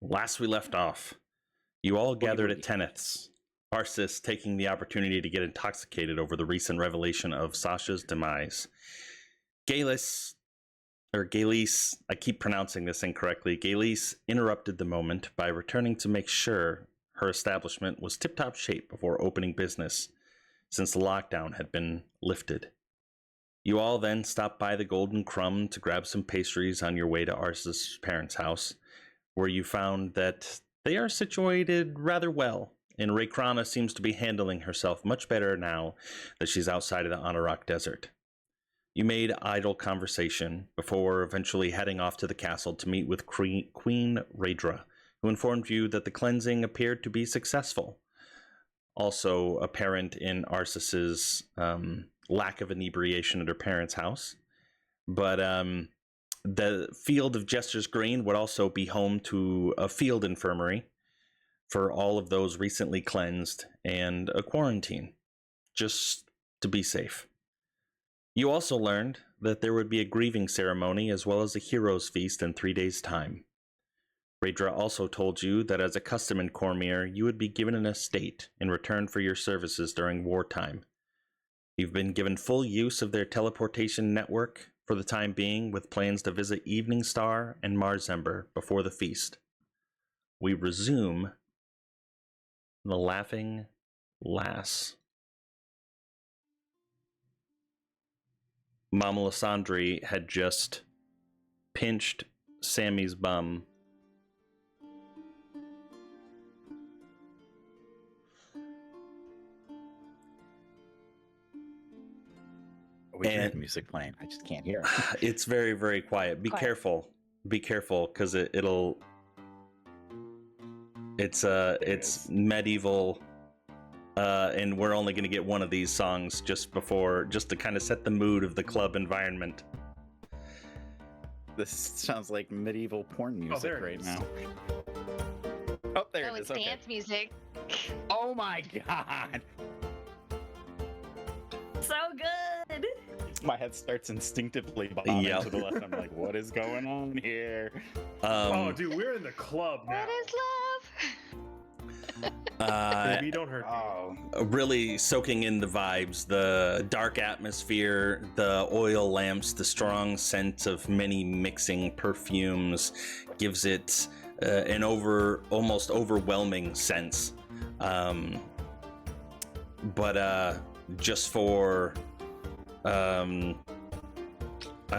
Last we left off, you all gathered at Teneth's. Arsis taking the opportunity to get intoxicated over the recent revelation of Sasha's demise. Galise, I keep pronouncing this incorrectly, Galise interrupted the moment by returning to make sure her establishment was tip-top shape before opening business, since the lockdown had been lifted. You all then stopped by the Golden Crumb to grab some pastries on your way to Arsis' parents' house, where you found that they are situated rather well, and Raykrana seems to be handling herself much better now that she's outside of the Anarok Desert. You made idle conversation before eventually heading off to the castle to meet with Queen Raedra, who informed you that the cleansing appeared to be successful. Also apparent in Arsis's lack of inebriation at her parents' house. But the Field of Jester's Green would also be home to a field infirmary for all of those recently cleansed and a quarantine, just to be safe. You also learned that there would be a grieving ceremony as well as a hero's feast in 3 days' time. Raedra also told you that as a custom in Cormyr, you would be given an estate in return for your services during wartime. You've been given full use of their teleportation network for the time being, with plans to visit Evengingstar and Marzember before the feast. We resume the Laughing Lass. Mama Lysandre had just pinched Sammy's bum. We hear the music playing. I just can't hear it. It's very, very quiet. Be careful. Be careful, because it'll. It's medieval, and we're only going to get one of these songs just to kind of set the mood of the club environment. This sounds like medieval porn music now. Oh, there it is. It's dance music. Oh my god. So good. My head starts instinctively bobbing to the left. I'm like, what is going on here? Oh, dude, we're in the club now. What is love? Baby, don't hurt me. Really soaking in the vibes, the dark atmosphere, the oil lamps, the strong scent of many mixing perfumes gives it an almost overwhelming sense. But just for I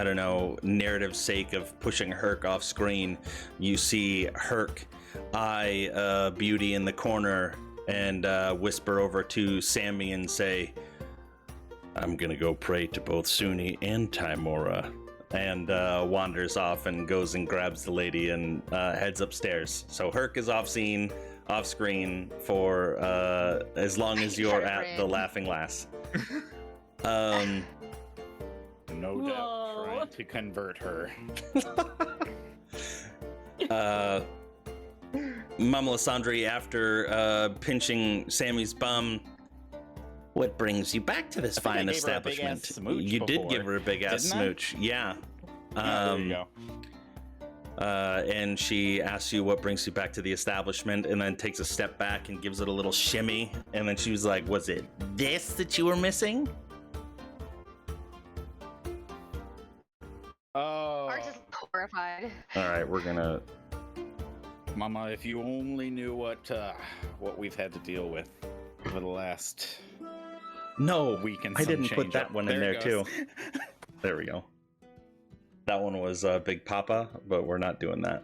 don't know, narrative sake of pushing Herc off screen, you see Herc eye Beauty in the corner and whisper over to Sammy and say, "I'm gonna go pray to both Suni and Timora," and wanders off and goes and grabs the lady and heads upstairs. So Herc is off screen for as long as you're at the Laughing Lass. No doubt trying to convert her. Mama Lysandre, after pinching Sammy's bum, what brings you back to this fine establishment? You did give her a big ass smooch. Yeah. There you go. And she asks you what brings you back to the establishment, and then takes a step back and gives it a little shimmy, and then she was like, "Was it this that you were missing?" Oh. Art is horrified. All right, we're gonna. Mama, if you only knew what we've had to deal with over the last week and I some didn't put that one in there too. There we go. That one was Big Papa, but we're not doing that.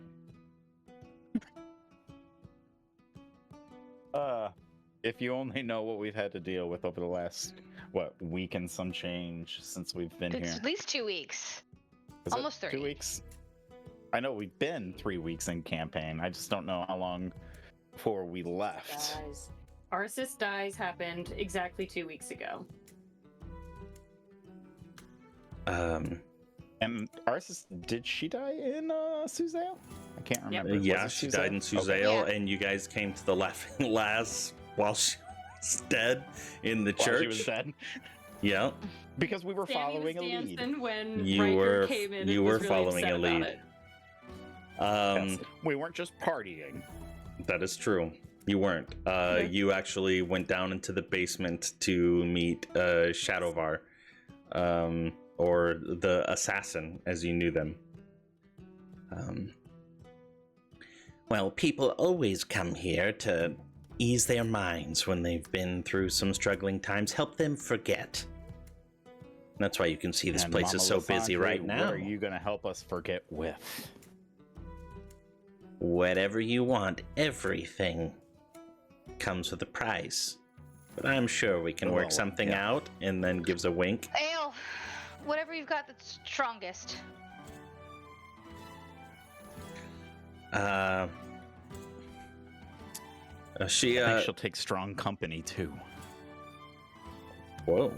If you only know what we've had to deal with over the last week and some change since we've been here. At least 2 weeks. Is Almost it 3. 2 weeks. I know we've been 3 weeks in campaign. I just don't know how long before we left. Arsis Dies happened exactly 2 weeks ago. And Arsis, did she die in Suzale? I can't remember. Yeah, she died in Suzale, and you guys came to the Laughing Lass while she was dead in the church. She was dead. Yeah. Because we were following a lead. When you were came in you were really following a lead. Yes, we weren't just partying. That is true. You weren't. You actually went down into the basement to meet Shadowvar, or the assassin, as you knew them. Well, people always come here to ease their minds when they've been through some struggling times, help them forget. That's why you can see this place is so busy right now. What are you going to help us forget with? Whatever you want, everything comes with a price. But I'm sure we can work something out, and then gives a wink. Ale, whatever you've got that's strongest. I think she'll take strong company too. Whoa.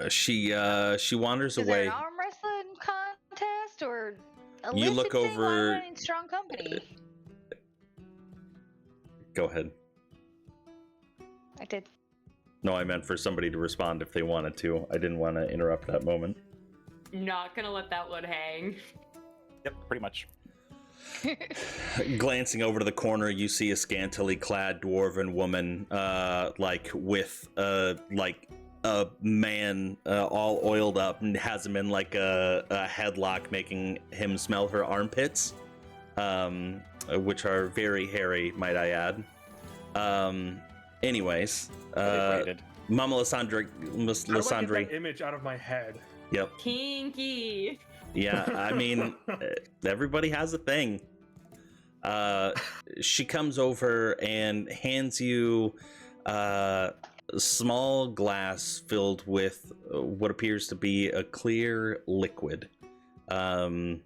She wanders Is away. there an arm wrestling contest or a You look over. in strong company? Go ahead. I did. No, I meant for somebody to respond if they wanted to. I didn't want to interrupt that moment. Not gonna let that one hang. Yep, pretty much. Glancing over to the corner, you see a scantily clad dwarven woman, with a man all oiled up and has him in like a headlock, making him smell her armpits, which are very hairy, might I add. Anyways, Mama Lysandre. How do I get that image out of my head? Yep. Kinky. Yeah, I mean, everybody has a thing. She comes over and hands you a small glass filled with what appears to be a clear liquid. And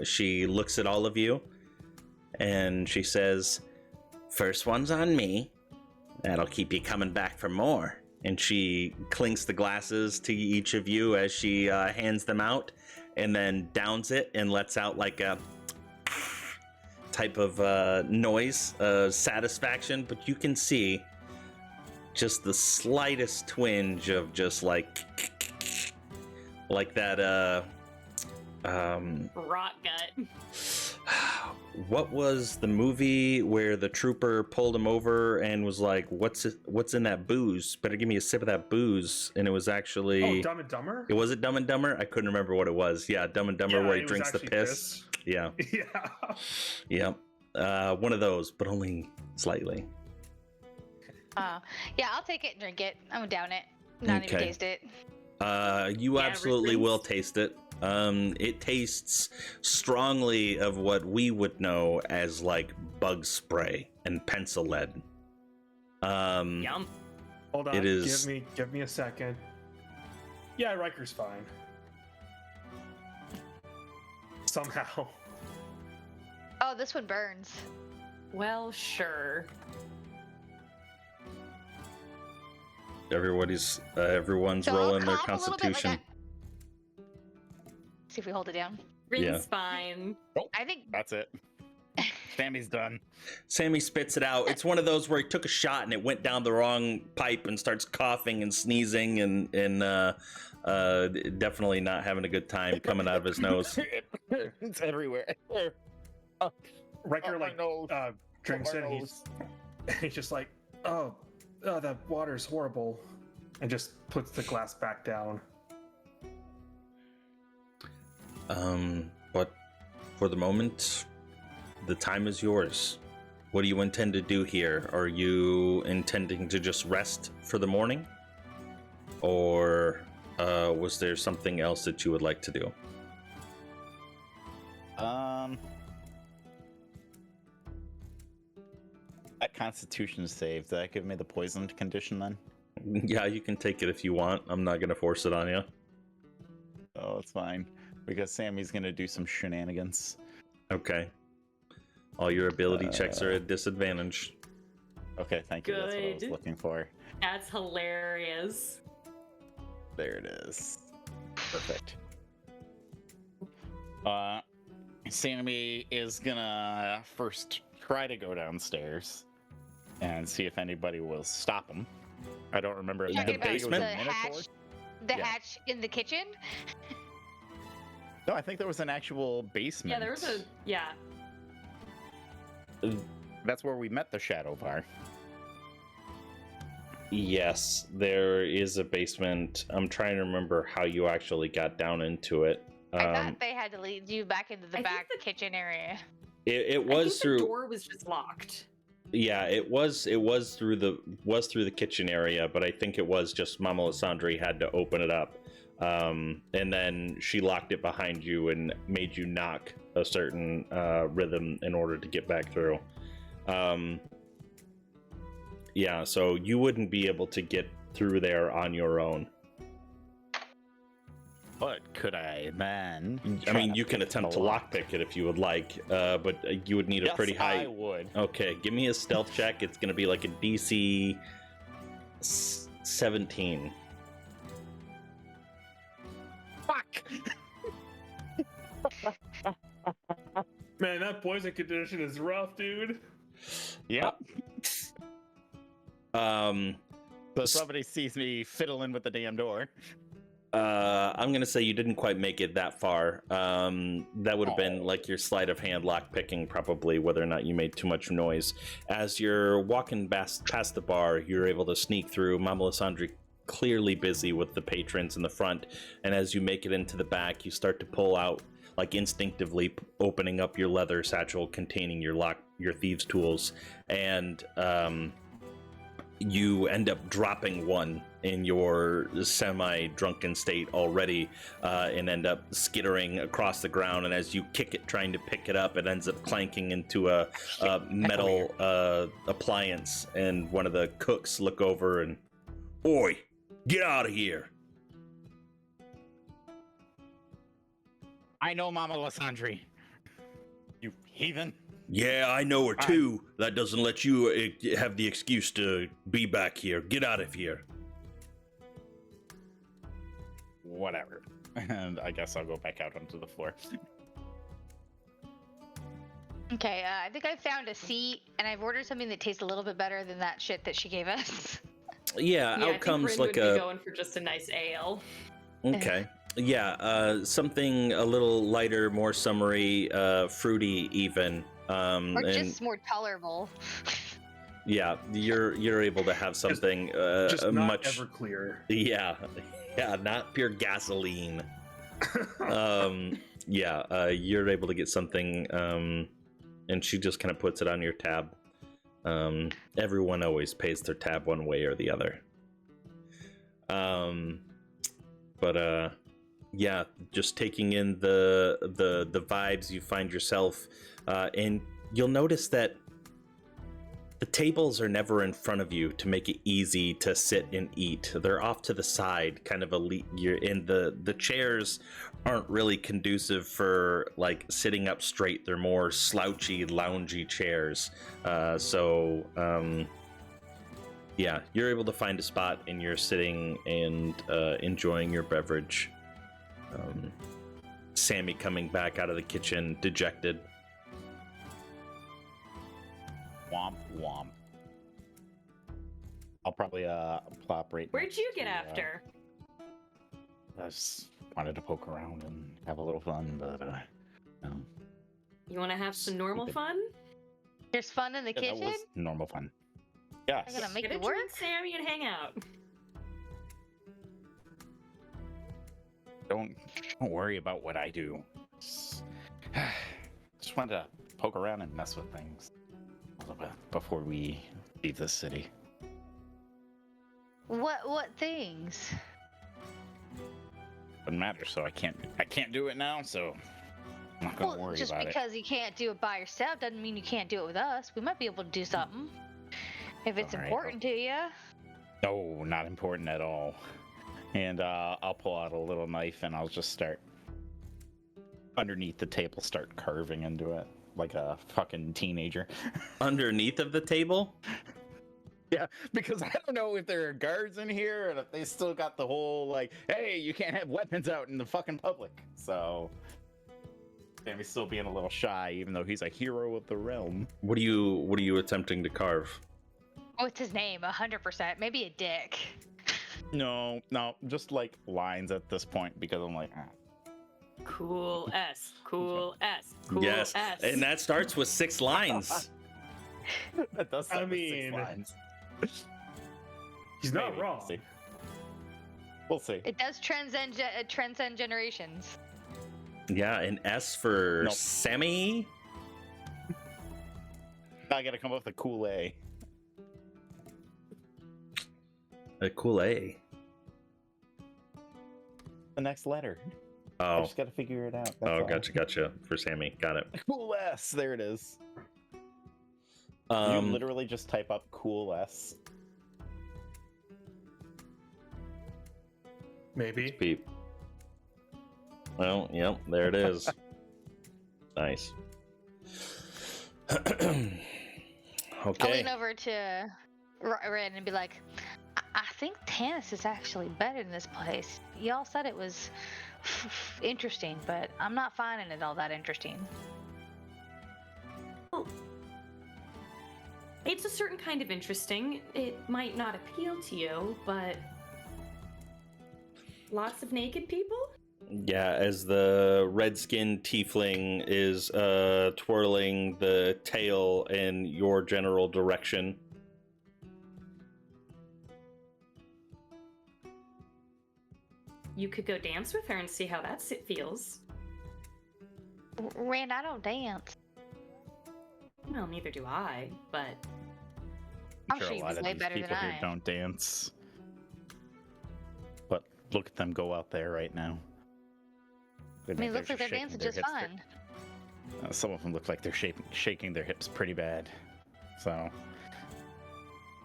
she looks at all of you and she says, "First one's on me. That'll keep you coming back for more." And she clinks the glasses to each of you as she hands them out, and then downs it and lets out like a type of noise, satisfaction. But you can see just the slightest twinge of just like that. Rot gut. What was the movie where the trooper pulled him over and was like, what's in that booze? Better give me a sip of that booze. And it was actually Dumb and Dumber? Was it Dumb and Dumber? I couldn't remember what it was. Yeah, Dumb and Dumber, where he drinks the piss. Yeah. Yeah. Yeah. One of those, but only slightly. Yeah, I'll take it and drink it. I'm down it. Not even taste it. You absolutely will taste it. It tastes strongly of what we would know as like bug spray and pencil lead. Yum. Hold on. It is... Give me a second. Yeah, Riker's fine. Somehow. Oh, this one burns. Well, sure. Everyone's So rolling I'll their cough a little bit like constitution. that. See if we hold it down. Rin's fine. Oh, I think that's it. Sammy's done. Sammy spits it out. It's one of those where he took a shot and it went down the wrong pipe and starts coughing and sneezing and definitely not having a good time coming out of his nose. It's everywhere. Riker nose. drinks it. And he's just like, oh, that water's horrible, and just puts the glass back down. But for the moment, the time is yours. What do you intend to do here? Are you intending to just rest for the morning? Or was there something else that you would like to do? That Constitution save, did that give me the poisoned condition then? Yeah, you can take it if you want. I'm not going to force it on you. Oh, it's fine. Because Sammy's going to do some shenanigans. Okay. All your ability checks are at disadvantage. Okay, thank you. That's what I was Good. looking for. That's hilarious. There it is. Perfect. Sammy is gonna first try to go downstairs and see if anybody will stop him. I don't remember if In the it was a basement? Minotaur. the hatch in the kitchen? No, I think there was an actual basement. Yeah, there was a That's where we met the Shadow Bar. Yes, there is a basement. I'm trying to remember how you actually got down into it. I thought they had to lead you back into the back kitchen area. It I was think through. the door was just locked. Yeah, it was through the kitchen area, but I think it was just Mama Lysandre had to open it up, and then she locked it behind you and made you knock a certain rhythm in order to get back through. Yeah, so you wouldn't be able to get through there on your own. But could I then? I mean, you can attempt to lockpick it if you would like, but you would need a pretty high. I would. Okay, give me a stealth check. It's going to be like a DC 17. Fuck. Man, that poison condition is rough, dude. Yep. Um, So somebody sees me fiddling with the damn door. I'm gonna say you didn't quite make it that far. That would have been like your sleight of hand lock picking, probably, whether or not you made too much noise. As you're walking past the bar, you're able to sneak through. Mama Lysandre clearly busy with the patrons in the front, and as you make it into the back, you start to pull out, like instinctively opening up your leather satchel containing your thieves' tools, and you end up dropping one in your semi-drunken state already, and end up skittering across the ground. And as you kick it, trying to pick it up, it ends up clanking into a metal appliance. And one of the cooks look over and, "Oi, get out of here!" I know Mama Lysandre. You heathen. Yeah, I know her too. That doesn't let you have the excuse to be back here. Get out of here. Whatever. And I guess I'll go back out onto the floor. Okay, I think I found a seat, and I've ordered something that tastes a little bit better than that shit that she gave us. Yeah, Yeah, out comes I think like Bryn would be going for just a nice ale. Okay. Yeah, something a little lighter, more summery, fruity even. Or just more tolerable. Yeah, you're able to have something Just not much Everclear. Yeah, not pure gasoline. You're able to get something, and she just kind of puts it on your tab. Everyone always pays their tab one way or the other. Yeah, just taking in the vibes, you find yourself, and you'll notice that the tables are never in front of you to make it easy to sit and eat. They're off to the side, kind of elite. You're in the chairs aren't really conducive for like sitting up straight. They're more slouchy, loungy chairs. Yeah, you're able to find a spot and you're sitting and enjoying your beverage. Sammy coming back out of the kitchen, dejected. Womp womp. I'll probably plop right. Where'd next you get to, after? I just wanted to poke around and have a little fun, but no. You want to have some normal Stupid. fun? There's fun in the Yeah, that kitchen? was normal fun. Yes. I gotta make Get it a work? drink, Sammy, and hang out. Don't worry about what I do. Just wanted to poke around and mess with things a little bit before we leave this city. What things? Doesn't matter, so I can't do it now, so I'm not gonna worry Just about it. because you can't do it by yourself doesn't mean you can't do it with us. We might be able to do something. If it's All right, important to you. No, not important at all. And I'll pull out a little knife and I'll just start underneath the table, start carving into it like a fucking teenager. Underneath of the table? Yeah, because I don't know if there are guards in here and if they still got the whole like, hey, you can't have weapons out in the fucking public. So Sammy's still being a little shy, even though he's a hero of the realm. What are you attempting to carve? What's his name? 100%. Maybe a dick. No, just like lines at this point because I'm like, Cool S. Cool S. Cool Yes, S. and that starts with 6 lines. that does. I start with 6 mean, lines. He's not Maybe. wrong. We'll see. It does transcend generations. Yeah, an S for Nope. Sammy. I gotta come up with a cool A. A cool A. The next letter. I Oh, just gotta figure it out. That's oh, all. gotcha. For Sammy, got it. Cool S. There it is. You literally just type up cool S. Maybe. Beep. Well, yep, there it is. Nice. I'll Okay. lean over to Ren and be like, I think Tanis is actually better than this place. Y'all said it was interesting, but I'm not finding it all that interesting. It's a certain kind of interesting. It might not appeal to you, but lots of naked people? Yeah, as the red-skinned tiefling is twirling the tail in your general direction. You could go dance with her and see how that feels. Ren, I don't dance. Well, neither do I, but I'm sure sure a you'd lot be of way these better people than here I. don't dance. But look at them go out there right now. I mean, it looks like they're dancing just fine. Some of them look like they're shaking their hips pretty bad. So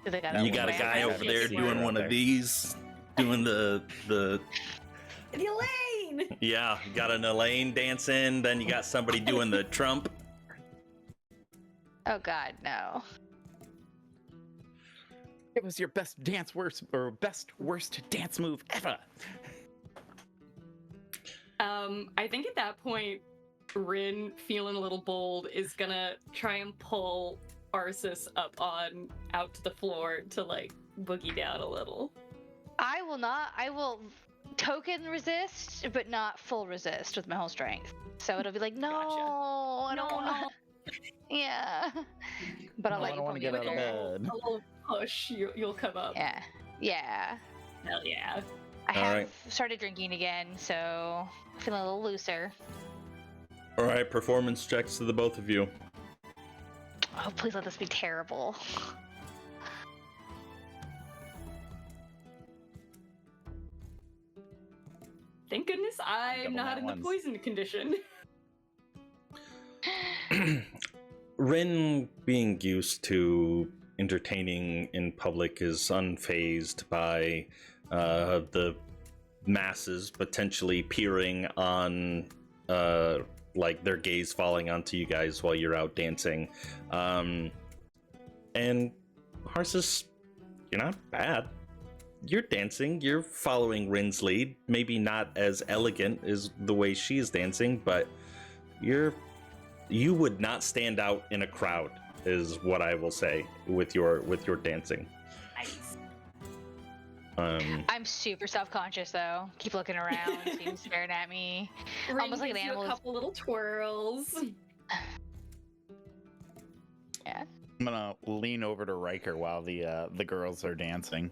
Do they got That You one got a was guy like over that. there Yes, doing right one there. of these, doing the Elaine! yeah, you got an Elaine dancing, then you got somebody doing the Trump. Oh God, no. it was your best worst dance move ever. I think at that point, Rin, feeling a little bold, is gonna try and pull Arceus out to the floor to like boogie down a little. I will not. I will token resist, but not full resist with my whole strength. So it'll be like, no, Gotcha. I don't No, want. Yeah. But I'll No, let I you don't pull wanna me get over out of there. bed. A little push, you'll come up. Yeah. Yeah. Hell yeah. I All have right. started drinking again, so I'm feeling a little looser. All right, performance checks to the both of you. Oh, please let this be terrible. Thank goodness I'm Double not nat in the ones. poison condition. Rin, being used to entertaining in public, is unfazed by the masses potentially peering on, like their gaze falling onto you guys while you're out dancing. And Harsis, you're not bad. You're dancing, you're following Rin's lead. Maybe not as elegant as the way she's dancing, but you would not stand out in a crowd, is what I will say with your dancing. Nice. I'm super self-conscious though. Keep looking around, see who's staring at me. Rin Almost like an gives you animal a is- couple little twirls. Yeah. I'm gonna lean over to Riker while the girls are dancing.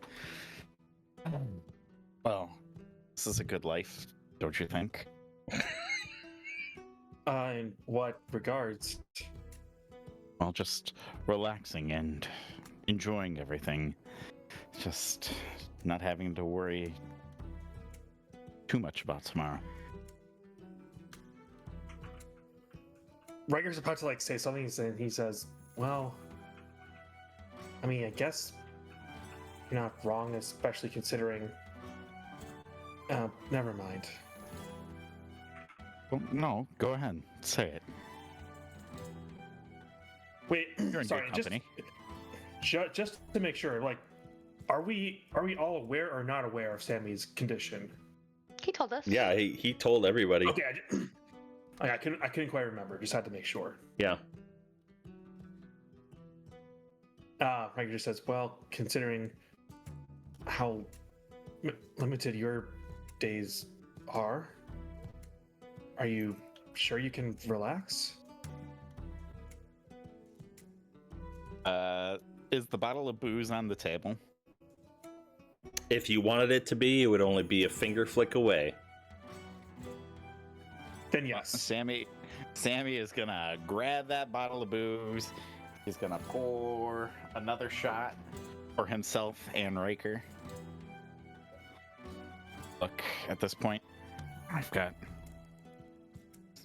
Well, this is a good life, don't you think? In what regards? Well, just relaxing and enjoying everything. Just not having to worry too much about tomorrow. Riker's about to like say something, and he says, "Well, I mean, I guess you're not wrong, especially considering." Never mind. Well, no, go ahead, say it. Wait, You're in sorry, good company. just to make sure, like, are we all aware or not aware of Sammy's condition? He told us. Yeah, he told everybody. Okay, I couldn't quite remember. Just had to make sure. Yeah. Riker just says, "Well, considering how limited your days are, are you sure you can relax? Is the bottle of booze on the table? If you wanted it to be, it would only be a finger flick away. Then yes. Sammy is gonna grab that bottle of booze. He's gonna pour another shot for himself and Riker. Look, at this point, I've got.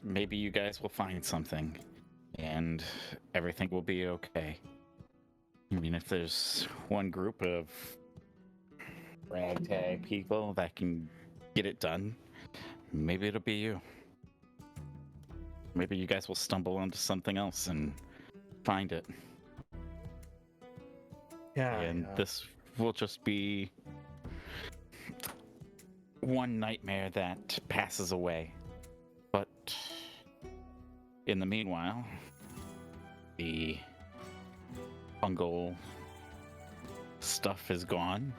Maybe you guys will find something, and everything will be okay. I mean, if there's one group of ragtag people that can get it done, maybe it'll be you. Maybe you guys will stumble onto something else and find it. Yeah. And this will just be one nightmare that passes away. But in the meanwhile, the fungal stuff is gone.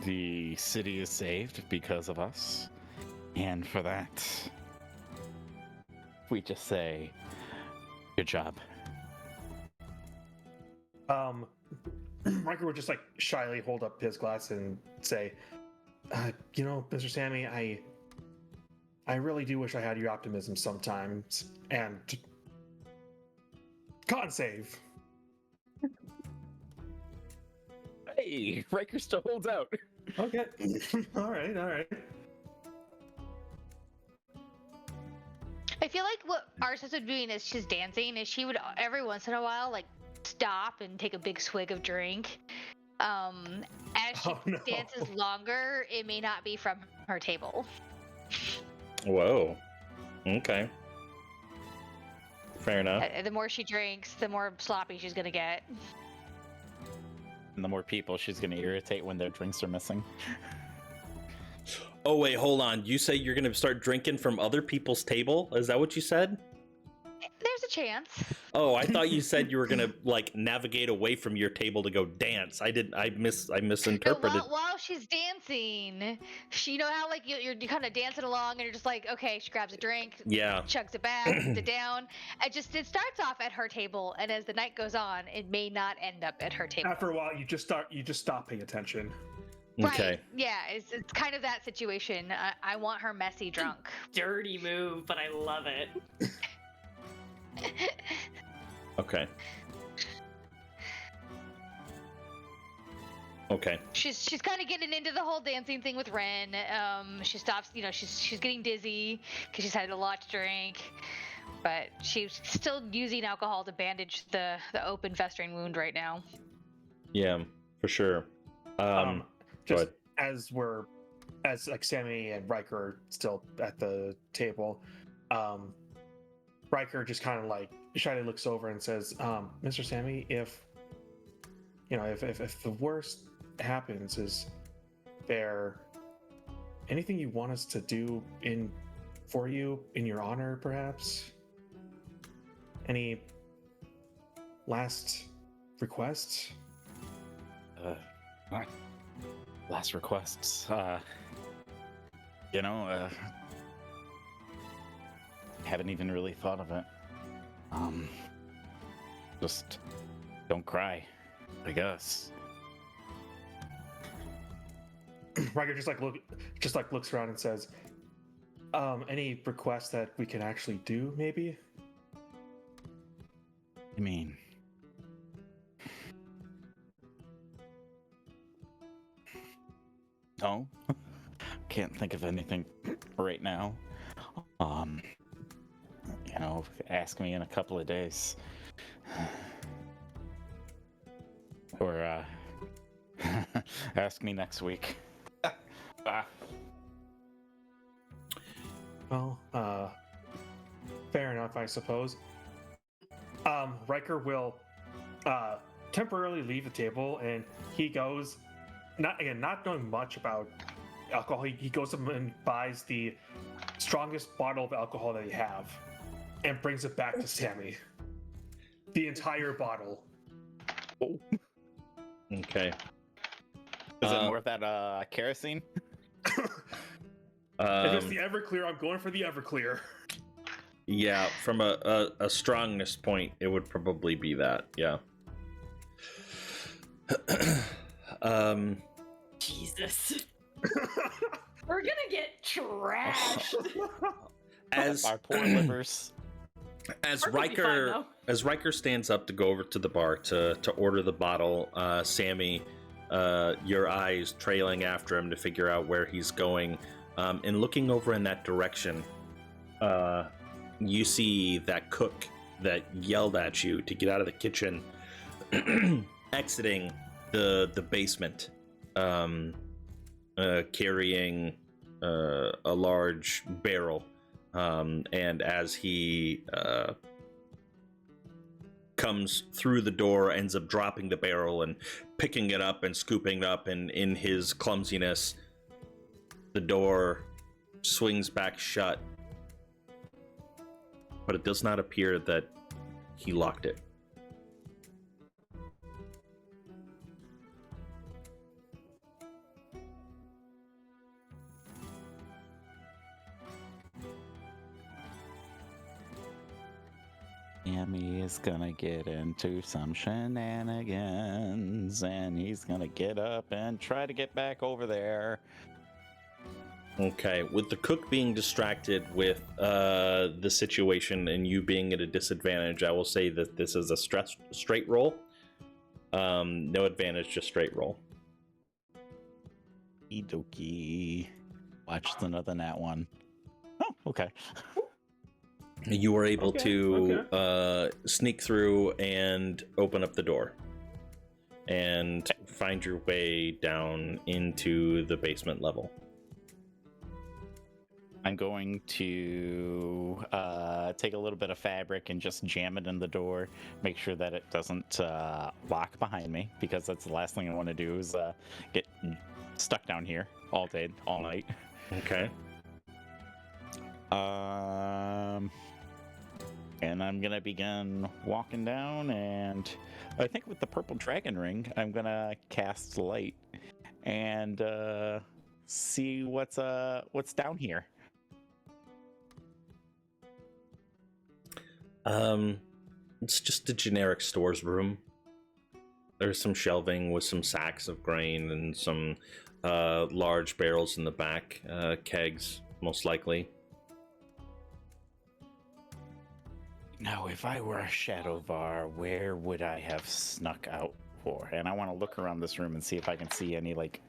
The city is saved because of us. And for that, we just say, good job. Riker would just like shyly hold up his glass and say, Mr. Sammy, I really do wish I had your optimism sometimes. And con save. Hey, Riker still holds out. Okay. all right. I feel like what Arsis would be doing as she's dancing is she would every once in a while like stop and take a big swig of drink. As she dances longer, it may not be from her table. Whoa. Okay. Fair enough. The more she drinks, the more sloppy she's gonna get. And the more people she's going to irritate when their drinks are missing. Oh, wait, hold on. You say you're going to start drinking from other people's table? Is that what you said? There's a chance. Oh, I thought you said you were going to, like, navigate away from your table to go dance. I misinterpreted. No, while she's dancing, you know how, like, you're kind of dancing along and you're just like, okay, she grabs a drink, Yeah. chugs it back, puts it down. It starts off at her table, and as the night goes on, it may not end up at her table. After a while, you just stop paying attention. Okay. Right. Yeah, it's kind of that situation. I want her messy drunk. Dirty move, but I love it. Okay. Okay. She's kind of getting into the whole dancing thing with Ren. She stops, she's getting dizzy because she's had a lot to drink, but she's still using alcohol to bandage the open festering wound right now. Yeah, for sure. Just as like Sammy and Riker are still at the table, Riker just kind of like shyly looks over and says, Mr. Sammy, if the worst happens, is there anything you want us to do for you in your honor, perhaps? Any last requests? Last requests. Haven't even really thought of it. Just don't cry, I guess. Riker just looks around and says, any requests that we can actually do, maybe? I mean, no, can't think of anything right now. Ask me in a couple of days, or ask me next week. Well, fair enough, I suppose. Riker will temporarily leave the table, and he goes, not knowing much about alcohol, he goes up and buys the strongest bottle of alcohol that he have and brings it back to Sammy. The entire bottle. Okay. Is it more of that kerosene? If it's the Everclear, I'm going for the Everclear. Yeah, from a strongness point, it would probably be that. Yeah. Jesus. We're gonna get trashed. As Our poor livers. as Perfectly fine, Riker though. as Riker stands up to go over to the bar to order the bottle, Sammy, your eyes trailing after him to figure out where he's going, and looking over in that direction, you see that cook that yelled at you to get out of the kitchen, exiting the basement, carrying a large barrel. And as he comes through the door, ends up dropping the barrel and picking it up and scooping it up, and in his clumsiness, the door swings back shut. But it does not appear that he locked it. Sammy is gonna get into some shenanigans, and he's gonna get up and try to get back over there. Okay, with the cook being distracted with the situation and you being at a disadvantage, I will say that this is a straight roll. No advantage, just straight roll. Okie. Watched another nat one. Oh, okay. You were able Okay, to sneak through and open up the door and find your way down into the basement level. I'm going to take a little bit of fabric and just jam it in the door, make sure that it doesn't lock behind me, because that's the last thing I want to do is get stuck down here all day, all night. Okay. And I'm gonna begin walking down, and I think with the purple dragon ring, I'm gonna cast light and see what's down here. It's just a generic stores room. There's some shelving with some sacks of grain and some large barrels in the back, kegs, most likely. Now, if I were a Shadowvar, where would I have snuck out for? And I want to look around this room and see if I can see any, like,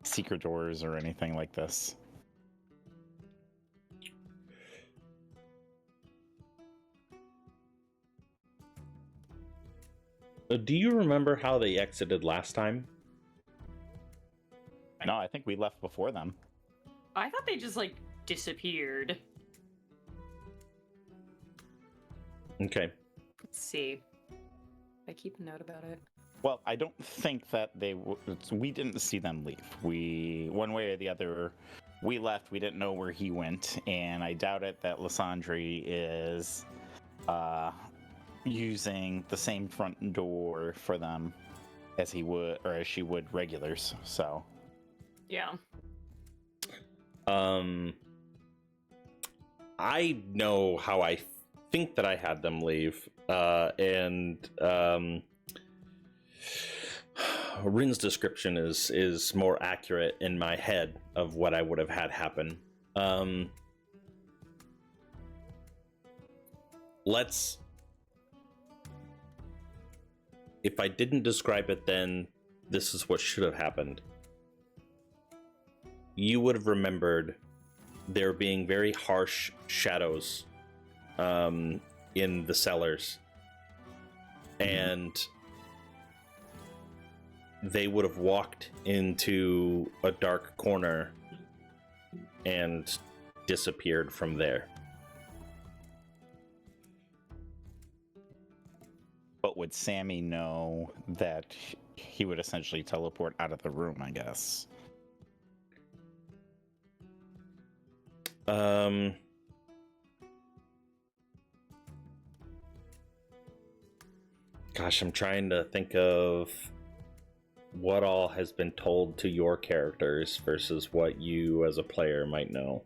secret doors or anything like this. Do you remember how they exited last time? No, I think we left before them. I thought they just like disappeared. Okay. Let's see. I keep a note about it. Well, I don't think that we didn't see them leave. We, one way or the other, we left. We didn't know where he went, and I doubt it that Lysandre is using the same front door for them as he would, or as she would regulars. So, Yeah. I know how I think that I had them leave, and Rin's description is more accurate in my head of what I would have had happen. If I didn't describe it then, this is what should have happened. You would have remembered there being very harsh shadows in the cellars, and they would have walked into a dark corner and disappeared from there. but would Sammy know that he would essentially teleport out of the room, I guess? Gosh, I'm trying to think of what all has been told to your characters versus what you as a player might know.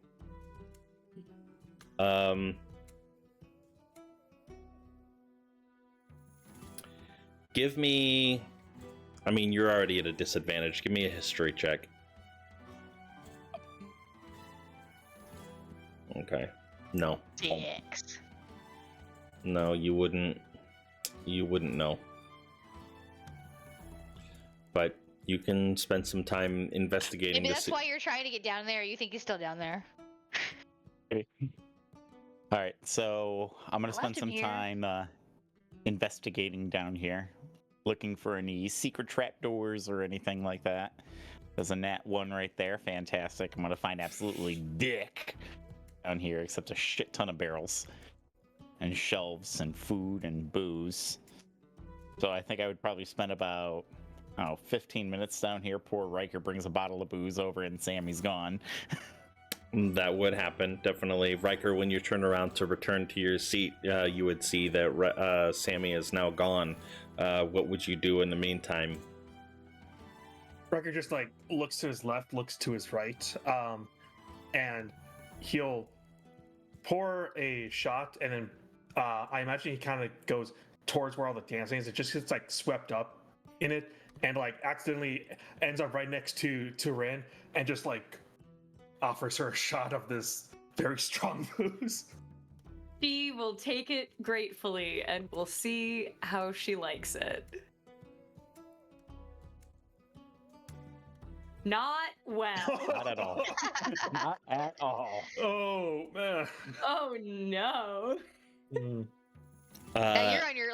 Give me... I mean, you're already at a disadvantage. Give me a history check. Okay. No. 6. No, you wouldn't. You wouldn't know. But you can spend some time investigating. Maybe that's why you're trying to get down there. You think he's still down there. All right, so I'm gonna I spend left him some here. time investigating down here, looking for any secret trapdoors or anything like that. There's a nat 1 right there. Fantastic. I'm gonna find absolutely dick down here, except a shit ton of barrels and shelves and food and booze. So I think I would probably spend about, I don't know, 15 minutes down here. Poor Riker brings a bottle of booze over and Sammy's gone. That would happen, definitely. Riker, when you turn around to return to your seat, you would see that Sammy is now gone. What would you do in the meantime? Riker just like looks to his left, looks to his right, and he'll pour a shot, and then I imagine he kind of goes towards where all the dancing is. It just gets like swept up in it, and like accidentally ends up right next to Rin, and just like offers her a shot of this very strong booze. She will take it gratefully, and we'll see how she likes it. Not well. Not at all. Not at all. Oh man. Oh no. Now you're on your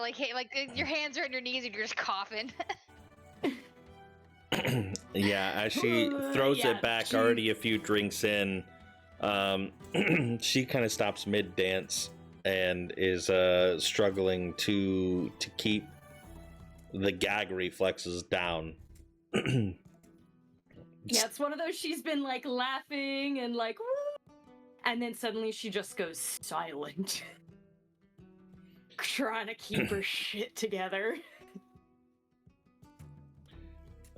your hands are on your knees and you're just coughing. Yeah, as she throws Yeah, it back, she- already a few drinks in, she kind of stops mid-dance and is struggling to keep the gag reflexes down. Yeah, it's one of those she's been like laughing and like woo, and then suddenly she just goes silent. Trying to keep her shit together.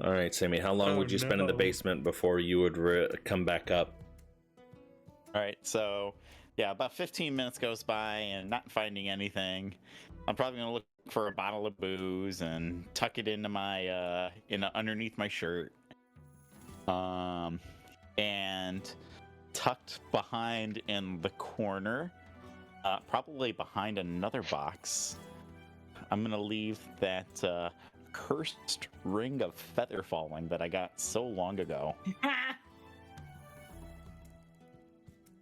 All right, Sammy, how long Oh, would you spend in the no. basement before you would come back up? All right, so yeah, about 15 minutes goes by and not finding anything. I'm probably gonna look for a bottle of booze and tuck it into my underneath my shirt. And tucked behind in the corner, probably behind another box, I'm gonna leave that cursed ring of feather falling that I got so long ago.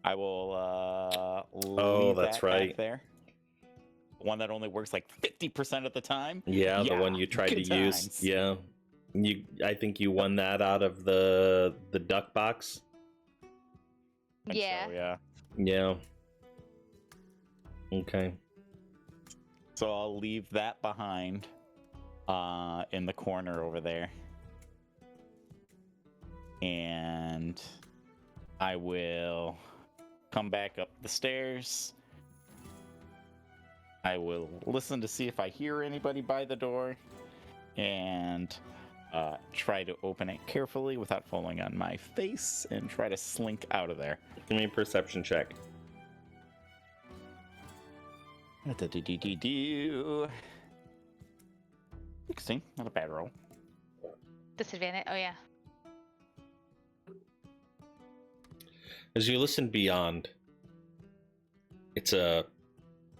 I will leave that's that right. back there. One that only works like 50% of the time. Yeah, the Yeah, one you tried to good use. times. Yeah, I think you won that out of the duck box. I think Yeah. so, yeah. Yeah. Okay. So I'll leave that behind in the corner over there. And I will come back up the stairs. I will listen to see if I hear anybody by the door and try to open it carefully without falling on my face and try to slink out of there. Give me a perception check. 16, not a bad roll. Disadvantage. Oh yeah. As you listen beyond, it's a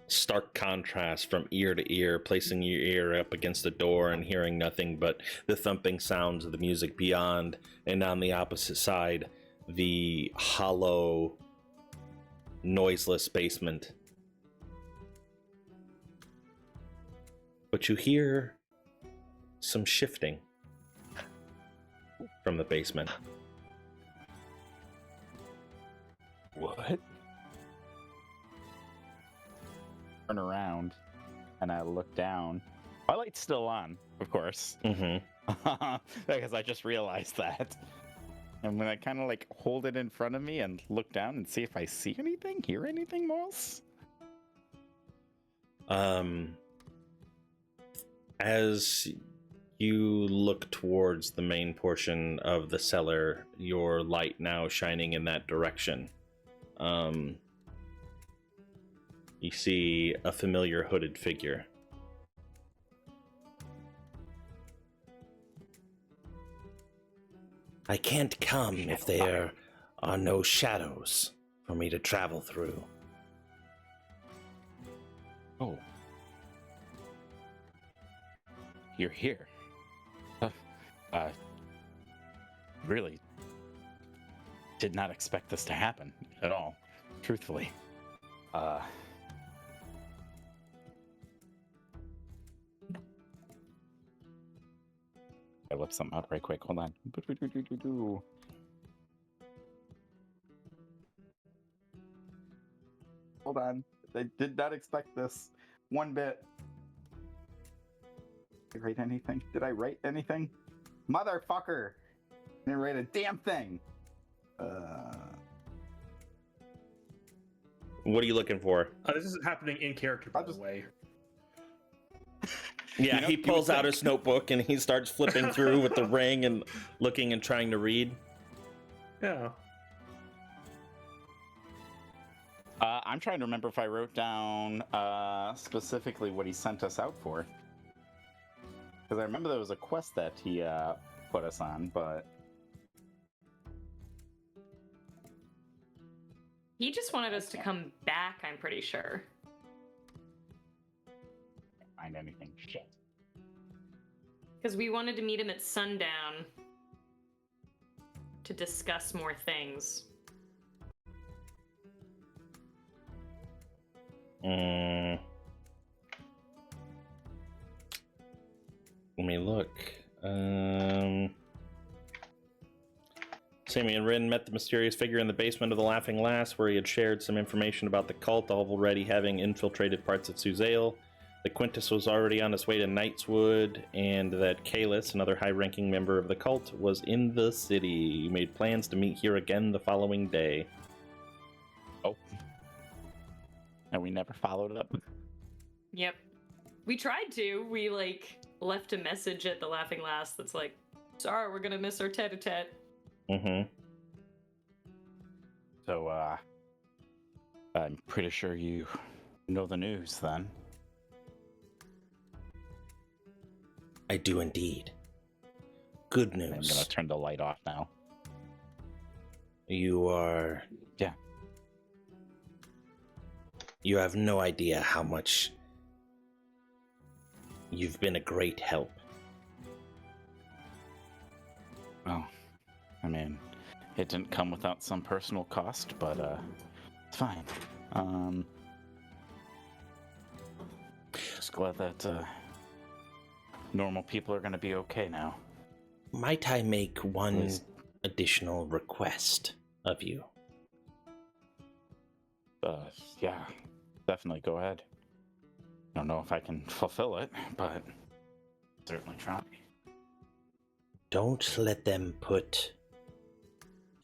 stark contrast from ear to ear, placing your ear up against the door and hearing nothing but the thumping sounds of the music beyond, and on the opposite side, the hollow, noiseless basement. But you hear some shifting from the basement. What? Turn around and I look down. My light's still on, of course. Mm-hmm. Because I just realized that. And when I kind of like hold it in front of me and look down and see if I see anything, hear anything else. As You look towards the main portion of the cellar, your light now shining in that direction. You see a familiar hooded figure. I can't come if there are no shadows for me to travel through. Oh. You're here. Really did not expect this to happen at all, truthfully. I whip something out right quick. Hold on. Hold on. I did not expect this one bit. Did I write anything? Did I write anything? Motherfucker! I didn't write a damn thing. What are you looking for? This is happening in character, by the way. Yeah, You know, he you pulls would out think- his notebook and he starts flipping through with the ring and looking and trying to read. Yeah. I'm trying to remember if I wrote down specifically what he sent us out for. Because I remember there was a quest that he put us on, but... He just wanted us to come back, I'm pretty sure. Can't find anything. Shit. Because we wanted to meet him at sundown to discuss more things. Let me look. Sammy and Rin met the mysterious figure in the basement of the Laughing Lass, where he had shared some information about the cult, already having infiltrated parts of Suzale. The Quintus was already on his way to Knightswood, and that Kalis, another high-ranking member of the cult, was in the city. He made plans to meet here again the following day. Oh. And we never followed up. Yep. We tried to. We, left a message at the Laughing Lass that's like, sorry, we're gonna miss our tete-a-tete. Mm-hmm. So, I'm pretty sure you know the news, then. I do indeed. Good I'm news. gonna turn the light off now. You are... Yeah. You have no idea how much... You've been a great help. Well, I mean, it didn't come without some personal cost, but, it's fine. Just glad that, normal people are gonna be okay now. Might I make one Please. additional request of you? Yeah, definitely go ahead. Don't know if I can fulfill it, but certainly try. Don't let them put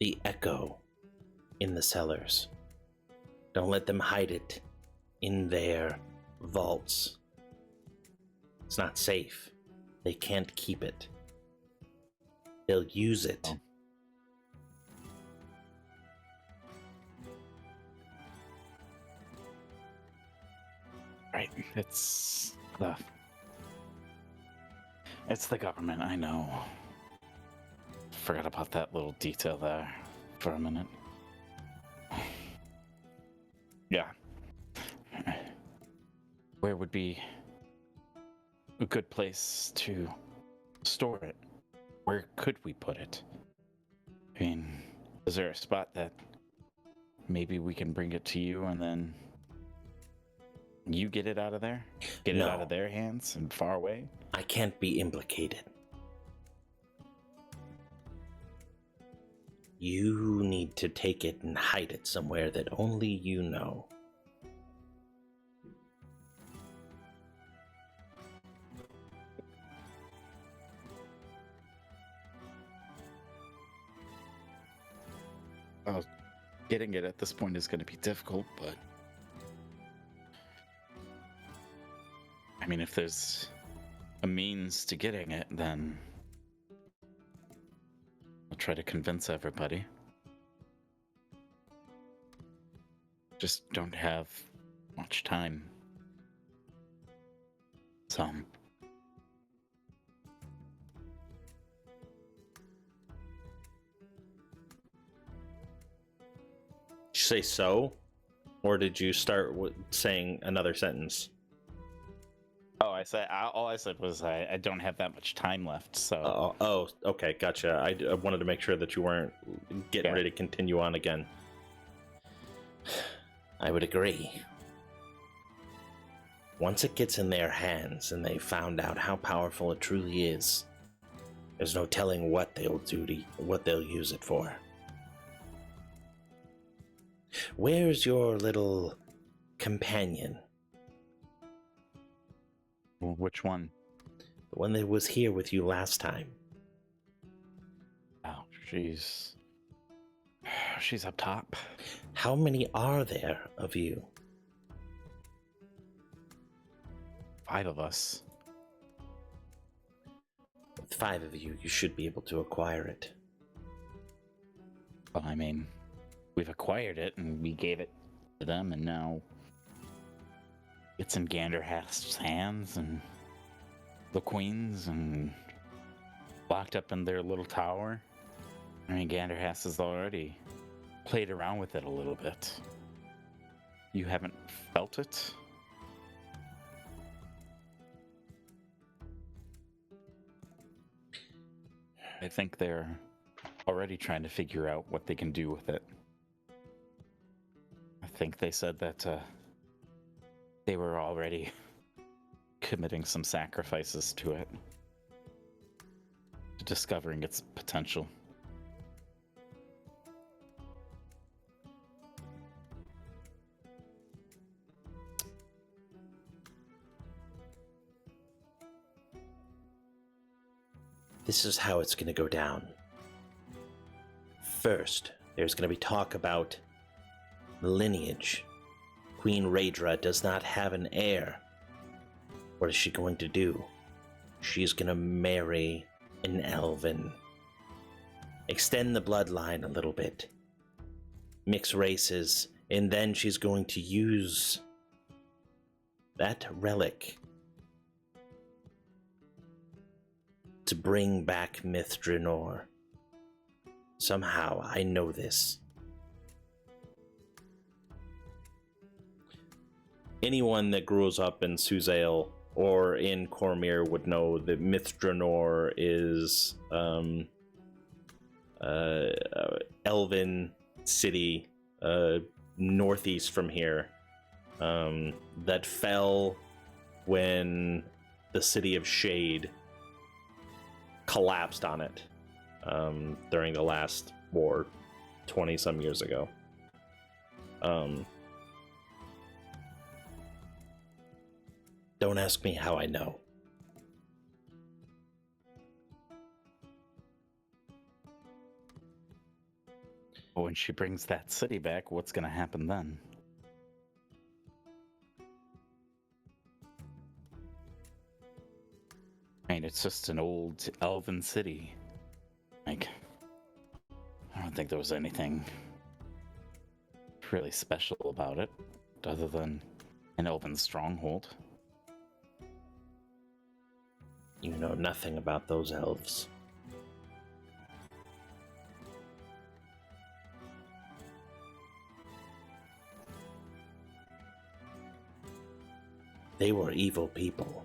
the echo in the cellars. Don't let them hide it in their vaults. It's not safe. They can't keep it. They'll use it. Oh. Right, it's the government, I know. Forgot about that little detail there for a minute. Yeah. Where would be a good place to store it? Where could we put it? I mean, is there a spot that maybe we can bring it to you and then you get it out of there? Get it out No. of their hands and far away? I can't be implicated. You need to take it and hide it somewhere that only you know. Well, getting it at this point is going to be difficult, but I mean, if there's a means to getting it, then I'll try to convince everybody. Just don't have much time. Some. Did you say so? Or did you start saying another sentence? Oh, all I said was I don't have that much time left. So. Okay, gotcha. I wanted to make sure that you weren't getting ready to continue on again. I would agree. Once it gets in their hands and they found out how powerful it truly is, there's no telling what they'll use it for. Where's your little companion? Which one? The one that was here with you last time. Oh, she's up top. How many are there of you? 5 of us. With 5 of you, you should be able to acquire it. Well, I mean, we've acquired it and we gave it to them, and now it's in Ganderhast's hands and the Queen's and locked up in their little tower. I mean, Ganderhast has already played around with it a little bit. You haven't felt it? I think they're already trying to figure out what they can do with it. I think they said that they were already committing some sacrifices to it, to discovering its potential. This is how it's going to go down. First, there's going to be talk about lineage. Queen Raedra does not have an heir. What is she going to do? She's going to marry an elven. Extend the bloodline a little bit. Mix races. And then she's going to use that relic to bring back Mithranor. Somehow, I know this. Anyone that grows up in Suzail or in Cormyr would know that Mithranor is elven city northeast from here that fell when the city of Shade collapsed on it during the last war 20 some years ago. Don't ask me how I know. When she brings that city back, what's going to happen then? I mean, it's just an old elven city. Like, I don't think there was anything really special about it, other than an elven stronghold. You know nothing about those elves. They were evil people.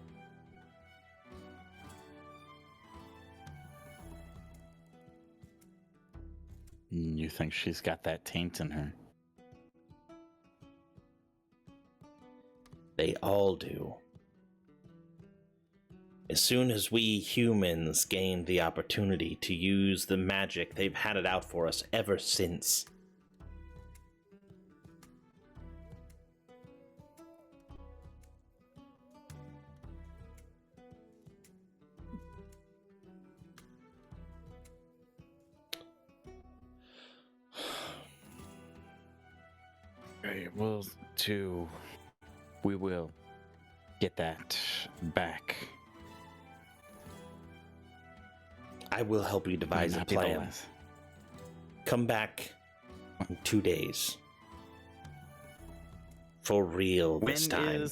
You think she's got that taint in her? They all do. As soon as we humans gained the opportunity to use the magic, they've had it out for us ever since. Right, well, we will get that back. I will help you devise a Not be the plan. last. Come back in 2 days. For real this time.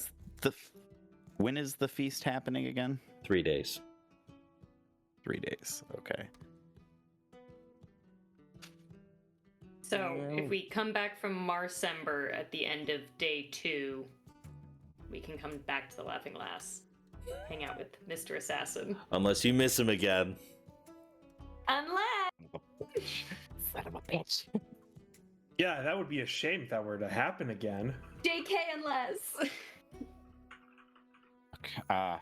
When is the feast happening again? 3 days. 3 days. Okay. So if we come back from Marsember at the end of day 2, we can come back to the Laughing Lass, hang out with Mr. Assassin. Unless you miss him again. Unless Son of a bitch. Yeah, that would be a shame if that were to happen again. JK unless. I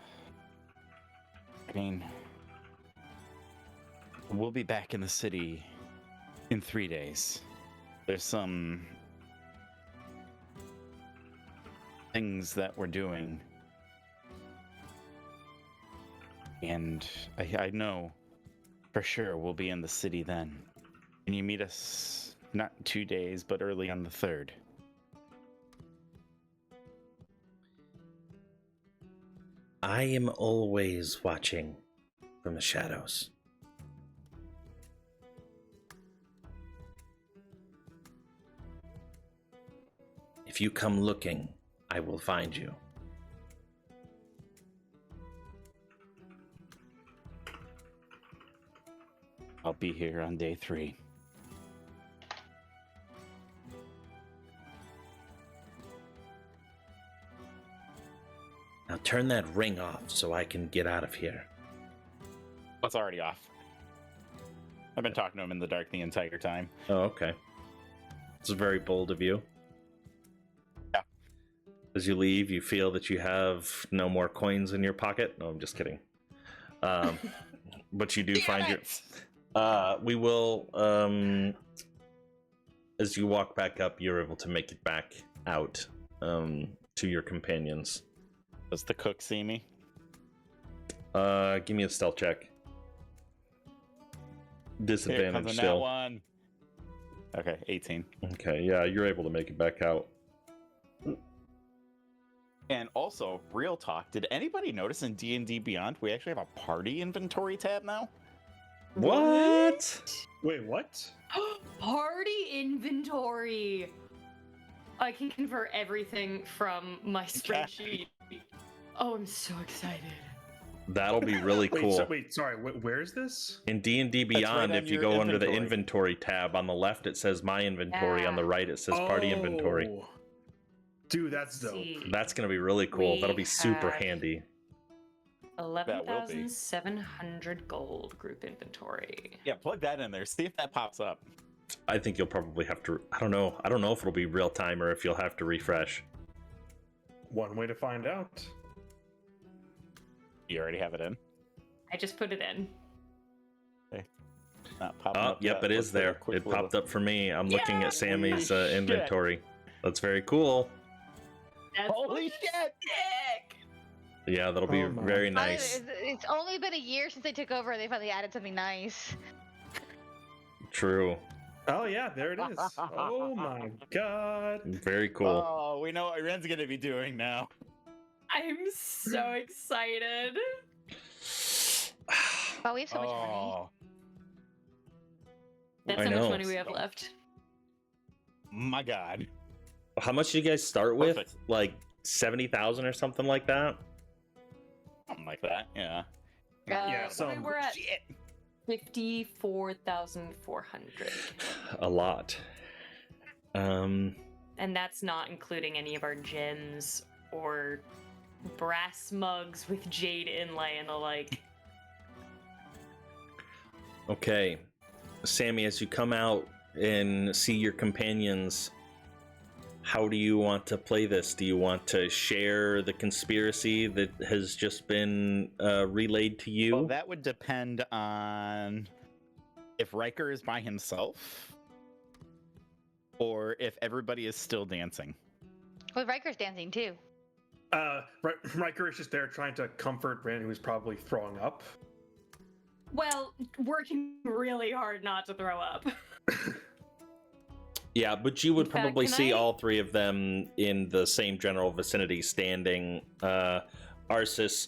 mean, we'll be back in the city in 3 days. There's some things that we're doing, and I know for sure we'll be in the city then. Can you meet us not 2 days, but early on the 3rd? I am always watching from the shadows. If you come looking, I will find you. I'll be here on day 3. Now turn that ring off so I can get out of here. It's already off. I've been talking to him in the dark the entire time. Oh, okay. It's very bold of you. Yeah. As you leave, you feel that you have no more coins in your pocket. No, I'm just kidding. But you do find your... we will... as you walk back up, you're able to make it back out to your companions. Does the cook see me? Give me a stealth check. Disadvantage still. One. Okay, 18. Okay, yeah, you're able to make it back out. And also, real talk, did anybody notice in D&D Beyond we actually have a party inventory tab now? What? Wait, what? Party inventory. I can convert everything from my spreadsheet. Oh, I'm so excited. That'll be really cool. Sorry, where is this? In D&D Beyond, right on if you your go under the inventory. inventory tab, on the left it says My Inventory, on the Yeah. right it says Party Inventory. Oh. Dude, that's dope. See, That's going to be really cool. We That'll be super have- handy. 11,700 gold group inventory. Yeah, plug that in there. See if that pops up. I think you'll probably have to... I don't know if it'll be real time or if you'll have to refresh. One way to find out. You already have it in? I just put it in. Not popping Oh, up yep, yet. it Let's is do a there. quick It little- popped up for me. I'm looking Yeah! at Sammy's Holy shit. inventory. That's very cool. That's Holy shit! sick! Yeah, that'll be Oh my. very nice. It's only been a year since they took over and they finally added something nice. True. Oh yeah, there it is. Oh my god. Very cool. Oh, we know what Ren's gonna be doing now. I'm so excited. Oh, we have so much money. Oh, That's I how know. much money we have left. my God. How much did you guys start with? Perfect. Like 70,000 or something like that? Something like that, yeah. Yeah, so some- we're at Shit. 54,400. A lot. And that's not including any of our gems or brass mugs with jade inlay and the like. Okay. Sammy, as you come out and see your companions, how do you want to play this? Do you want to share the conspiracy that has just been relayed to you? Well, that would depend on if Riker is by himself or if everybody is still dancing. Well, Riker's dancing too. Riker is just there trying to comfort Ren, who's probably throwing up. Well, working really hard not to throw up. Yeah, but you would In fact, probably can see I- all three of them in the same general vicinity standing. Arsis,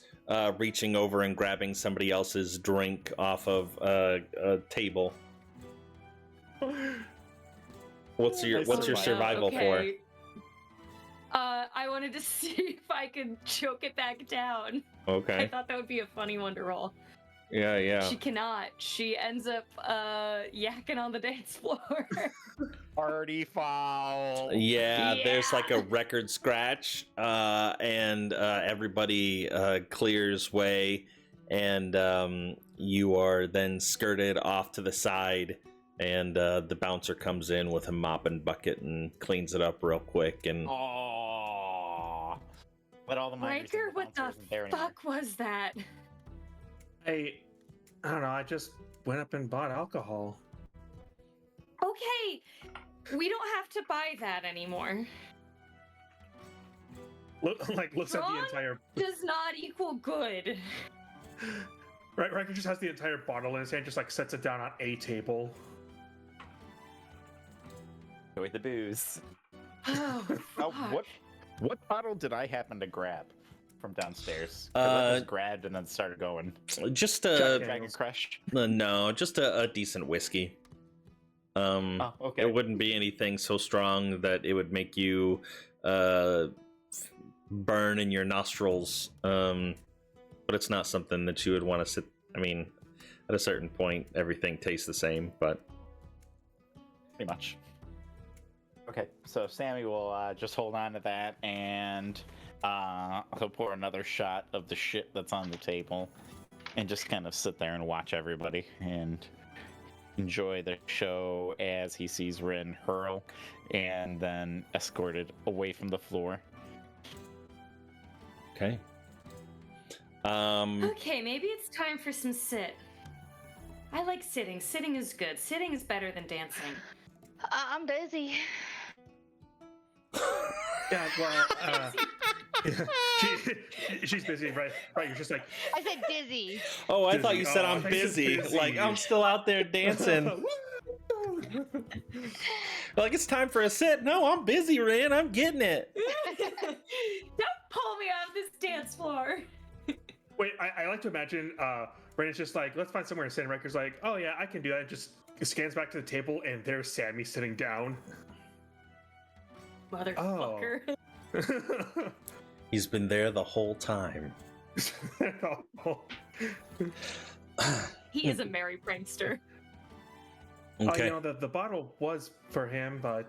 reaching over and grabbing somebody else's drink off of a table. What's your survival for? I wanted to see if I could choke it back down. Okay. I thought that would be a funny one to roll. Yeah. She cannot. She ends up yakking on the dance floor. Party foul. Yeah, there's like a record scratch, and everybody clears way, and you are then skirted off to the side, and the bouncer comes in with a mop and bucket and cleans it up real quick. And Aww. But all the miners Riker, and the what the bouncers isn't there anymore. fuck was that? I don't know. I just went up and bought alcohol. Okay, we don't have to buy that anymore. Looks at the Wrong? entire. Does not equal good. Right, Riker just has the entire bottle in his hand, just like sets it down on a table. With the booze. Oh, Oh, fuck. what bottle did I happen to grab from downstairs? 'Cause I just grabbed and then started going. just Dragon Crush. no, just a decent whiskey. Oh, okay. It wouldn't be anything so strong that it would make you burn in your nostrils, but it's not something that you would want to sit. I mean, at a certain point, everything tastes the same, but Pretty much. Okay, so Sammy will just hold on to that, and he'll pour another shot of the shit that's on the table, and just kind of sit there and watch everybody and enjoy the show as he sees Rin hurl and then escorted away from the floor. okay. Okay, maybe it's time for some sit. I like sitting. Sitting is good. Sitting is better than dancing. I'm busy. Yeah, well, she's busy, right? Right, you're just like, I said dizzy. Oh, I Busy. thought you said Oh, I'm I thought you said busy. busy. Like I'm still out there dancing. Like it's time for a sit. No, I'm busy, Ren. I'm getting it. Don't pull me off this dance floor. Wait, I like to imagine Brandon's just like, let's find somewhere to sit. And Riker's like, oh yeah, I can do that. And just scans back to the table, and there's Sammy sitting down. Motherfucker. He's been there the whole time. He is a merry prankster. Okay. You know, the bottle was for him, but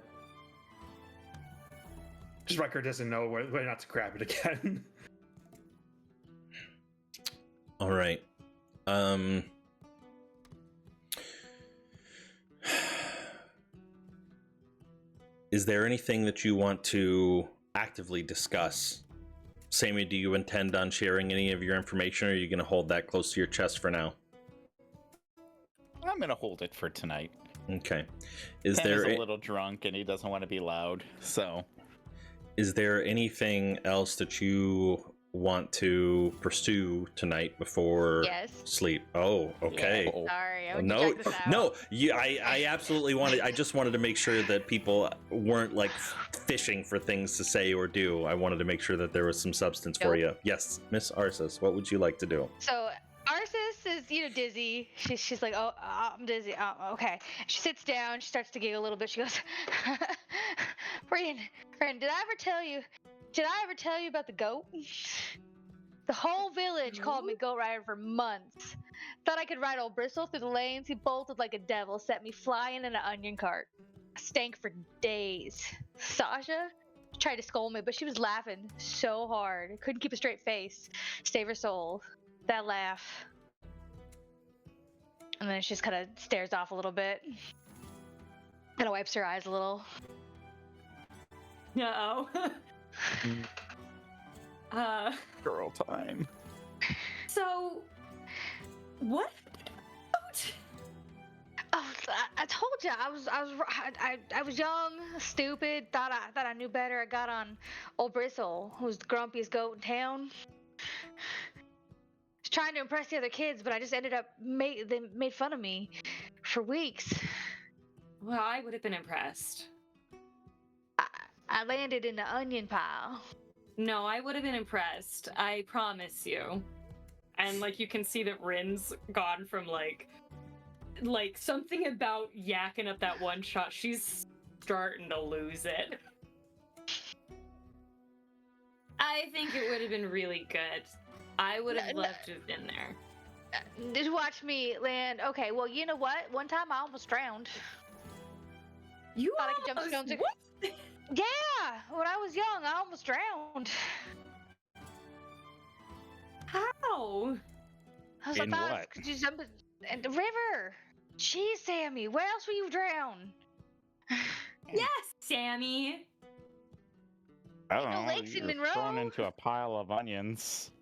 just Riker doesn't know where not to grab it again. All right. Is there anything that you want to actively discuss? Sammy, do you intend on sharing any of your information, or are you going to hold that close to your chest for now? I'm gonna hold it for tonight. Okay. Is Sammy's there a little drunk and he doesn't want to be loud, so is there anything else that you want to pursue tonight before Yes. sleep? Oh, okay. Yeah. Sorry, I would No, check this out. no, I absolutely wanted. I just wanted to make sure that people weren't like fishing for things to say or do. I wanted to make sure that there was some substance for Nope. you. Yes, Miss Arsis, what would you like to do? So Arsis is, dizzy. She's like, oh, I'm dizzy. Oh, okay. She sits down. She starts to giggle a little bit. She goes, Friend, did I ever tell you about the goat? The whole village called me Goat Rider for months. Thought I could ride old Bristle through the lanes. He bolted like a devil, set me flying in an onion cart. I stank for days. Sasha tried to scold me, but she was laughing so hard. Couldn't keep a straight face. Save her soul. That laugh. And then she just kind of stares off a little bit. Kind of wipes her eyes a little. Uh-oh. girl time. So, what? Oh, I told you I was young, stupid. Thought I knew better. I got on old Bristle, who's the grumpiest goat in town. Was trying to impress the other kids, but I just ended up they made fun of me for weeks. Well, I would have been impressed. I landed in the onion pile. No, I would have been impressed. I promise you. and like you can see that Rin's gone from like something about yakking up that one shot. She's starting to lose it. I think it would have been really good. I would have loved to have been there. Just watch me land. Okay, well, you know what? One time I almost drowned. You Thought I could jump almost- stones. What? Yeah, when I was young, I almost drowned. How? I was In like, what? could you jump in the river? Jeez, Sammy, where else will you drown? Yes, Sammy. I don't No know. lakes in You're thrown Monroe? into a pile of onions.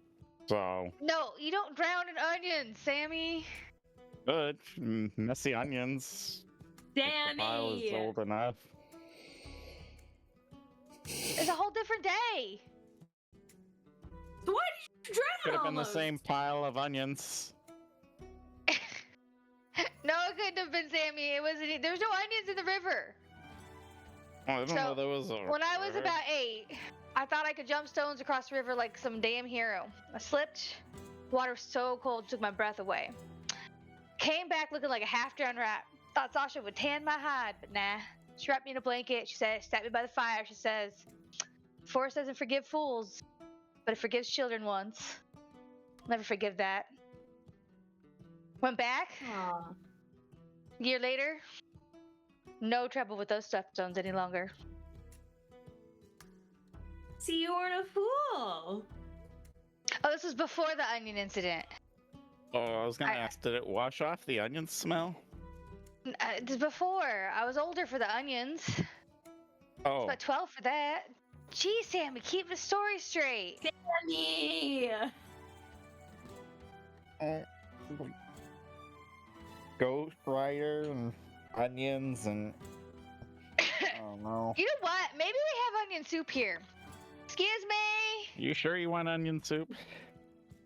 So No, you don't drown in onions, Sammy. good. Messy onions. If the pile is Sammy. old enough. It's a whole different day. Why did you drown Could have been the almost? same pile of onions. No, it couldn't have been Sammy. It was. There's no onions in the river. Oh, I didn't So, know there was a. When I was about 8, I thought I could jump stones across the river like some damn hero. I slipped. Water was so cold, took my breath away. Came back looking like a half-drowned rat. Thought Sasha would tan my hide, but nah. She wrapped me in a blanket. She said, sat me by the fire. She says, "Force doesn't forgive fools, but it forgives children once." Never forgive that. Went back. Aw. Year later, no trouble with those stuff stones any longer. See, you weren't a fool. Oh, this was before the onion incident. Oh, I was gonna I- ask, did it wash off the onion smell? It was before. I was older for the onions. Oh, About 12 for that. Gee, Sammy, keep the story straight. Sammy. Ghost Rider and onions and oh no. You know what? Maybe we have onion soup here. Excuse me? You sure you want onion soup?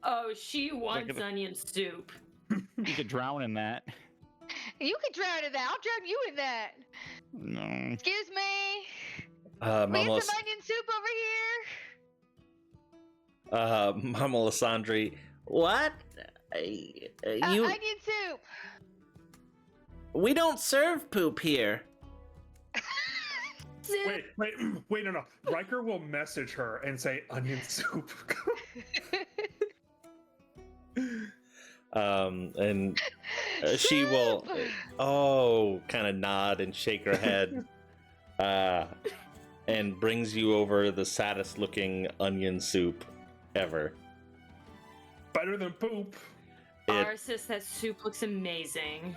Oh, she wants at it. onion soup. You could drown in that. You could drown in that. I'll drown you in that. No. Excuse me? We Mama, get some onion soup over here. Mama Lysandre, what? You? Onion soup. We don't serve poop here. Soup. Wait, no. Riker will message her and say onion soup. And she will, kind of nod and shake her head, and brings you over the saddest looking onion soup ever. Better than poop. Arsis, that soup looks amazing.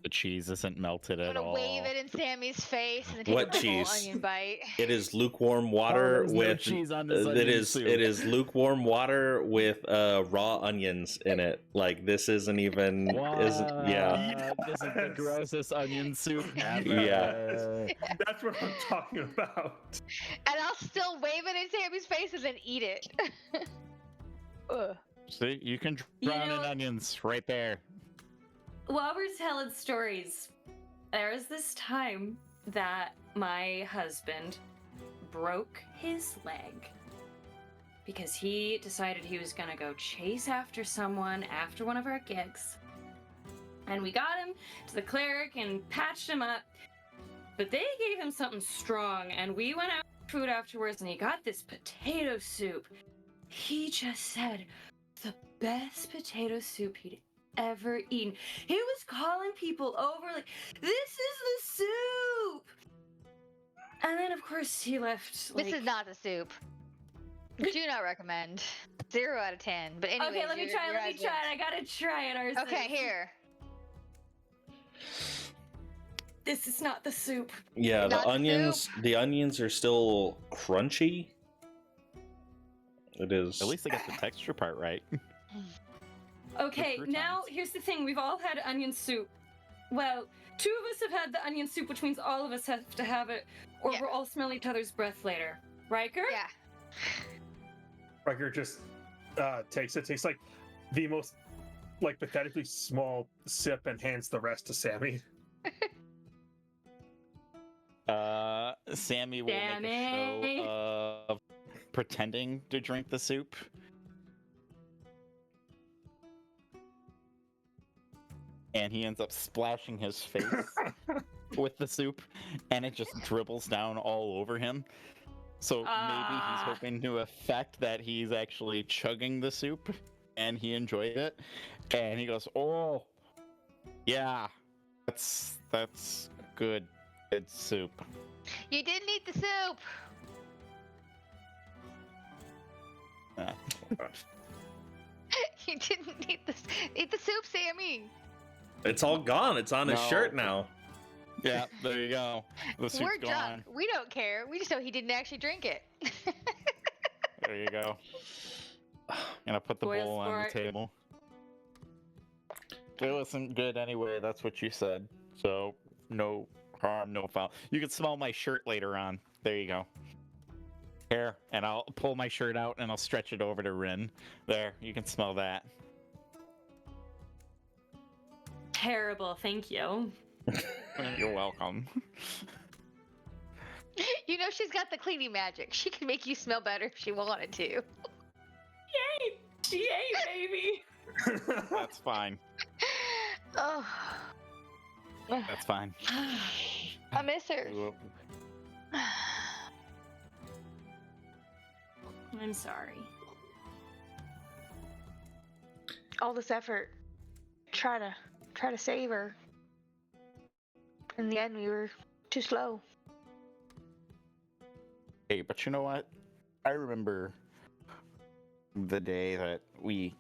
The cheese isn't melted I'm at gonna all. wave it in Sammy's face and then take What a big ol' cheese? onion bite. It is lukewarm water there's no with cheese on this it onion is soup. it is lukewarm water with raw onions in it. Like this isn't even isn't yeah. This is the Yes. grossest onion soup ever. Yeah. That's what I'm talking about. And I'll still wave it in Sammy's face and then eat it. Ugh. See, you can You drown in know- onions right there. While we're telling stories, there was this time that my husband broke his leg because he decided he was gonna go chase after someone after one of our gigs. And we got him to the cleric and patched him up, but they gave him something strong, and we went out for food afterwards, and he got this potato soup. He just said the best potato soup he'd ever eaten. He was calling people over like, "This is the soup!" And then, of course, he left. Like, This is not the soup. Do not recommend. 0 out of 10. But anyway, okay, let me try it. I gotta try it, Arsis. Okay, here. This is not the soup. Yeah, Not the onions are still crunchy. It is. At least I got the texture part right. Okay, Good now times. here's the thing. We've all had onion soup. Well, 2 of us have had the onion soup, which means all of us have to have it, or Yeah. we'll all smell each other's breath later. Riker? Yeah. Riker just takes it, takes like the most like pathetically small sip and hands the rest to Sammy. Sammy will make a Sammy. show of pretending to drink the soup and he ends up splashing his face with the soup, and it just dribbles down all over him. So maybe he's hoping to affect that he's actually chugging the soup, and he enjoyed it, and he goes, "Oh, yeah, that's good soup." You didn't eat the soup. You didn't eat the soup, Sammy. It's all gone. It's on his No. shirt now. Yeah, there you go. The soup's We're gone. drunk. We don't care. We just know he didn't actually drink it. There you go. And I put the Spoil bowl on the sport. table. It wasn't good anyway, that's what you said. So, no harm, no foul. You can smell my shirt later on. There you go. Here, and I'll pull my shirt out and I'll stretch it over to Rin. There, you can smell that. Terrible, thank you. You're welcome. You know she's got the cleaning magic. She can make you smell better if she wanted to. Yay! Yay, baby! That's fine. Oh. That's fine. I miss her. I'm sorry. All this effort, try to save her. In the end, we were too slow. Hey, but you know what? I remember the day that we,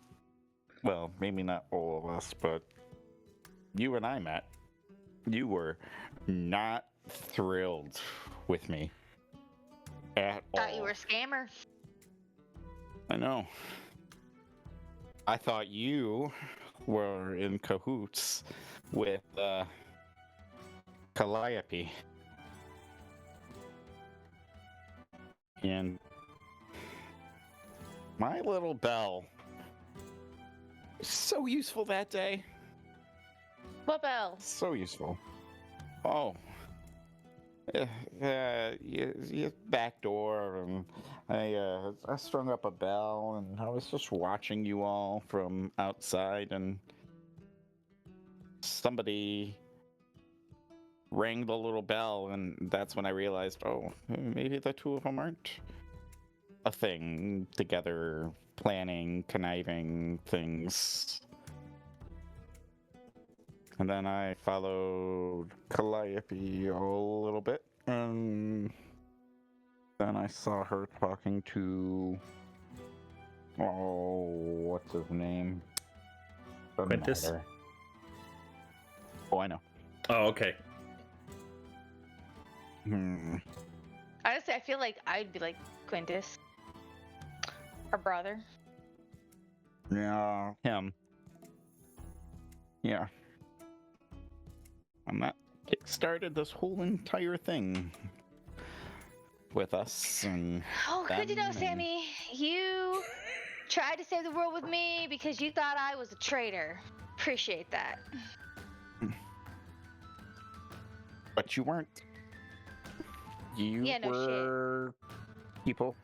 well, maybe not all of us, but you and I met. You were not thrilled with me at all. Thought you were a scammer. I know. I thought you were in cahoots with Calliope. And my little bell was so useful that day. What bell? So useful. Oh. You back door, and I strung up a bell, and I was just watching you all from outside, and somebody rang the little bell, and that's when I realized, oh, maybe the two of them aren't a thing together, planning, conniving things. And then I followed Calliope a little bit, and then I saw her talking to, oh, what's his name? Doesn't Quintus? matter. Oh, I know. Oh, okay. Honestly, I feel like I'd be like Quintus. Her brother. Yeah, him. Yeah. And that kick-started this whole entire thing with us, and Oh, good to know, them, and- Sammy. You tried to save the world with me because you thought I was a traitor. Appreciate that. But you weren't. You Yeah, no shit. were people.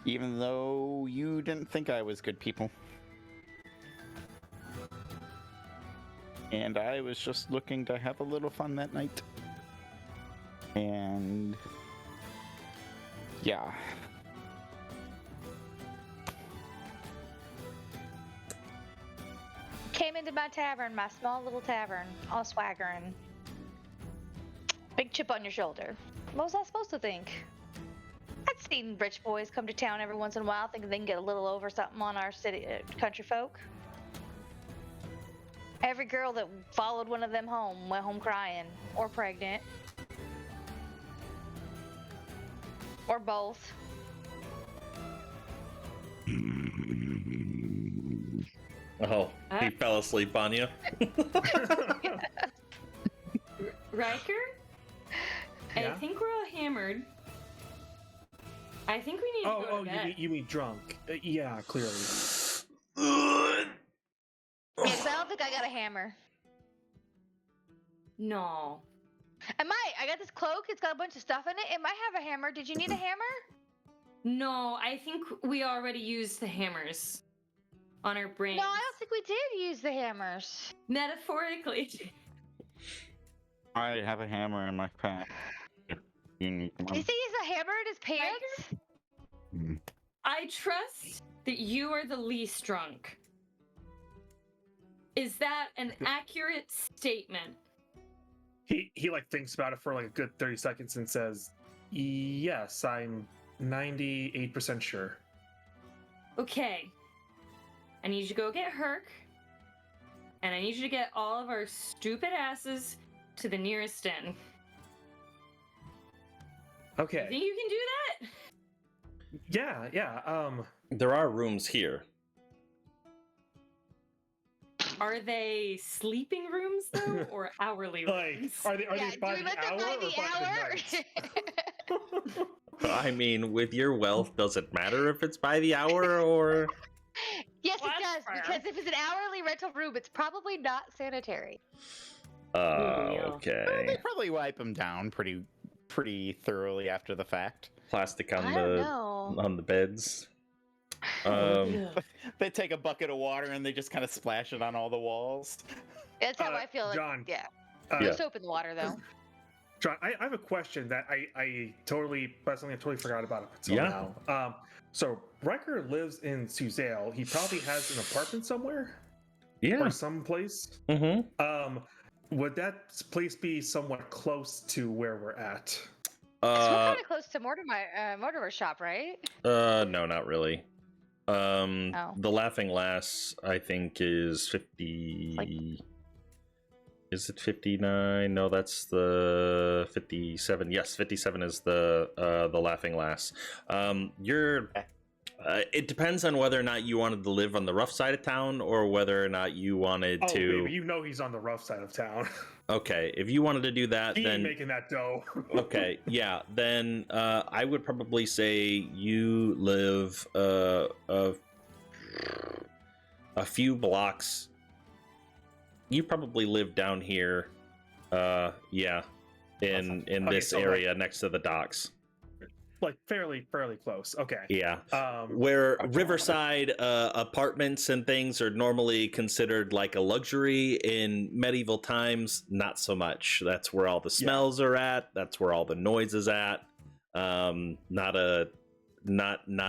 Even though you didn't think I was good people. And I was just looking to have a little fun that night. And yeah. Came into my tavern, my small little tavern, all swaggering. Big chip on your shoulder. What was I supposed to think? I'd seen rich boys come to town every once in a while thinking they can get a little over something on our city country folk. Every girl that followed one of them home went home crying, or pregnant, or both. Oh, he fell asleep on you. Riker? Yeah? I think we're all hammered. I think we need to go to bed. You mean drunk? Yeah, clearly. Yes, I don't think I got a hammer. No. I got this cloak, it's got a bunch of stuff in it. It might have a hammer. Did you need a hammer? No, I think we already used the hammers. on our brains. No, I don't think we did use the hammers. Metaphorically. I have a hammer in my pack. You need Did one. he say he has a hammer in his pants? I trust that you are the least drunk. Is that an accurate statement? He like thinks about it for like a good 30 seconds and says, "Yes, I'm 98% sure." Okay. I need you to go get Herc. And I need you to get all of our stupid asses to the nearest inn. You Okay. think you can do that? Yeah. There are rooms here. Are they sleeping rooms though, or hourly Like, rooms? are they Yeah, by do we the let them hour by or the by the hour? night? I mean, with your wealth, does it matter if it's by the hour or? Yes, Well, it does, that's fair. because if it's an hourly rental room, it's probably not sanitary. Yeah. Okay. They probably wipe them down pretty thoroughly after the fact. Plastic on I the don't know. on the beds. Ugh. They take a bucket of water and they just kind of splash it on all the walls. That's how I feel. Like, John, yeah. Uh, No soap in the water, though. John, I have a question that I totally, personally, I totally forgot about it until Yeah. now. So Riker lives in Suzale. He probably has an apartment somewhere Yeah. or someplace. Mm-hmm. Would that place be somewhat close to where we're at? We're kind of close to Mortimer's shop, right? No, not really. Oh. The Laughing Lass, I think, is 50. Like- Is it 59? No, that's the 57. Yes, 57 is the Laughing Lass. It depends on whether or not you wanted to live on the rough side of town or whether or not you wanted Oh, to. baby, you know he's on the rough side of town. Okay, if you wanted to do that, He ain't then making that dough. okay, yeah, then I would probably say you live a few blocks. You probably live down here, yeah, in Okay, this so, area next to the docks. Like fairly close. Okay. Yeah, Um, where Riverside apartments and things are normally considered like a luxury, in medieval times, not so much. That's where all the smells are at. That's where all the noise is at. Not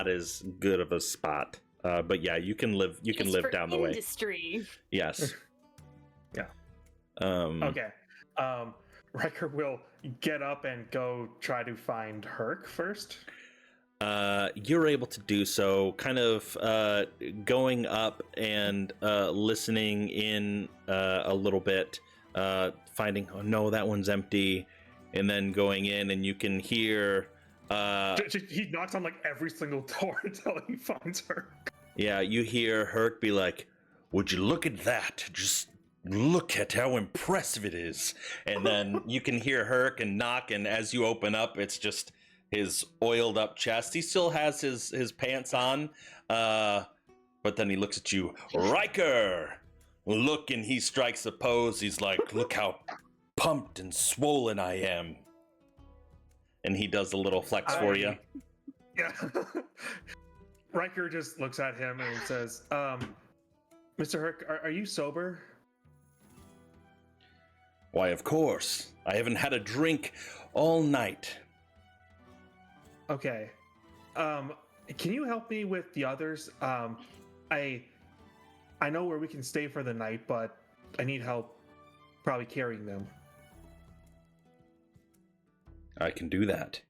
as good of a spot. But yeah, you can live. You can Just live for down the way. industry. Yes. Yeah. Okay. Okay. Riker will get up and go try to find Herc first. You're able to do so, kind of going up and listening in a little bit, finding, oh no, that one's empty, and then going in, and you can hear. He knocks on like every single door until he finds Herc. Yeah, you hear Herc be like, "Would you look at that? Just look at how impressive it is." And then you can hear Herc and knock, and as you open up, it's just his oiled up chest. He still has his pants on, but then he looks at you, Riker. Look, and he strikes a pose. He's like, "Look how pumped and swollen I am." And he does a little flex for you. Yeah. Riker just looks at him and says, "Mr. Herc, are you sober?" Why, of course. I haven't had a drink all night. Okay. Can you help me with the others? I know where we can stay for the night, but I need help probably carrying them. I can do that.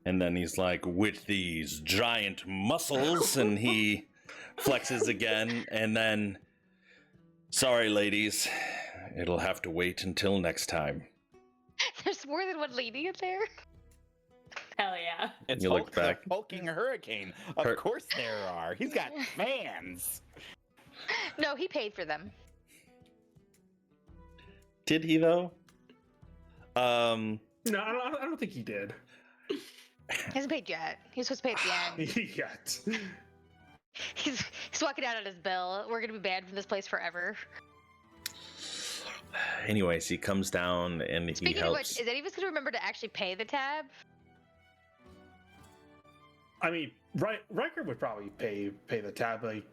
And then he's like, with these giant muscles, and he flexes again, and then, sorry, ladies, it'll have to wait until next time. There's more than one lady in there. Hell yeah. It's You look back. hulking hurricane. Of course there are. He's got fans. No, he paid for them. Did he, though? No, I don't think he did. He hasn't paid yet. He was supposed to pay at the end. Yet. He's walking out on his bill. We're gonna be banned from this place forever. Anyways, he comes down and he Speaking of helps. which, is any of us gonna remember to actually pay the tab? I mean, Riker would probably pay the tab. Like,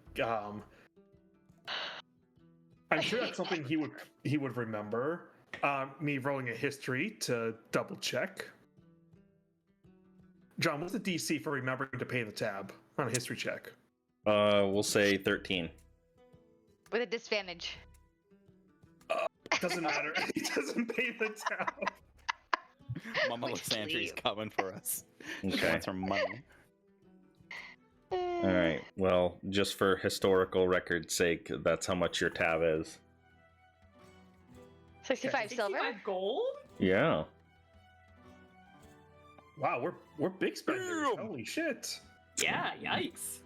I'm sure that's something he would remember. Me rolling a history to double check. John, what's the DC for remembering to pay the tab on a history check? We'll say 13. With a disadvantage. Doesn't matter. He doesn't pay the tab. Mama Lysandre's coming for us. She Okay. wants her money. All right. Well, just for historical record's sake, that's how much your tab is. 65 silver. 65 gold? Yeah. Wow, we're big spenders. Damn. Holy shit. Yeah, yikes.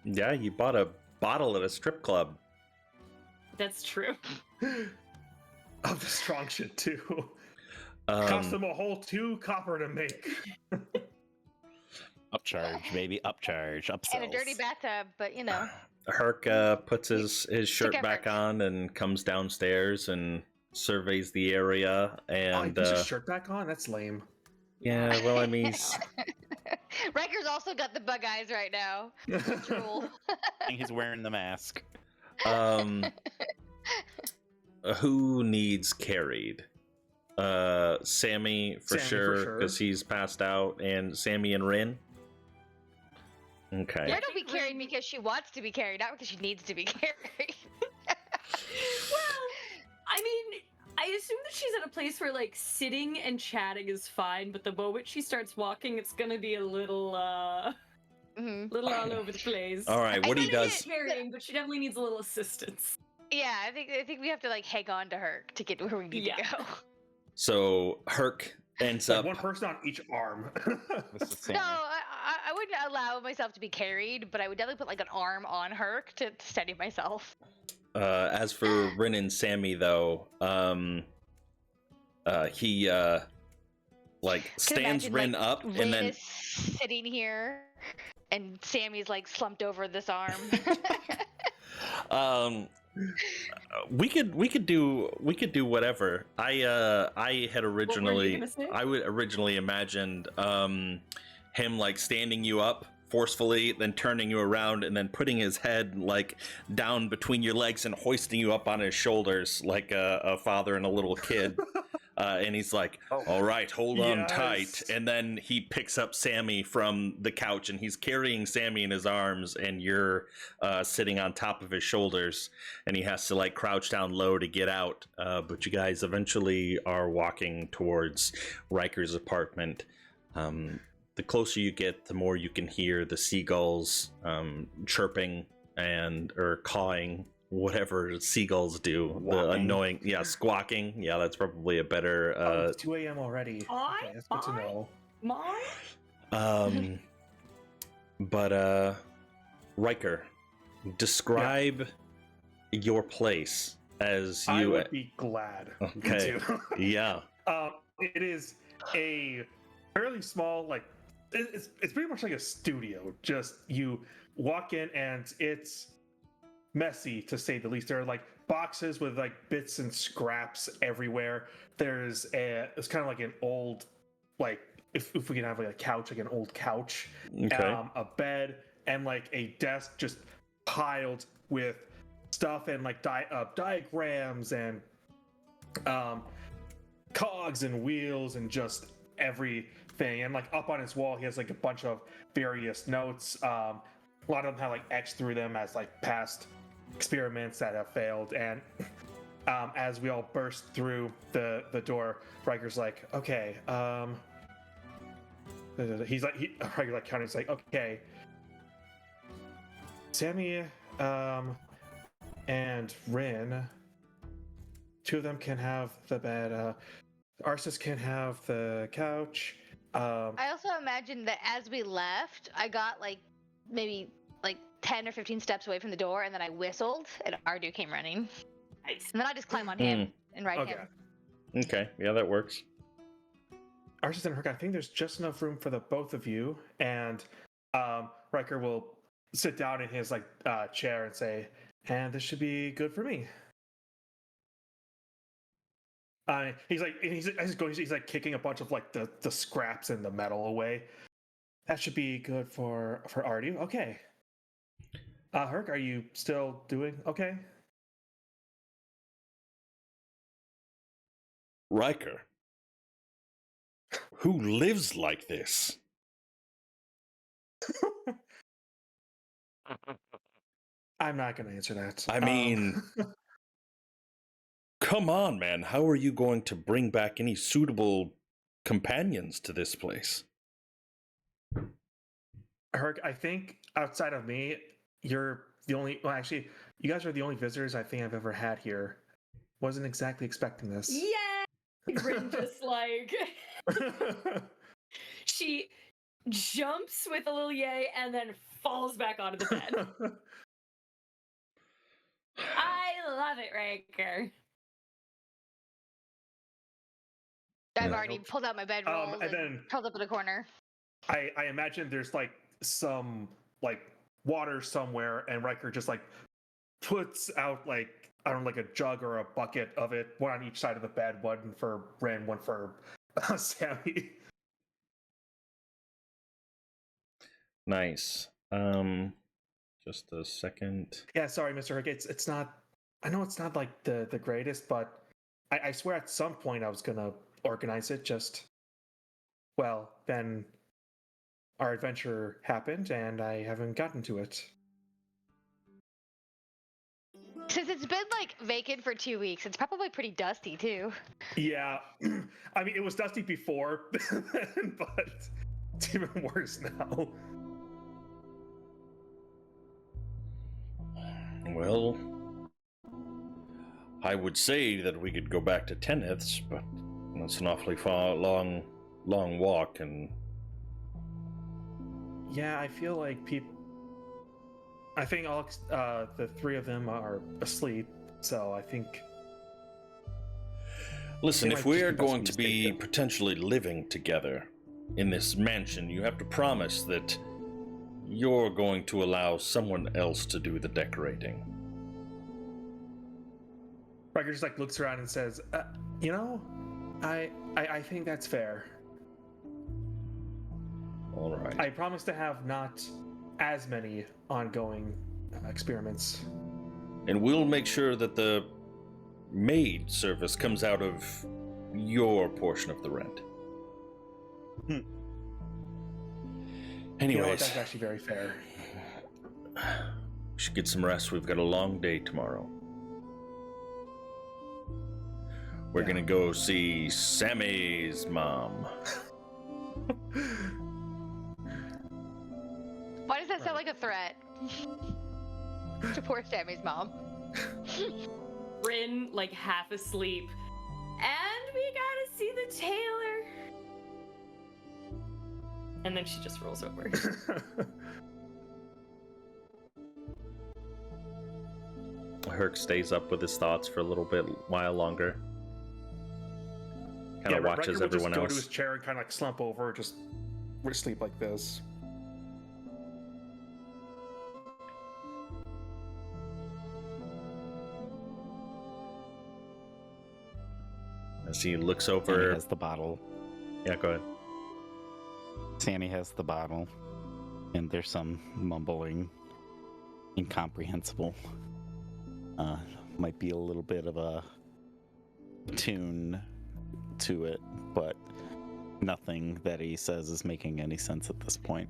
Yeah, you bought a bottle at a strip club. That's true. Of the strong shit too. Cost them a whole 2 copper to make. Upcharge, baby. Upcharge. Upsells. And a dirty bathtub, but you know. Herc puts his shirt Took back effort. on and comes downstairs and surveys the area. Oh, he And puts his shirt back on? That's lame. yeah, well, I mean, Riker's also got the bug eyes right now. Drool. I think he's wearing the mask. who needs carried? Sammy for Sammy, for sure, sure. because he's passed out, and Sammy and Rin. Okay. Yeah. Rin will be think carried Rin- because she wants to be carried, not because she needs to be carried. Well, I mean, I assume that she's at a place where like sitting and chatting is fine, but the moment she starts walking, it's gonna be a little Mhm. little all over the place. All right. What I he think does? Carrying, but she definitely needs a little assistance. Yeah, I think we have to like hang on to her to get to where we need Yeah. to go. So Herc ends Like up. one person on each arm. This is Sammy. No, I wouldn't allow myself to be carried, but I would definitely put like an arm on her to steady myself. As for Rin and Sammy, though, he like Can stands imagine, Rin like, up Rin and then is sitting here, and Sammy's like slumped over this arm. we could do whatever. I had originally gonna say? I would originally imagined him like standing you up forcefully, then turning you around, and then putting his head like down between your legs and hoisting you up on his shoulders like a father and a little kid. And he's like, all right, hold on Yes. tight. And then he picks up Sammy from the couch and he's carrying Sammy in his arms, and you're sitting on top of his shoulders, and he has to like crouch down low to get out. But you guys eventually are walking towards Riker's apartment. The closer you get, the more you can hear the seagulls chirping or cawing, whatever seagulls do. The Squawking. annoying, squawking. Yeah, that's probably a better. It's 2 a.m. already. Bye, Okay, that's good to bye. know. Mom? But Riker, describe your place as I you. would be glad. Okay. to. Yeah. It is a fairly small, like it's pretty much like a studio. Just you walk in and it's messy to say the least. There are like boxes with like bits and scraps everywhere. It's kind of like an old, like if we can have like a couch, like an old couch, Okay. a bed, and like a desk just piled with stuff and like diagrams and cogs and wheels and just everything. And like up on his wall, he has like a bunch of various notes. A lot of them have like X through them as like past experiments that have failed. And as we all burst through the door, Riker's like, okay, Riker's like counting. He's like, okay, Sammy, and Rin, 2 of them can have the bed. Arsis can have the couch. I also imagine that as we left, I got like maybe like 10 or 15 steps away from the door, and then I whistled, and Ardu came running. Nice. And then I just climb on him and ride Okay. him. Okay. Yeah, that works. Arsis and Herc, I think there's just enough room for the both of you. And Riker will sit down in his like chair and say, and this should be good for me. He's like kicking a bunch of like the scraps and the metal away. That should be good for Ardu. Okay. Herc, are you still doing okay? Riker, who lives like this? I'm not going to answer that. I mean, come on, man. How are you going to bring back any suitable companions to this place? Herc, I think outside of me, you're the only. Well, actually, you guys are the only visitors I think I've ever had here. Wasn't exactly expecting this. Yeah! Rin just like. She jumps with a little yay and then falls back onto the bed. I love it, Riker. I've Yeah. already pulled out my bedroll and and then curled up in a corner. I imagine there's like some like water somewhere, and Riker just like puts out like I don't know, like a jug or a bucket of it, one on each side of the bed, one for Ren, one for Sammy. Nice. Just a second. Yeah, sorry, Mr. Herc. It's not. I know it's not like the greatest, but I swear at some point I was gonna organize it. Just well, then our adventure happened, and I haven't gotten to it. Since it's been like vacant for 2 weeks, it's probably pretty dusty too. Yeah, I mean it was dusty before, but it's even worse now. Well, I would say that we could go back to Teneth's, but that's an awfully long walk, and Yeah, I feel like people. I think all the three of them are asleep, so I think. listen, They if might we just are be best going we to stay be here. potentially living together in this mansion, you have to promise that you're going to allow someone else to do the decorating. Riker just like looks around and says, "You know, I think that's fair. All right. I promise to have not as many ongoing experiments." And we'll make sure that the maid service comes out of your portion of the rent. You know what, Anyways, that's actually very fair. we should get some rest. We've got a long day tomorrow. We're Yeah. gonna go see Sammy's mom. Why does that sound Right. like a threat? To poor Sammy's mom. Rin, like half asleep. And we gotta see the tailor. And then she just rolls over. Herc stays up with his thoughts for a little bit while longer. Kind of Riker watches would everyone just go to his else. chair and kind of like slump over, just sleep like this. As he looks Sammy over. has the bottle. Yeah, go ahead. Sammy has the bottle, and there's some mumbling, incomprehensible. Might be a little bit of a tune to it, but nothing that he says is making any sense at this point.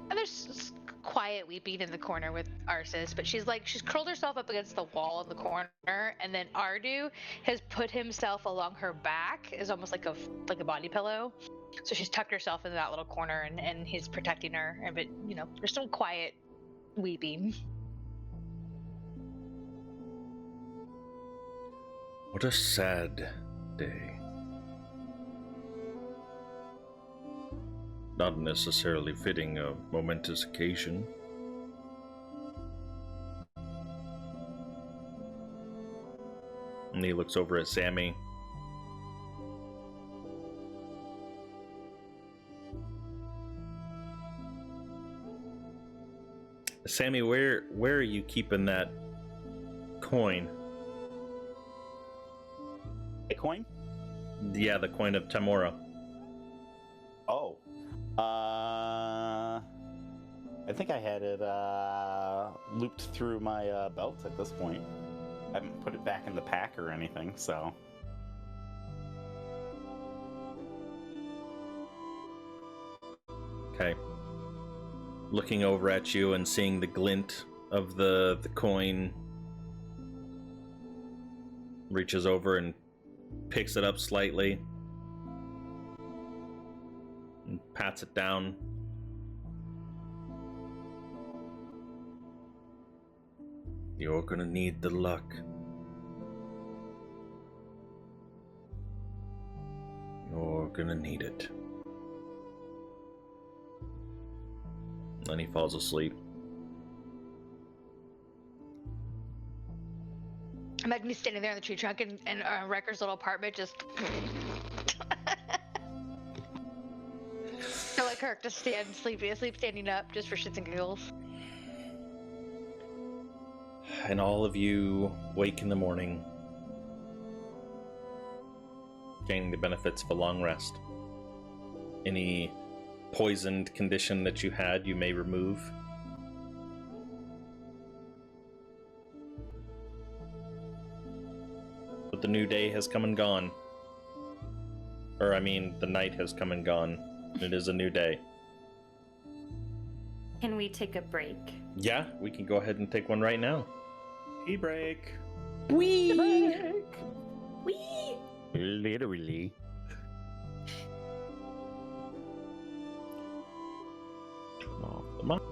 And there's quiet weeping in the corner with Arsis, but she's curled herself up against the wall in the corner, and then Ardu has put himself along her back as almost like a body pillow. So she's tucked herself in that little corner, and he's protecting her. But there's some quiet weeping. What a sad day. Not necessarily fitting a momentous occasion. And he looks over at Sammy. Sammy, where are you keeping that coin? A coin? Yeah, the coin of Tamora. Oh. I think I had it looped through my belt at this point. I haven't put it back in the pack or anything, so Okay. Looking over at you and seeing the glint of the coin, reaches over and picks it up slightly and pats it down. You're gonna need the luck. You're gonna need it. Then he falls asleep. Imagine me standing there in the tree trunk and Wrecker's little apartment just. I like her to sleep standing up just for shits and giggles. And all of you wake in the morning, gaining the benefits of a long rest. Any poisoned condition that you had, you may remove. But the new day has come and gone. Or, I mean, the night has come and gone. It is a new day. Can we take a break? Yeah, we can go ahead and take one right now. Tea break. Wee! Wee! Literally. Turn off the mic.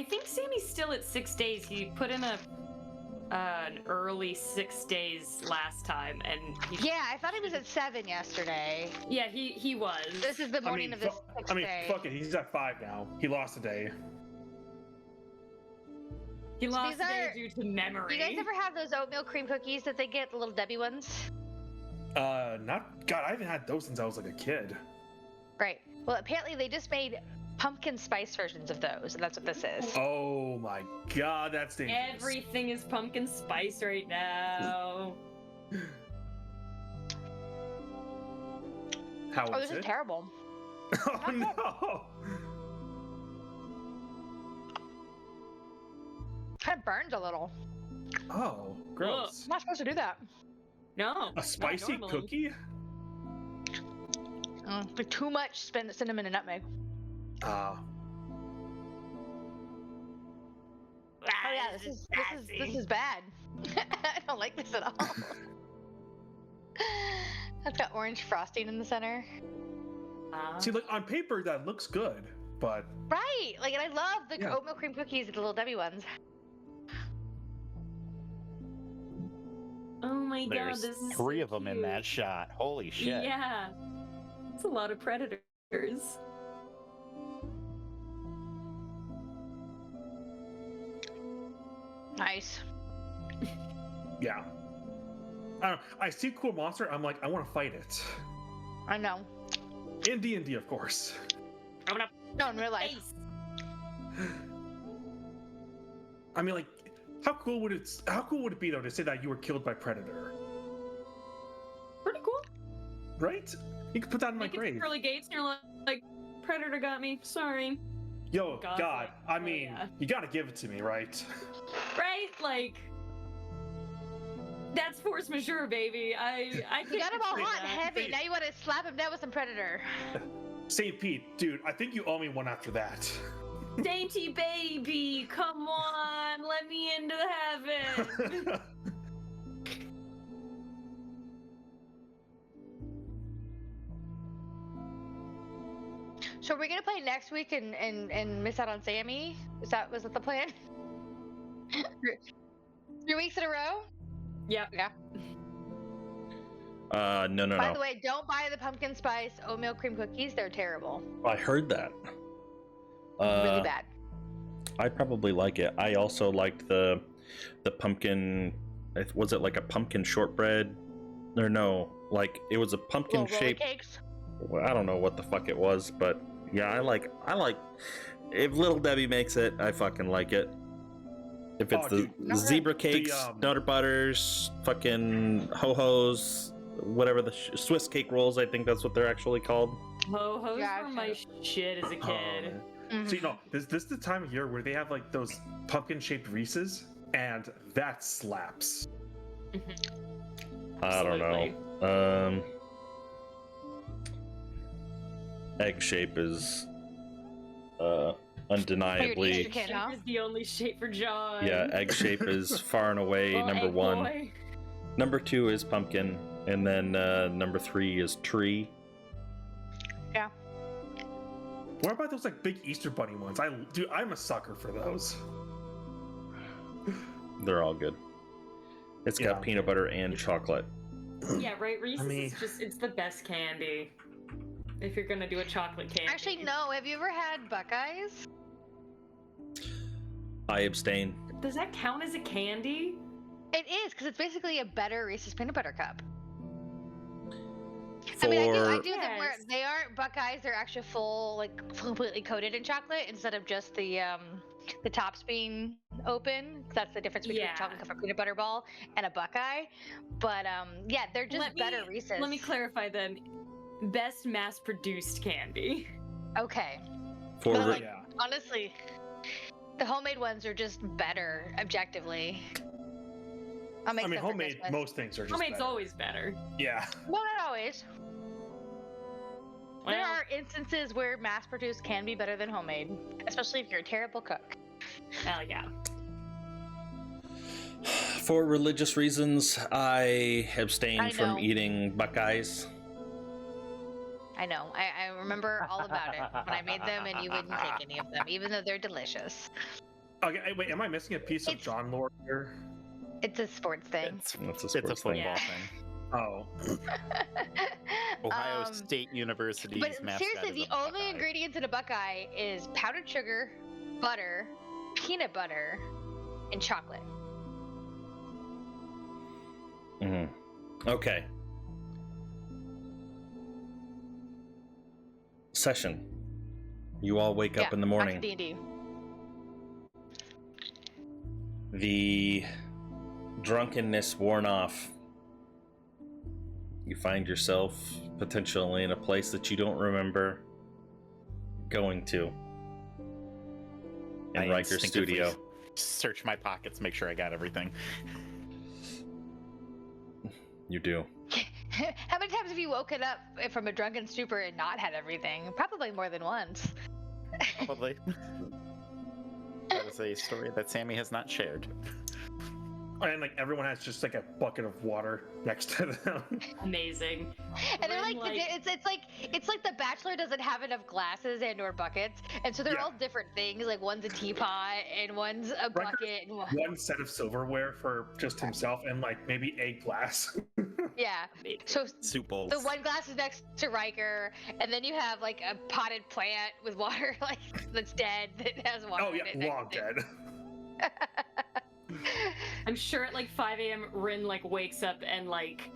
I think Sammy's still at 6 days. He put in an early 6 days last time, and Yeah, I thought he was at 7 yesterday. yeah, he was. This is the morning of the 6th day. Fuck it. He's at 5 now. He lost a day. He lost these a day are- due to memory. Do you guys ever have those oatmeal cream cookies that they get, the little Debbie ones? Not God. I haven't had those since I was like a kid. Right. Well, apparently they just made pumpkin spice versions of those, and that's what this is. Oh my God, that's dangerous. Everything is pumpkin spice right now. How Oh, is this it? is terrible. Oh no! Kind of burns a little. Oh, gross. I'm not supposed to do that. No. A not spicy normally. cookie? Like too much cinnamon and nutmeg. Ah. Oh yeah, this is bad. I don't like this at all. It's got orange frosting in the center. See, like on paper that looks good, but Right, like, and I love the Yeah. oatmeal cream cookies, the little Debbie ones. Oh my god, There's this is 3 so of them in cute. that shot. Holy shit. Yeah. It's a lot of predators. Nice. yeah. I don't know. I see a cool monster. I'm like, I want to fight it. I know. In D&D, of course. I'm gonna No, in real life. face. I mean, like, how cool would it be though to say that you were killed by predator? Pretty cool. Right? You could put that in my Make it to grave. pearly gates and you're like, predator got me. Sorry. Yo, God's God, like, I oh, mean, yeah. you gotta give it to me, right? Right? Like, that's force majeure, baby. I You got him all can't hot and that. heavy. Now you want to slap him down with some predator. St. Pete, dude, I think you owe me one after that. Dainty baby, come on, let me into heaven. So we're gonna play next week and miss out on Sammy? Was that the plan? 3 weeks in a row? Yep. Yeah. No. By the way, don't buy the pumpkin spice oatmeal cream cookies. They're terrible. I heard that. Really bad. I probably like it. I also liked the pumpkin. Was it like a pumpkin shortbread? Or no, like it was a pumpkin Little roller shaped. cakes. Well, I don't know what the fuck it was, but yeah, I like. If Little Debbie makes it, I fucking like it. If it's Oh, the dude, zebra cakes, Nutter Butters, fucking ho-hos, whatever the Swiss cake rolls, I think that's what they're actually called. Ho-hos Gotcha. were my shit as a Oh, kid. man. Mhm. So, you know, this is the time of year where they have like those pumpkin-shaped Reese's, and that slaps. I don't know. Egg shape is undeniably. Easter kid, huh? Shape is the only shape for John. Yeah, egg shape is far and away Oh, number egg 1. boy. Number 2 is pumpkin, and then number 3 is tree. Yeah. What about those like big Easter bunny ones? I'm a sucker for those. They're all good. It's got Yeah. peanut butter and chocolate. Yeah, right. Reese's mean- is it's the best candy. If you're gonna do a chocolate candy. Actually, no. Have you ever had Buckeyes? I abstain. Does that count as a candy? It is, because it's basically a better Reese's peanut butter cup. For I mean, I do them where Yes. they aren't Buckeyes; they're actually full, like completely coated in chocolate instead of just the tops being open. That's the difference between Yeah. a chocolate covered peanut butter ball and a Buckeye. But yeah, they're just Let better me- Reese's. Let me clarify then. Best mass-produced candy. Okay, for But, re- like, honestly, the homemade ones are just better objectively. I'll make I mean, some for homemade, Christmas. most things are just Homemade's better. always better. Yeah. Well, not always. There Well, are instances where mass-produced can be better than homemade, especially if you're a terrible cook. Hell yeah. For religious reasons, I abstain I from know. eating Buckeyes. I know. I remember all about it when I made them, and you wouldn't take any of them, even though they're delicious. Okay, wait, am I missing a piece of It's- John lore here? It's a sports thing. That's a It's a sports football thing. Yeah. thing. Oh, Ohio Um, State University's But mascot seriously, is the a only Buckeye. ingredients in a Buckeye is powdered sugar, butter, peanut butter, and chocolate. Mhm. Okay. Session. You all wake up in the morning. D&D. The drunkenness worn off. You find yourself potentially in a place that you don't remember going to. In I Riker's instinctively studio. Search my pockets, make sure I got everything. You do. How many times have you woken up from a drunken stupor and not had everything? Probably more than once. Probably. That is a story that Sammy has not shared. and like everyone has just like a bucket of water next to them. Amazing. And they're Rin, like, it's like the Bachelor doesn't have enough glasses and or buckets, and so they're Yeah. all different things. Like one's a teapot and one's a bucket. And One set of silverware for just himself and like maybe a glass. yeah. Amazing. So Soup bowls. the one glass is next to Riker, and then you have like a potted plant with water, like that's dead that has water. Oh in yeah, it next long to it. dead. I'm sure at like 5 a.m. Rin like wakes up and like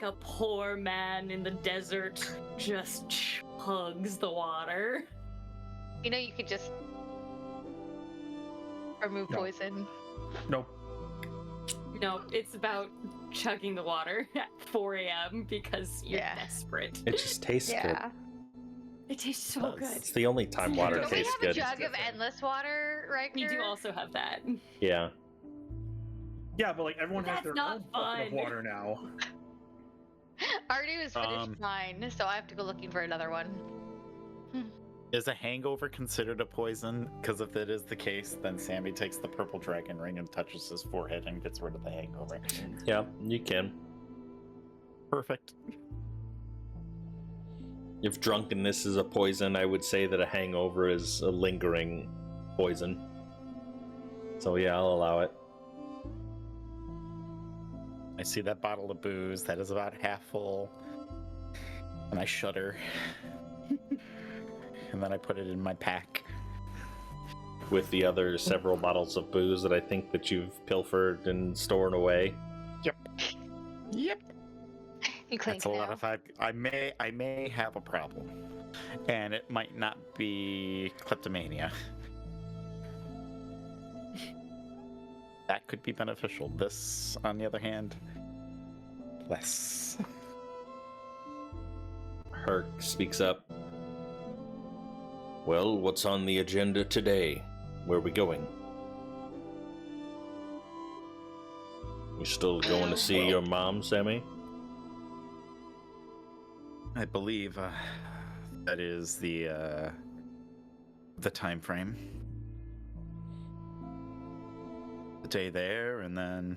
a poor man in the desert just chugs the water. You know, you could just remove No. poison. Nope. No, it's about chugging the water at 4 a.m. because you're Yeah. desperate. It just tastes good. Yeah. It tastes so Does. good. It's the only time water Don't we tastes have a good. jug of different. endless water, Riker? We do also have that. Yeah. Yeah, but like everyone has That's their not own bucket of fun. water now. Artie was finished Um, mine, so I have to go looking for another one. Is a hangover considered a poison? Because if it is the case, then Sammy takes the purple dragon ring and touches his forehead and gets rid of the hangover. Yeah, you can. Perfect. If drunkenness is a poison, I would say that a hangover is a lingering poison. So yeah, I'll allow it. I see that bottle of booze that is about half full, and I shudder. And then I put it in my pack. With the other several bottles of booze that I think that you've pilfered and stored away. Yep. You clean That's a lot of. I may have a problem, and it might not be kleptomania. That could be beneficial. This, on the other hand, less. Herc speaks up. Well, what's on the agenda today? Where are we going? You still going to see your mom, Sammy? I believe that is the time frame. A day there, and then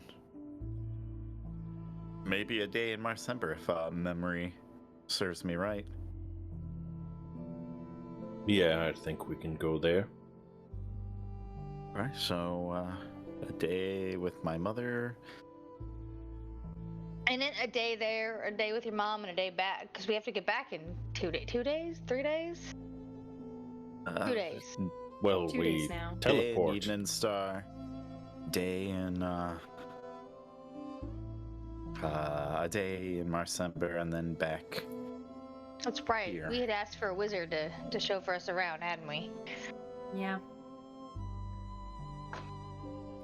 maybe a day in Marcember if memory serves me right. Yeah, I think we can go there. Right, so a day with my mother. And then a day there, a day with your mom, and a day back, because we have to get back in 2 days, 2 days, 3 days, 2 days. Well, 2 we days now. teleport. Day in Evengingstar, day in a day in Marcember, and then back. That's right. Here. We had asked for a wizard to chauffeur us around, hadn't we? Yeah.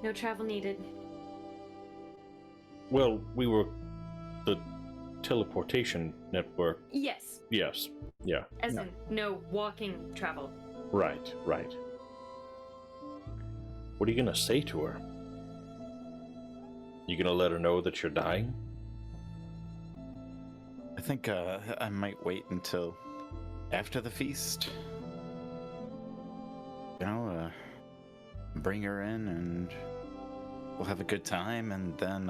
No travel needed. Well, we were the teleportation network. Yes, Yes. Yeah. as No. in no walking travel. Right, right. What are you gonna say to her? You gonna let her know that you're dying? I think I might wait until after the feast. You know, bring her in and we'll have a good time, and then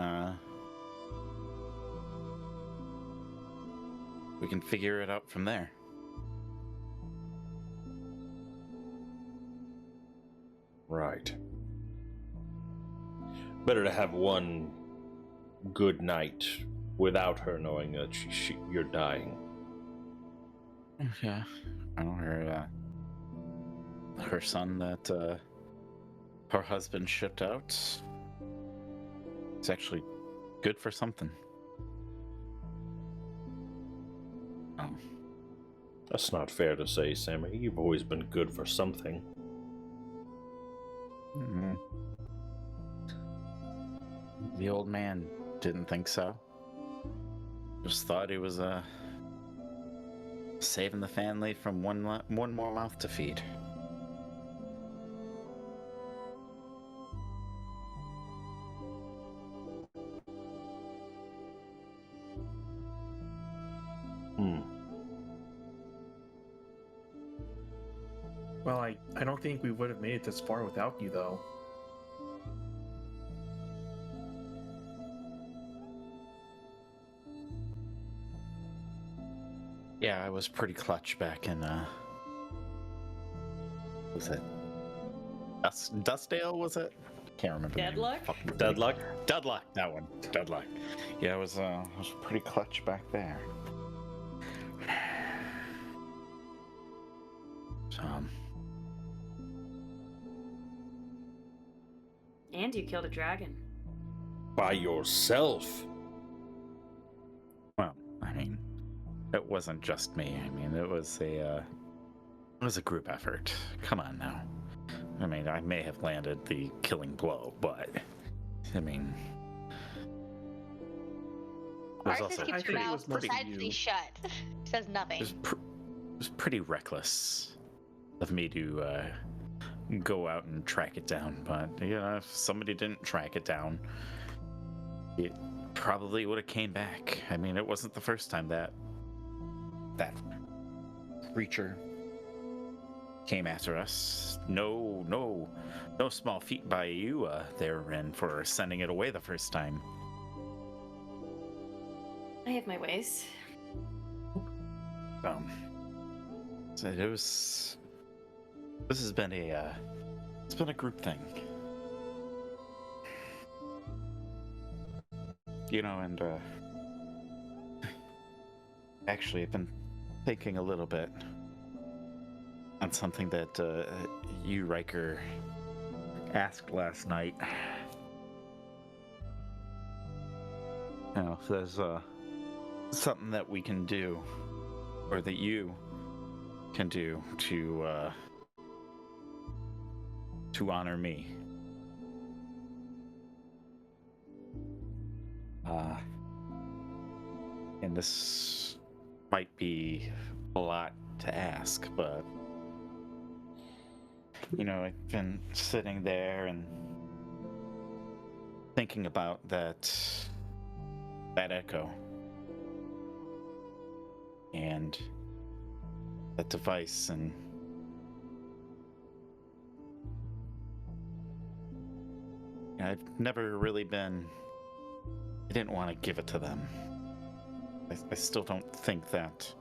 we can figure it out from there. Right. Better to have one good night without her knowing that you're dying. Yeah, I know her son that her husband shipped out. It's actually good for something. Oh. That's not fair to say, Sammy. You've always been good for something. Mm-hmm. The old man didn't think so. Just thought he was saving the family from one more mouth to feed. Well, I don't think we would have made it this far without you, though. Yeah, I was pretty clutch back in was it Dustdale, was it? Can't remember. Deadlock? Deadlock? Deadlock, that one. Deadlock. Yeah, I was pretty clutch back there. So, And you killed a dragon. By yourself? well, I mean, it wasn't just me. I mean, it was a group effort. Come on now. I mean, I may have landed the killing blow, but I mean, there's Arthas also keeps I her think it mouth was mostly decidedly you. shut. Says nothing. it was pretty reckless of me to go out and track it down. But you know, if somebody didn't track it down, it probably would have came back. I mean, it wasn't the first time that creature came after us. No small feat by you there, Ren, for sending it away the first time. I have my ways. So it was. This has been it's been a group thing. You know, and actually, I've been thinking a little bit on something that you, Riker, asked last night. You know, if there's something that we can do, or that you can do to honor me. And this might be a lot to ask, but you know, I've been sitting there and thinking about that echo and that device, and I've never really been. I didn't want to give it to them. I still don't think that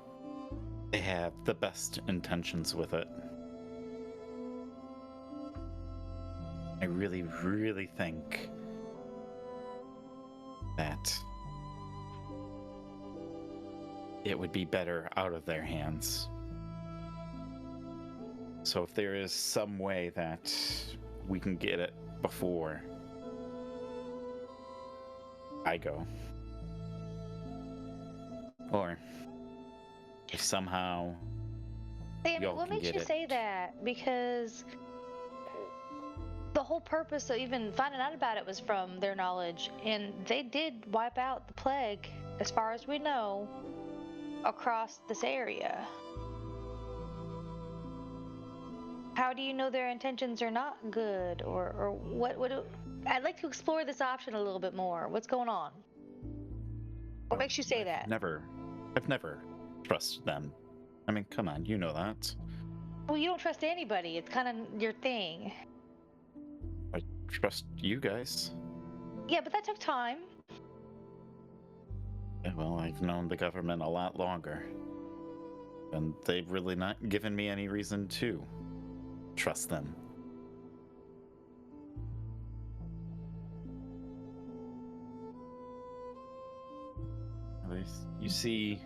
they have the best intentions with it. I really, really think that it would be better out of their hands. So if there is some way that we can get it before I go, or if somehow Sammy, y'all what can makes get you it. say that? Because the whole purpose of even finding out about it was from their knowledge, and they did wipe out the plague, as far as we know, across this area. How do you know their intentions are not good, or what? I'd like to explore this option a little bit more. What's going on? What makes you say that? I've never trusted them. I mean, come on, you know that. Well, you don't trust anybody. It's kind of your thing. I trust you guys. Yeah, but that took time. Yeah, well, I've known the government a lot longer, and they've really not given me any reason to trust them. you see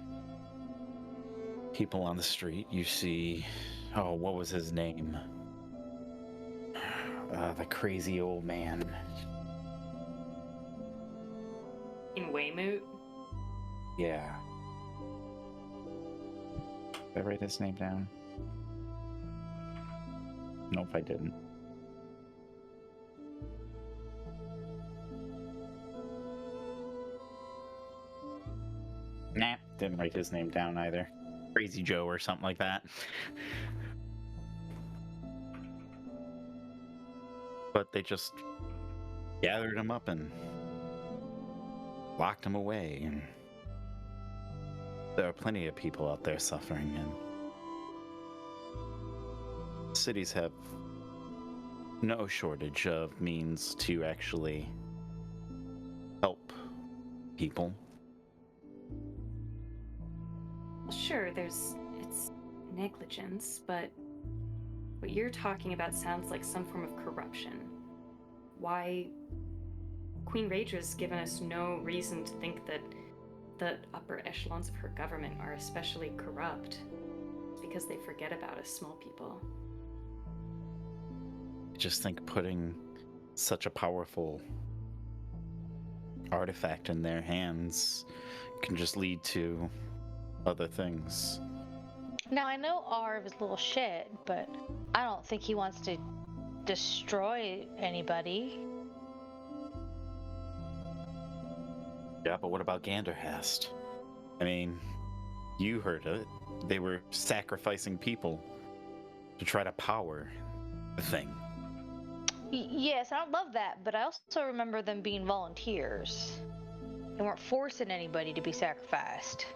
people on the street. You see, oh, what was his name? The crazy old man. In Weymouth? Yeah. Did I write his name down? Nope, I didn't. Nah, didn't write his name down either. Crazy Joe or something like that. But they just gathered him up and locked him away. And there are plenty of people out there suffering, and cities have no shortage of means to actually help people. Sure, it's negligence, but what you're talking about sounds like some form of corruption. Why? Queen Raedra's given us no reason to think that the upper echelons of her government are especially corrupt. It's because they forget about us small people. I just think putting such a powerful artifact in their hands can just lead to other things. Now, I know Arv is a little shit, but I don't think he wants to destroy anybody. Yeah, but what about Ganderhast? I mean, you heard it. They were sacrificing people to try to power the thing. Yes, I love that, but I also remember them being volunteers. They weren't forcing anybody to be sacrificed.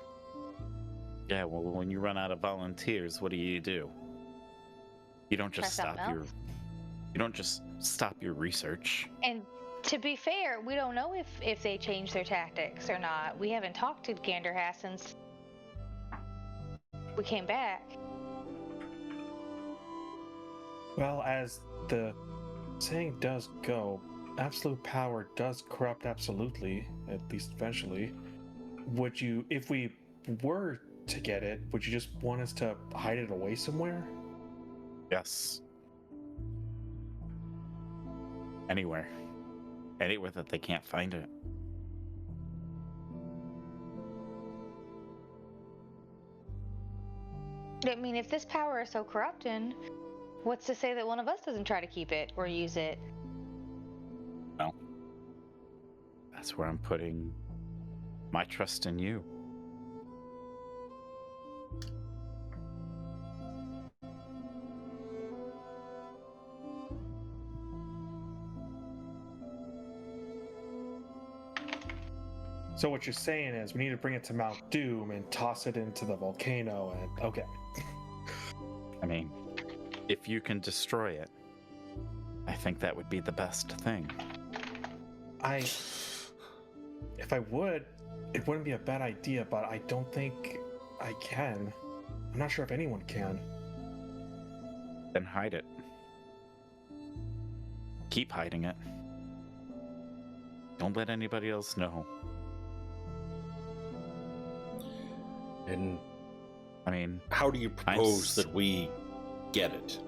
Yeah, well, when you run out of volunteers, what do? You don't just Try something else? You don't just stop your research. And to be fair, we don't know if they changed their tactics or not. We haven't talked to Ganderhast since we came back. Well, as the saying does go, absolute power does corrupt absolutely, at least eventually. Would you, if we were to get it, would you just want us to hide it away somewhere? Yes. Anywhere that they can't find it. I mean, if this power is so corrupting, what's to say that one of us doesn't try to keep it or use it? Well, that's where I'm putting my trust in you. So what you're saying is we need to bring it to Mount Doom and toss it into the volcano and okay. I mean, if you can destroy it, I think that would be the best thing. If I would, it wouldn't be a bad idea, but I don't think I can. I'm not sure if anyone can. Then hide it. Keep hiding it. Don't let anybody else know. And I mean, how do you propose that we get it?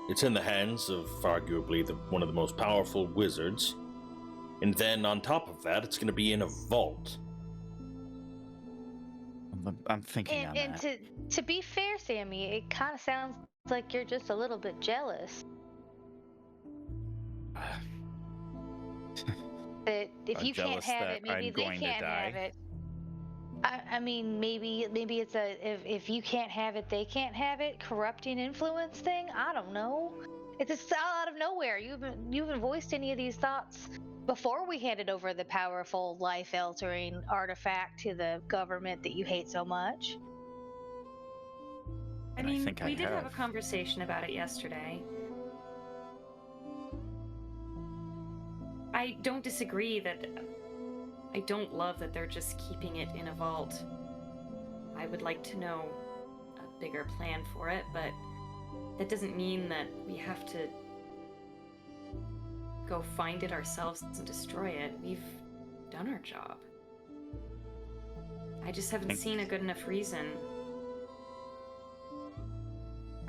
It's in the hands of arguably one of the most powerful wizards. And then on top of that, it's going to be in a vault. I'm thinking on And that. to be fair, Sammy, it kind of sounds like you're just a little bit jealous. That if I'm you can't jealous have that it, maybe I'm they going to can't have die. it. I mean, maybe it's if you can't have it, they can't have it. Corrupting influence thing. I don't know. It's just out of nowhere. You haven't voiced any of these thoughts before we handed over the powerful, life-altering artifact to the government that you hate so much. I And I mean, think I we did have a have. conversation about it yesterday. I don't disagree that I don't love that they're just keeping it in a vault. I would like to know a bigger plan for it, but that doesn't mean that we have to go find it ourselves and destroy it. We've done our job. I just haven't seen a good enough reason.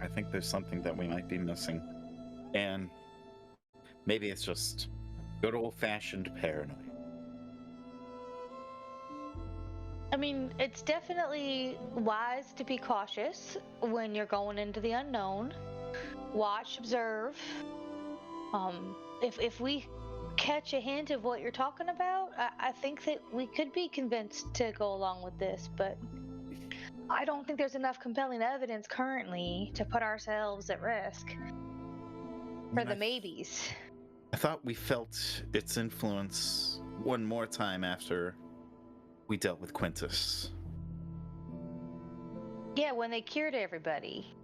I think there's something that we might be missing. And maybe it's just good old-fashioned paranoia. I mean, it's definitely wise to be cautious when you're going into the unknown. Watch, observe. If we catch a hint of what you're talking about, I think that we could be convinced to go along with this, but I don't think there's enough compelling evidence currently to put ourselves at risk for the maybes. I thought we felt its influence one more time after we dealt with Quintus. Yeah, when they cured everybody.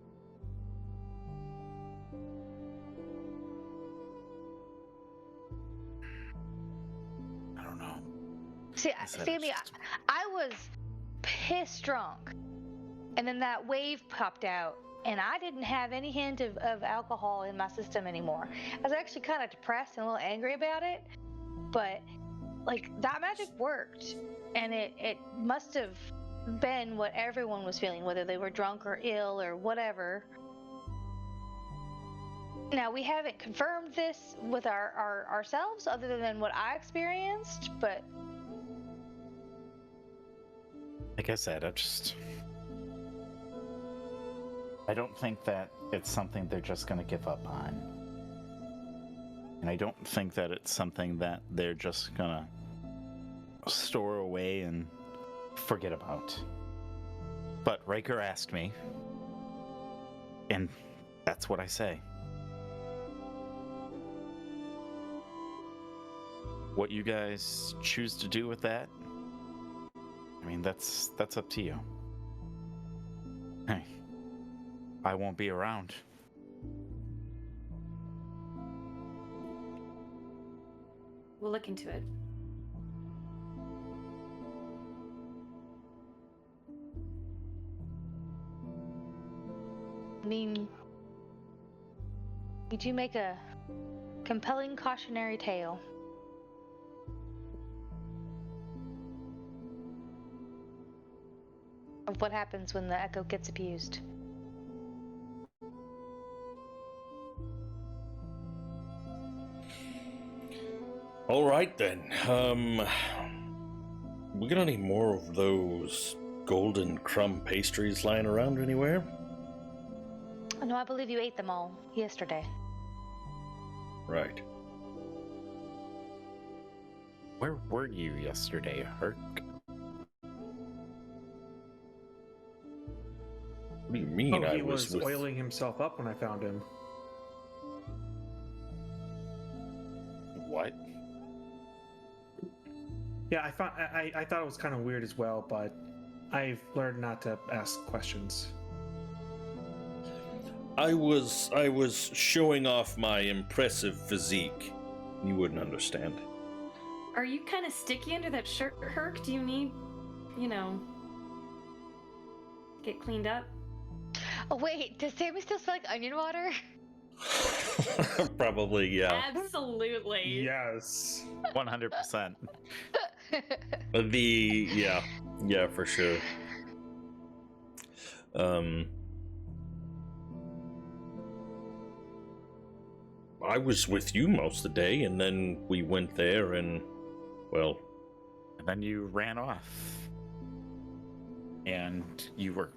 I don't know. See, said Sammy, it's- I was pissed drunk, and then that wave popped out, and I didn't have any hint of alcohol in my system anymore. I was actually kind of depressed and a little angry about it, but like that magic worked, and it must have been what everyone was feeling, whether they were drunk or ill or whatever. Now, we haven't confirmed this with ourselves other than what I experienced, but Like I said, I don't think that it's something they're just going to give up on. And I don't think that it's something that they're just going to store away and forget about. But Riker asked me, and that's what I say. What you guys choose to do with that, I mean, that's up to you. Hey, I won't be around. We'll look into it. I mean, we do make a compelling cautionary tale. Of what happens when the echo gets abused. All right then. We got any more of those golden crumb pastries lying around anywhere? Oh, no, I believe you ate them all yesterday. Right. Where were you yesterday, Herc? What do you mean? Oh, he I was with... oiling himself up when I found him. What? Yeah, I thought it was kind of weird as well, but I've learned not to ask questions. I was showing off my impressive physique. You wouldn't understand. Are you kind of sticky under that shirt, Herc? Do you need, get cleaned up? Oh, wait, does Sammy still smell like onion water? Probably, yeah. Absolutely. Yes. 100%. Yeah, for sure. I was with you most of the day, and then we went there, and well, And then you ran off. And you were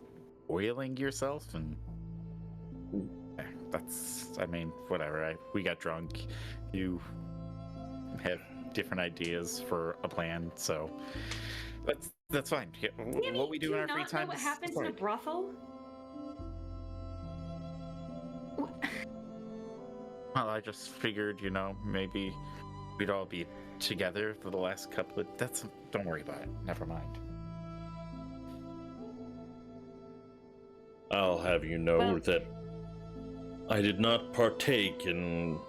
oiling yourself, and whatever. We got drunk. You had different ideas for a plan, so that's fine. Sammy, What we do in our you free not know time what is happens in a fine. brothel? Well, I just figured, maybe we'd all be together for the last couple of... Don't worry about it. Never mind. I'll have you know Well- that I did not partake in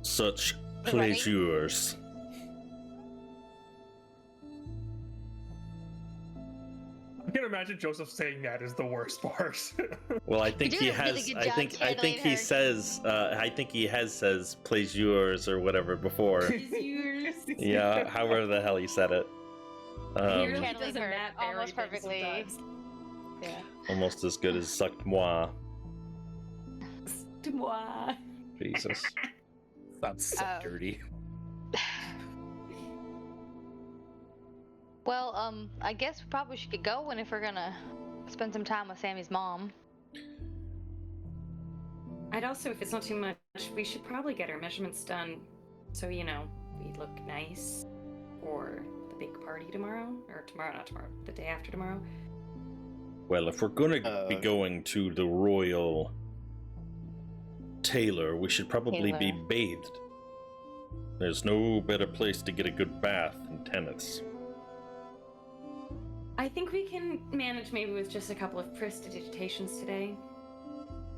such The wedding? pleasures. I can imagine Joseph saying that is the worst part. Well, I think You he did a really has. good I job think handling he her. says. I think he has says pleasures or whatever before. Is yours? Yeah, however the hell he said it. He Um, really Channeling does a her Matt Berry almost thing perfectly. sometimes. Yeah. almost as good as sucked moi. Moi. Jesus. Sounds so dirty. Well, I guess we probably should get going if we're gonna spend some time with Sammy's mom. I'd also, if it's not too much, we should probably get our measurements done so, we look nice for the big party tomorrow. Or tomorrow, not tomorrow, the day after tomorrow. Well, if we're gonna be going to the royal tailor, we should probably be Tailor. bathed. There's no better place to get a good bath than Tennant's. I think we can manage maybe with just a couple of prestidigitations today.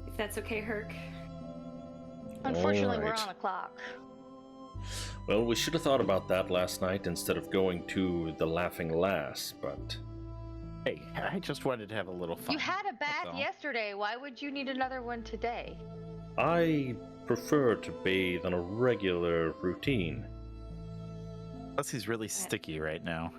If that's okay, Herc. Unfortunately, we're Alright. on a clock. Well, we should have thought about that last night instead of going to the Laughing Lass, but Hey, I just wanted to have a little fun. You had a bath all. yesterday. Why would you need another one today? I prefer to bathe on a regular routine. Plus, he's really sticky right now.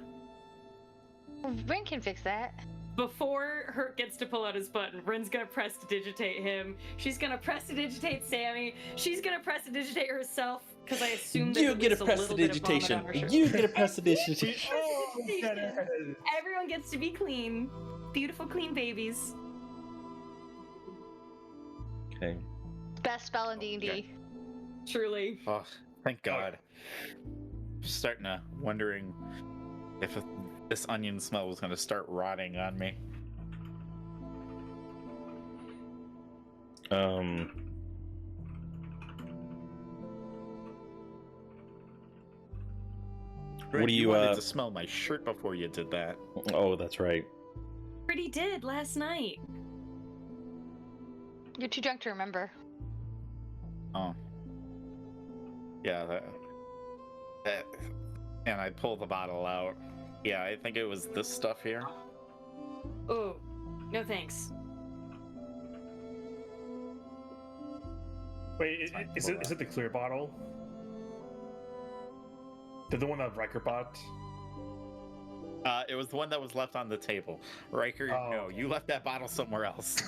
Rin can fix that. Before Herc gets to pull out his button, Rin's gonna prestidigitate him. She's gonna prestidigitate Sammy. She's gonna prestidigitate herself, because I assume that You get a prestidigitation. You get a prestidigitation. Everyone gets to be clean. Beautiful, clean babies. Okay. Best spell in D&D. Okay. Truly. Oh, thank God. Starting to wondering if this onion smell was going to start rotting on me. What do you wanted to smell my shirt before you did that? Oh, that's right. Pretty did last night. You're too drunk to remember. Oh. Yeah, that. And I pull the bottle out. Yeah, I think it was this stuff here. Oh, no thanks. Wait, is it the clear bottle? The one that Riker bought? It was the one that was left on the table. Riker, Oh, no, okay. you left that bottle somewhere else.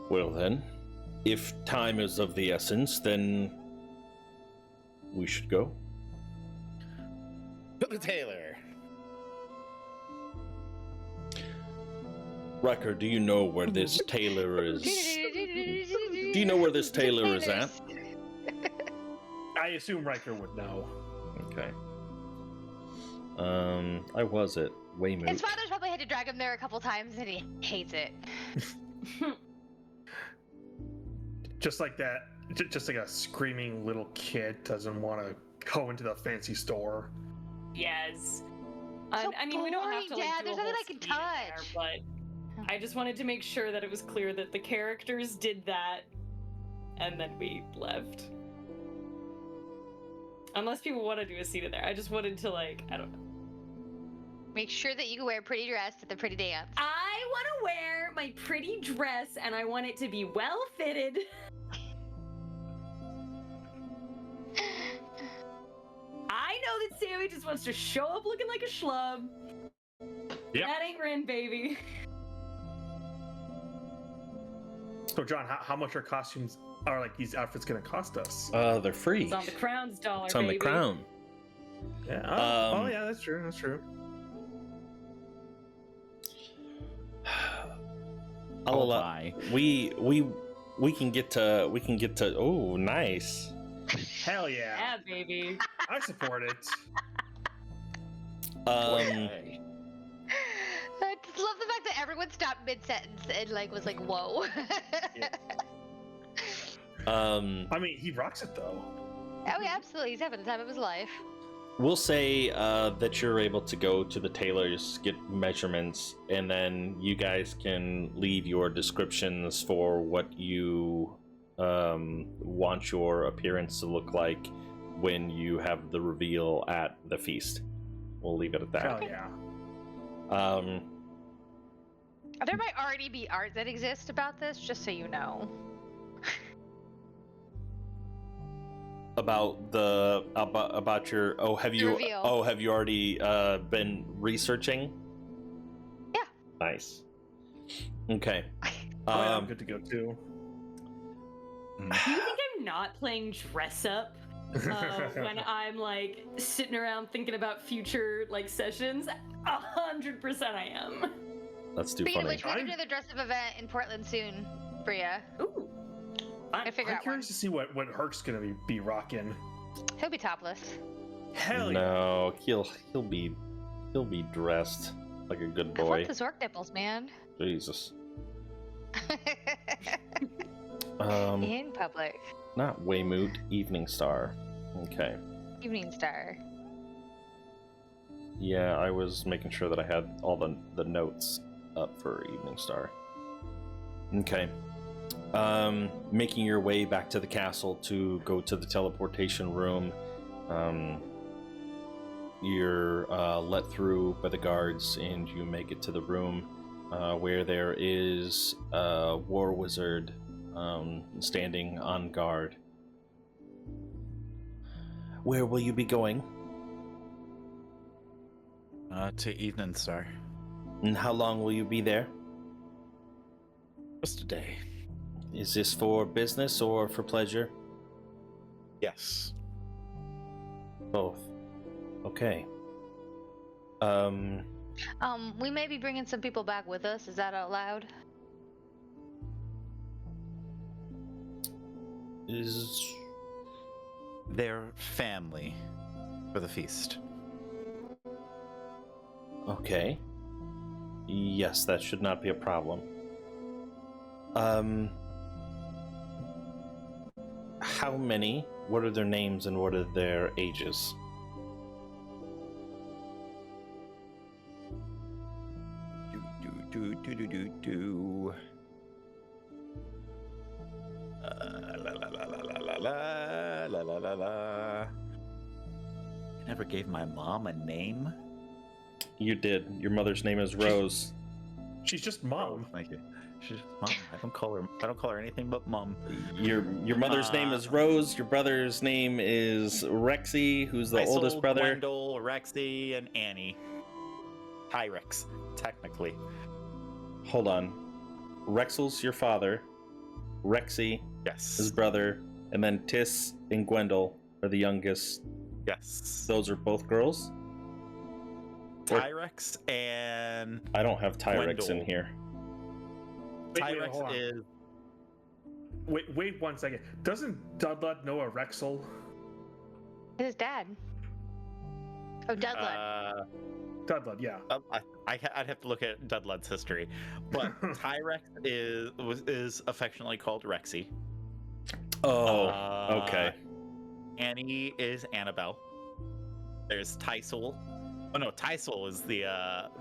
Well then, if time is of the essence, then we should go. To the tailor. Riker, do you know where this tailor is? Do you know where this tailor is at? I assume Riker would know. Okay. I was at Weymouth. His father's probably had to drag him there a couple times and he hates it. Just like that, just like a screaming little kid doesn't want to go into the fancy store. Yes. So I mean, we don't have to boring, like Dad. do a There's nothing whole I can scene in there, touch. but I just wanted to make sure that it was clear that the characters did that, and then we left. Unless people want to do a scene in there, I just wanted to like, I don't know. Make sure that you can wear a pretty dress at the pretty dance. I want to wear my pretty dress, and I want it to be well fitted. I know that Sammy just wants to show up looking like a schlub. Yep. That ain't Rin, baby. So, John, how much are costumes, are like these outfits going to cost us? They're free. It's on the crown's dollar, It's on baby. the crown. Yeah. Oh, yeah, that's true. That's true. I'll Oh allow. my. We can get to. Oh, nice. Hell yeah. Yeah, baby. I support it. Hey. I just love the fact that everyone stopped mid-sentence and like was like, "Whoa." I mean, he rocks it though. Oh yeah, absolutely. He's having the time of his life. We'll say that you're able to go to the tailors, get measurements, and then you guys can leave your descriptions for what you want your appearance to look like when you have the reveal at the feast. We'll leave it at that. Hell yeah. There might already be art that exists about this, just so you know. about your have you already been researching? Yeah. Nice. Okay. I'm good to go too. Do you think I'm not playing dress up when I'm like sitting around thinking about future like sessions? 100% I am. That's too Speaking of funny. which, we're gonna do the dress up event in Portland soon, Bria. Ooh. I'm figure out curious to see what Herc's gonna be rocking. He'll be topless. Hell yeah! No, he'll be dressed like a good I boy. love his orc nipples, man. Jesus. In public. Not Weymouth, Evengingstar. Okay. Evengingstar. Yeah, I was making sure that I had all the notes up for Evengingstar. Okay. Making your way back to the castle to go to the teleportation room. You're let through by the guards, and you make it to the room where there is a war wizard standing on guard. Where will you be going? To Evengingstar. And how long will you be there? Just a day. Is this for business or for pleasure? Yes. Both. Okay. We may be bringing some people back with us. Is that allowed? Is Their family for the feast. okay. Yes, that should not be a problem. How many? What are their names and what are their ages? I never gave my mom a name. You did. Your mother's name is Rose. She's just mom. Thank you. She's mom. I don't call her anything but mom. Your mother's name is Rose. Your brother's name is Rexy, who's the oldest brother. Gwendol, Rexy, and Annie. Tyrex, technically. Hold on. Rexel's your father. Rexy, Yes. his brother, and then Tiss and Gwendol are the youngest. Yes. Those are both girls? Tyrex and I don't have Tyrex in Gwendol. here. Wait, Tyrex hold on. is Wait 1 second. Doesn't Dudlud know a Rexel? His dad. Oh, Dudley. Dudlud, yeah. I'd have to look at Dudlud's history, but Tyrex is affectionately called Rexy. Oh, okay. Annie is Annabelle. There's Tysol. Oh no, Tysol is the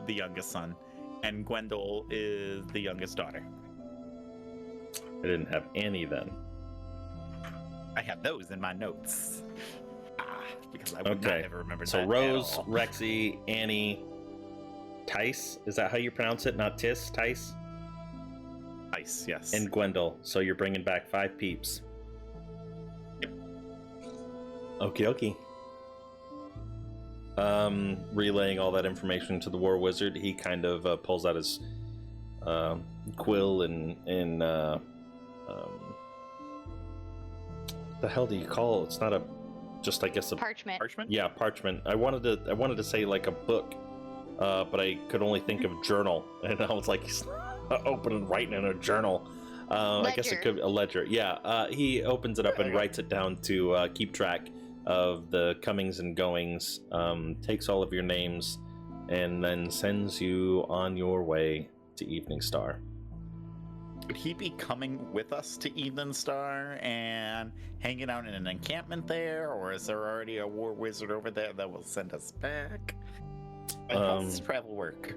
youngest son, and Gwendol is the youngest daughter. I didn't have Annie then. I have those in my notes. Because I would not Okay. ever remember So that. Rose, at all. Rexy, Annie, Tice. Is that how you pronounce it? Not Tiss, Tice? Nice, yes. And Gwendol. So you're bringing back 5 peeps. Okie dokie. Relaying all that information to the War Wizard, he kind of pulls out his quill and the hell do you call it? It's not just I guess a Parchment. Parchment? yeah, parchment. I wanted to say like a book, but I could only think of journal, and I was like, he's opening writing in a journal. I guess it Ledger. could be a ledger. Yeah, he opens it up and writes it down to keep track of the comings and goings. Takes all of your names, and then sends you on your way to Evengingstar. Would he be coming with us to Evengingstar and hanging out in an encampment there, or is there already a war wizard over there that will send us back? How does this travel work?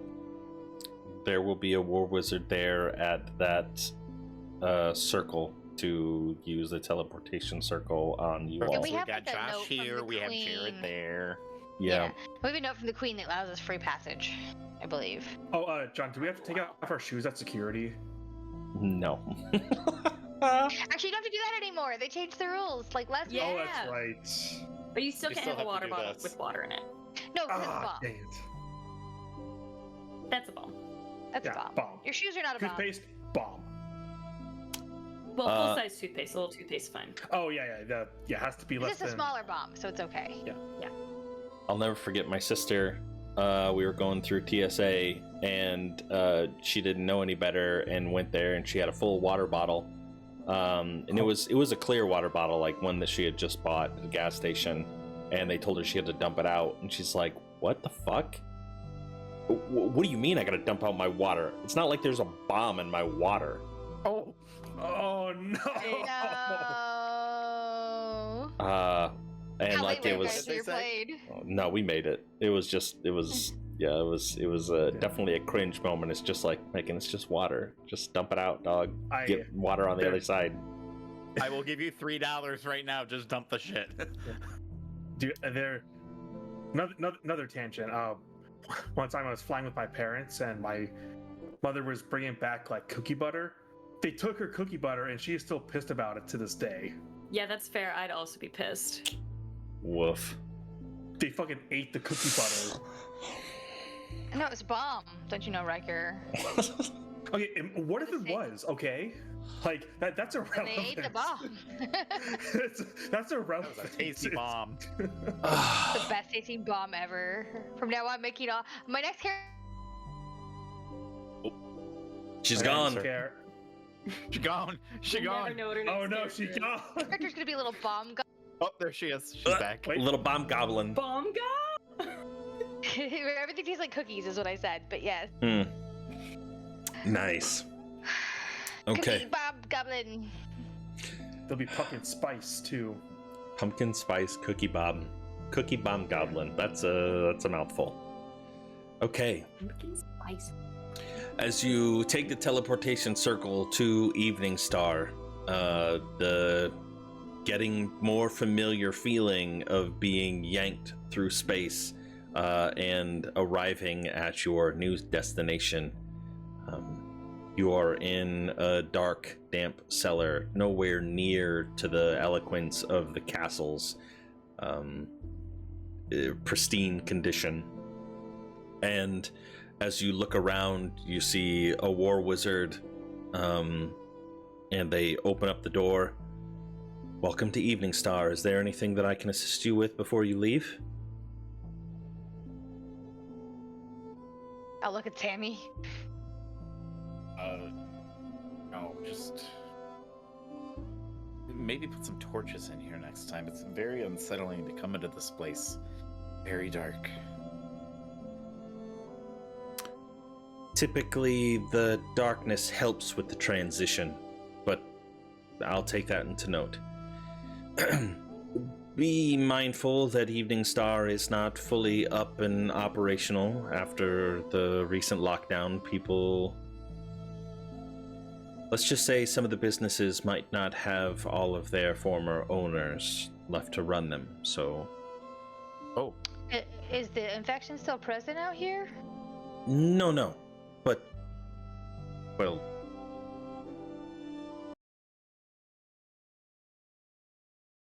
There will be a war wizard there at that circle to use the teleportation circle on you Yeah, all. we have, got like, a note Josh from here, the we have queen. Jared there. Yeah. We have a note from the queen that allows us free passage, I believe. Oh, John, do we have to take off our shoes at security? No. Actually, you don't have to do that anymore. They changed the rules like last week. Yeah. Oh, that's right. But you still You can't still have a have to water do bottle this. with water in it. No, because it's a Ah, bomb. dang it. That's a bomb. That's Yeah, a bomb. bomb. Your shoes are not a bomb. Toothpaste, bomb. Well, full size toothpaste. A little toothpaste is fine. Oh yeah, that has to be It's less just a than. smaller bomb, so it's okay. I'll never forget my sister. We were going through TSA, and she didn't know any better, and went there, and she had a full water bottle, and it was a clear water bottle, like one that she had just bought at the gas station, and they told her she had to dump it out, and she's like, "What the fuck? What do you mean I gotta dump out my water? It's not like there's a bomb in my water." Oh, Oh no! No. And How like late it were you was guys when you played? no, we made it. It was definitely a cringe moment. It's just like, Megan, it's just water. Just dump it out, dog. Get water on the other side. I will give you $3 right now. Just dump the shit. Dude, another tangent. One time I was flying with my parents, and my mother was bringing back like cookie butter. They took her cookie butter, and she is still pissed about it to this day. Yeah, that's fair. I'd also be pissed. Woof. They fucking ate the cookie butter. No, it was a bomb. Don't you know, Riker? Okay, and what if it was? Okay, like that's And irrelevant. they ate the bomb. that's That irrelevant. was a tasty bomb. The best tasting bomb ever. From now on, making all my next character. She's I don't gone. care. She gone. She We'll never gone. know what her Oh next no, character she is. gone. Character's gonna be a little bomb guy. Oh, there she is. She's back. Wait. Little bomb goblin. Bomb guy? Everything tastes like cookies, is what I said. But yes. Nice. Okay. Cookie bomb goblin. There'll be pumpkin spice too. Pumpkin spice cookie bomb goblin. That's a mouthful. Okay. Pumpkin spice. As you take the teleportation circle to Evengingstar, the getting more familiar feeling of being yanked through space and arriving at your new destination. You are in a dark, damp cellar, nowhere near to the eloquence of the castle's pristine condition. And as you look around, you see a war wizard, and they open up the door. Welcome to Evengingstar. Is there anything that I can assist you with before you leave? I'll look at Tammy. No, just maybe put some torches in here next time. It's very unsettling to come into this place. Very dark. Typically, the darkness helps with the transition, but I'll take that into note. Be mindful that Evengingstar is not fully up and operational after the recent lockdown. People... Let's just say some of the businesses might not have all of their former owners left to run them, so... Oh, Is the infection still present out here? No. But... Well...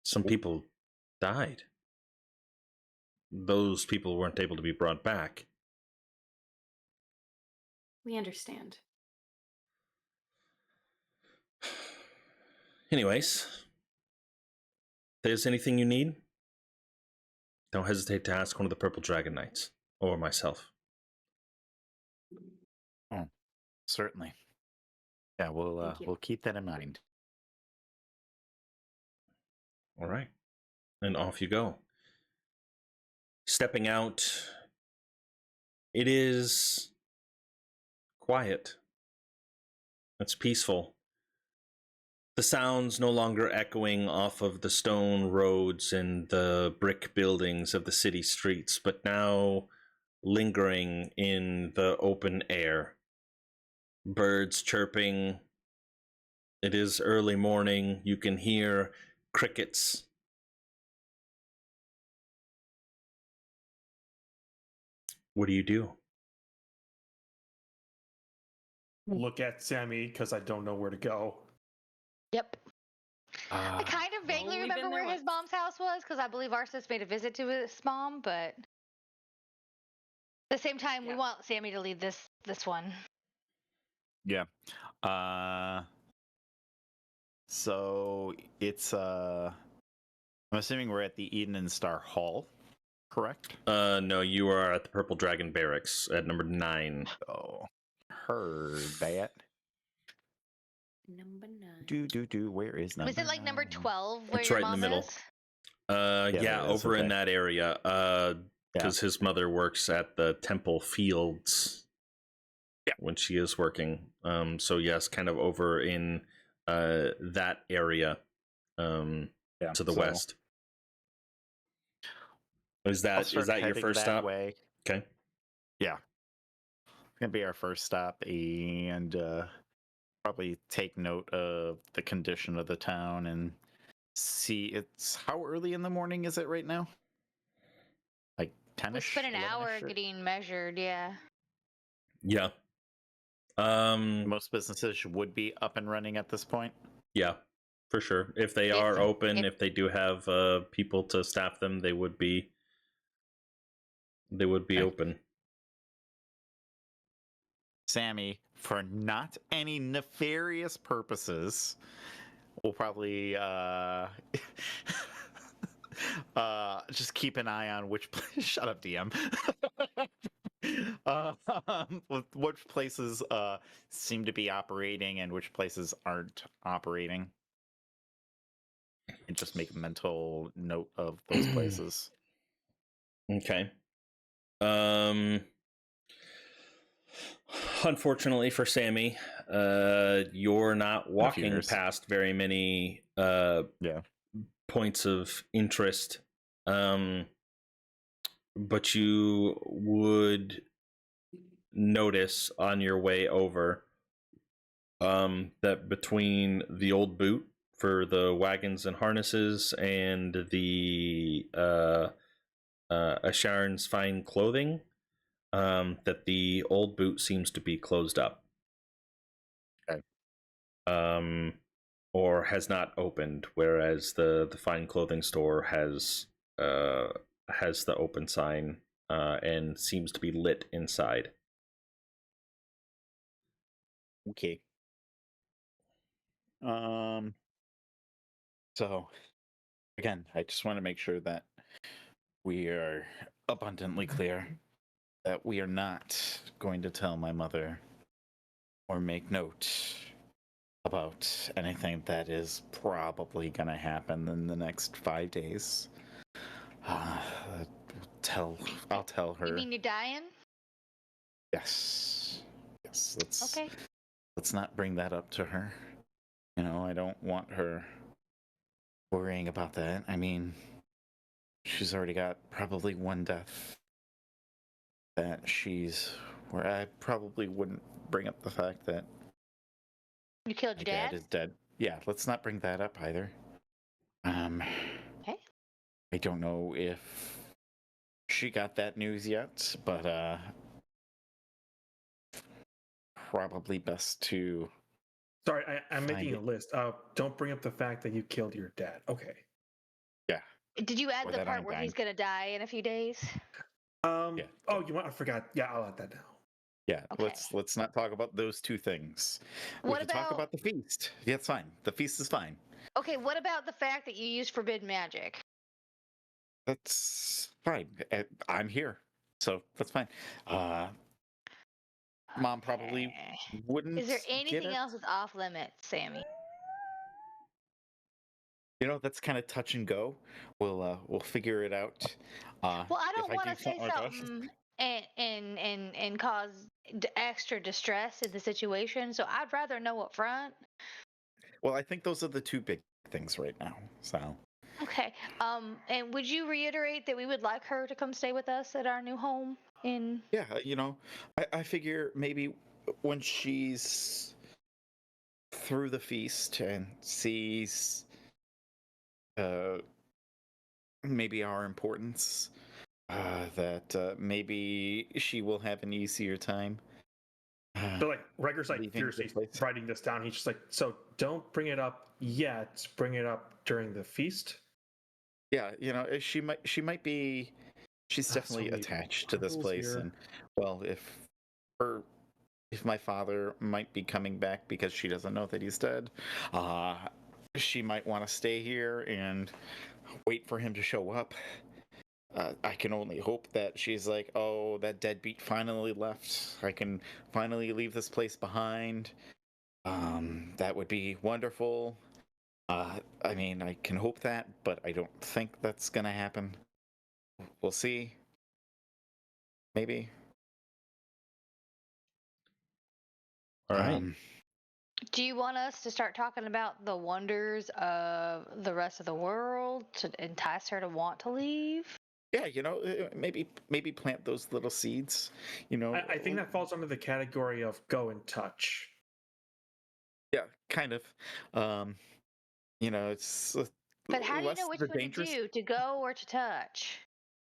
Some people died. Those people weren't able to be brought back. We understand. Anyways, if there's anything you need, don't hesitate to ask one of the Purple Dragon Knights, or myself. oh, certainly. Yeah, Thank you. we'll keep that in mind. All right. And off you go. Stepping out, it is quiet. It's peaceful. The sounds no longer echoing off of the stone roads and the brick buildings of the city streets, but now lingering in the open air. Birds chirping. It is early morning. You can hear crickets. What do you do? Look at Sammy because I don't know where to go. Yep. I Uh, kind of vaguely only remember been there where his once. mom's house was because I believe Arsis made a visit to his mom, but at the same time, we Yeah. want Sammy to lead this one. yeah. So it's I'm assuming we're at the Evengingstar Hall, correct? No, you are at the Purple Dragon Barracks at number 9. Oh, heard that. Number 9. Do. Where is number? Was it like number 9? 12 where It's your right in the mom middle. is? Yeah, Yeah, there it is, over in okay. that area. Yeah. Because his mother works at the Temple Fields. Yeah. When she is working. So yes, kind of over in that area. Yeah. To the so west. Is I'll that start your heading first that stop? way. Okay. Yeah, it's gonna be our first stop, and probably take note of the condition of the town and see. It's how early in the morning is it right now? Like We 10ish. spent an hour getting measured, yeah. Yeah. Most businesses would be up and running at this point. Yeah, for sure. If they are open, if they do have people to staff them, they would be Okay. open. Sammy, for not any nefarious purposes, will probably just keep an eye on which shut up, DM. Which places seem to be operating and which places aren't operating, and just make a mental note of those places. Okay. Unfortunately for Sammy, you're not walking years. past very many Yeah. points of interest. But you would notice on your way over that between the old boot for the wagons and harnesses and the Asharon's fine clothing, that the old boot seems to be closed up. Okay. Or has not opened, whereas the fine clothing store has the open sign and seems to be lit inside. Okay. So again, I just want to make sure that we are abundantly clear that we are not going to tell my mother or make note about anything that is probably going to happen in the next 5 days. I'll tell her. You mean you're dying? Yes. Okay. Let's not bring that up to her. I don't want her worrying about that. I mean, she's already got probably one death that she's where I probably wouldn't bring up the fact that You killed your my dad? dad is dead. Yeah, let's not bring that up either. Okay. I don't know if she got that news yet, but probably best to. Sorry, I'm Find making it. a list. Don't bring up the fact that you killed your dad. Okay. Yeah. Did you add Or the that part I'm where dying. he's gonna die in a few days? Yeah. Oh, you want? I forgot. Yeah, I'll add that now. Yeah. Okay. Let's not talk about those two things. We What can talk about about the feast. Yeah, it's fine. The feast is fine. okay? What about the fact that you used forbidden magic? That's fine. I'm here, so that's fine. Mom probably Okay. wouldn't. Is there get anything it. else that's off limits, Sammy? That's kind of touch and go. We'll figure it out. Well, I don't If want do to say like that- something and cause extra distress in the situation. So I'd rather know up front. Well, I think those are the two big things right now. So Okay. And would you reiterate that we would like her to come stay with us at our new home in? yeah, I figure maybe when she's through the feast and sees maybe our importance, that maybe she will have an easier time So like Riker's like Leaving the fiercely place. writing this down. He's just like, so don't bring it up yet. Bring it up during the feast. Yeah, she might be. She's So definitely many attached to this rules place, here. and well, her if my father might be coming back because she doesn't know that he's dead, uh, she might want to stay here and wait for him to show up. I can only hope that she's like, oh, that deadbeat finally left. I can finally leave this place behind. That would be wonderful. I mean, I can hope that, but I don't think that's gonna happen. We'll see. Maybe. All right. Do you want us to start talking about the wonders of the rest of the world to entice her to want to leave? Yeah, maybe plant those little seeds. I think that falls under the category of go and touch. Yeah, kind of. It's But how do you less know of which the one to dangerous, do, to go or to touch?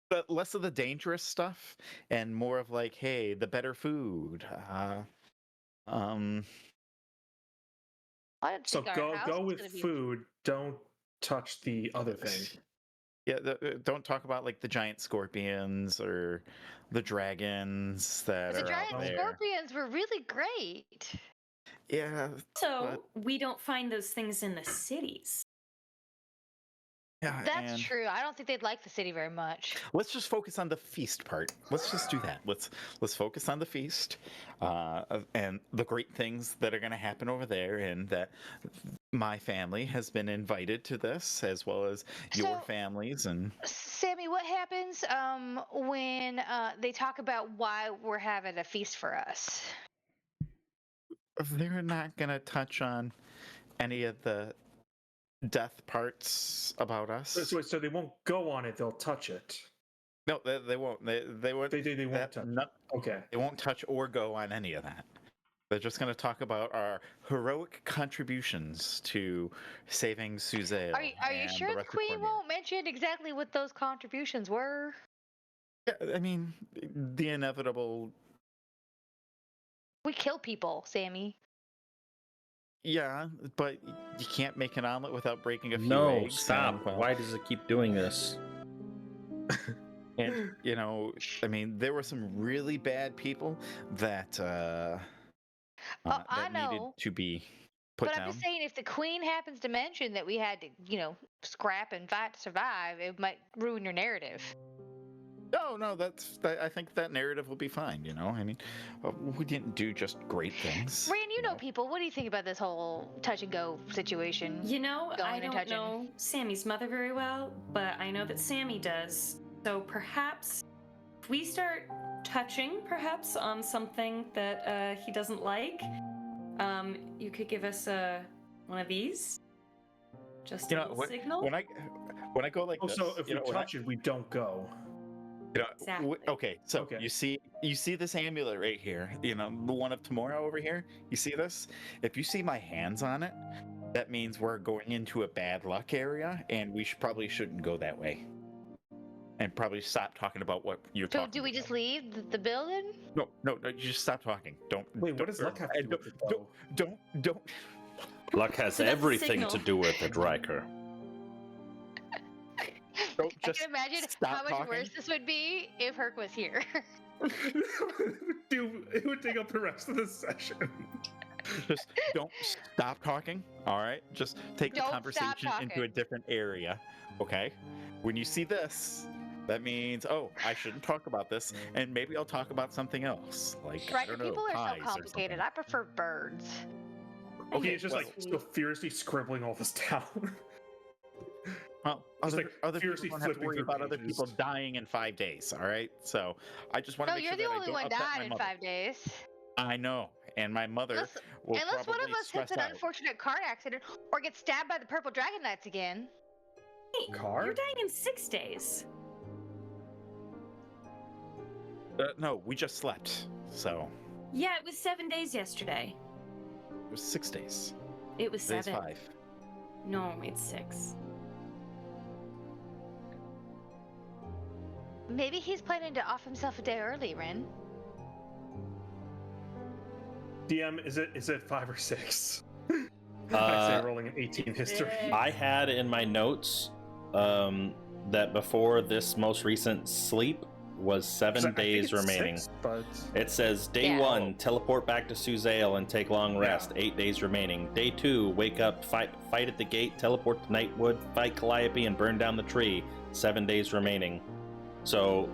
but less of the dangerous stuff, and more of like, hey, the better food. Um, I don't So think our house go is with gonna be. food. Don't touch the other thing. yeah, don't talk about like the giant scorpions or the dragons that The are out giant there. scorpions were really great. Yeah, So we don't find those things in the cities. yeah, That's and true. I don't think they'd like the city very much. let's just focus on the feast part. Let's just do that. Let's focus on the feast, and the great things that are going to happen over there, and that my family has been invited to this, as well as your So- families. And Sammy, what happens when they talk about why we're having a feast for us? they're not going to touch on any of the death parts about us. So they won't go on it. They'll touch it. No, they won't. They won't. They won't touch. Okay. They won't touch or go on any of that. They're just going to talk about our heroic contributions to saving Suzelle. Are you and sure the rest of queen Cormyr. won't mention exactly what those contributions were? Yeah, I mean, the inevitable. We kill people, Sammy. Yeah, but you can't make an omelet without breaking a few No, eggs. stop. And, Why does it keep doing this? And I mean, there were some really bad people that I needed know. to be put But down. I'm just saying, if the queen happens to mention that we had to, scrap and fight to survive, it might ruin your narrative. No, I think that narrative will be fine. I mean, we didn't do just great things. Rand, you know people. What do you think about this whole touch and go situation? I Going and don't touching. know Sammy's mother very well, but I know that Sammy does. So perhaps if we start touching, perhaps on something that he doesn't like, you could give us one of these. Just a little signal. When I go like Oh, this, so if we touch it, we don't go. Exactly. Okay, so Okay. you see this amulet right here, the one of tomorrow over here. You see this? If you see my hands on it, that means we're going into a bad luck area, and we probably shouldn't go that way. And probably stop talking about what you're So talking. do we just leave the building? No, you just stop talking. Don't. Wait, what don't- does luck have to do with it, though? Don't. Luck has So that's a everything to signal. do with it, Riker. Don't I just can imagine stop how much talking. worse this would be if Herc was here. Dude, it would take up the rest of the session. Just don't stop talking. All right. Just take the Don't stop conversation into a talking. different area. Okay. When you see this, that means I shouldn't talk about this, and maybe I'll talk about something else. Like I Right, don't know, people are pies so or complicated. something. I prefer birds. Okay, it's just well- like so furiously scribbling all this down. Well, Just, like, other people furiously don't have to flipping worry through about other pages. people dying in 5 days. All right. So I just want to No, make you're sure the that I only don't one upset my dying in mother. 5 days. I know, and my mother Unless, will unless probably one of us stress hits an out. unfortunate car accident or gets stabbed by the purple dragon knights again. Hey, Car? You're dying in 6 days. No, we just slept, so Yeah, it was 7 days yesterday. it was 6 days. It was Today's 7. 5. No, it's 6. Maybe he's planning to off himself a day early, Ren. DM, is it 5 or 6? I say rolling an 18 history. I had in my notes that before this most recent sleep was 7 I think days it's remaining. 6, but It says day Yeah. 1, teleport back to Suzail and take long rest. Yeah. 8 days remaining. Day 2, wake up, fight at the gate, teleport to Nightwood, fight Calliope, and burn down the tree. 7 days remaining. So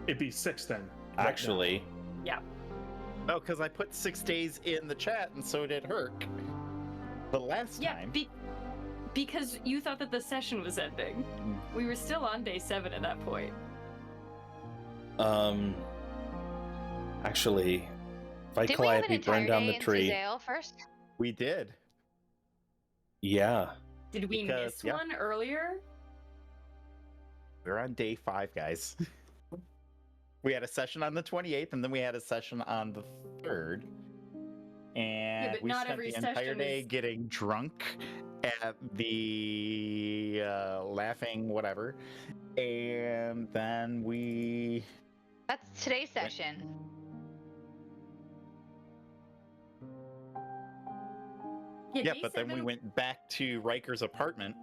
it'd be 6 then. right actually, No, because I put 6 days in the chat, and so did Herc. The last Yeah, time. because you thought that the session was ending. We were still on day 7 at that point. actually, fight Did we have an Calliope, burn entire down day the in tree. Suzail first? We did. Yeah. Did we Because, miss yeah. one earlier? We're on day 5, guys. We had a session on the 28th, and then we had a session on the 3rd. And but we not spent every the entire session day is- getting drunk at the laughing whatever. And then we... That's today's session. Yeah, day but then we 7 went back to Riker's apartment,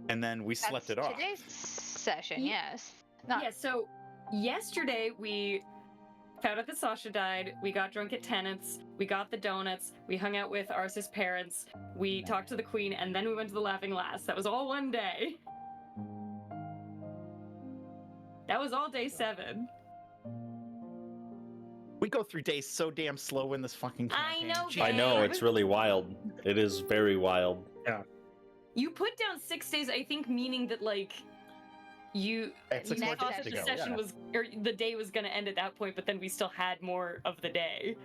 and then we slept That's it off. today's session, Ye- yes. Not Yeah, so yesterday we found out that Sasha died, we got drunk at Tenants, we got the donuts, we hung out with Arceus' parents, we talked to the Queen, and then we went to the Laughing Lass. That was all one day. That was all day 7. We go through days so damn slow in this fucking I campaign. know, Jeez. I know, Babe. it's really wild. It is very wild. You put down 6 days, I think, meaning that, like, you It's 6 more thought days that to the go, session yeah. was, or the day was going to end at that point, but then we still had more of the day.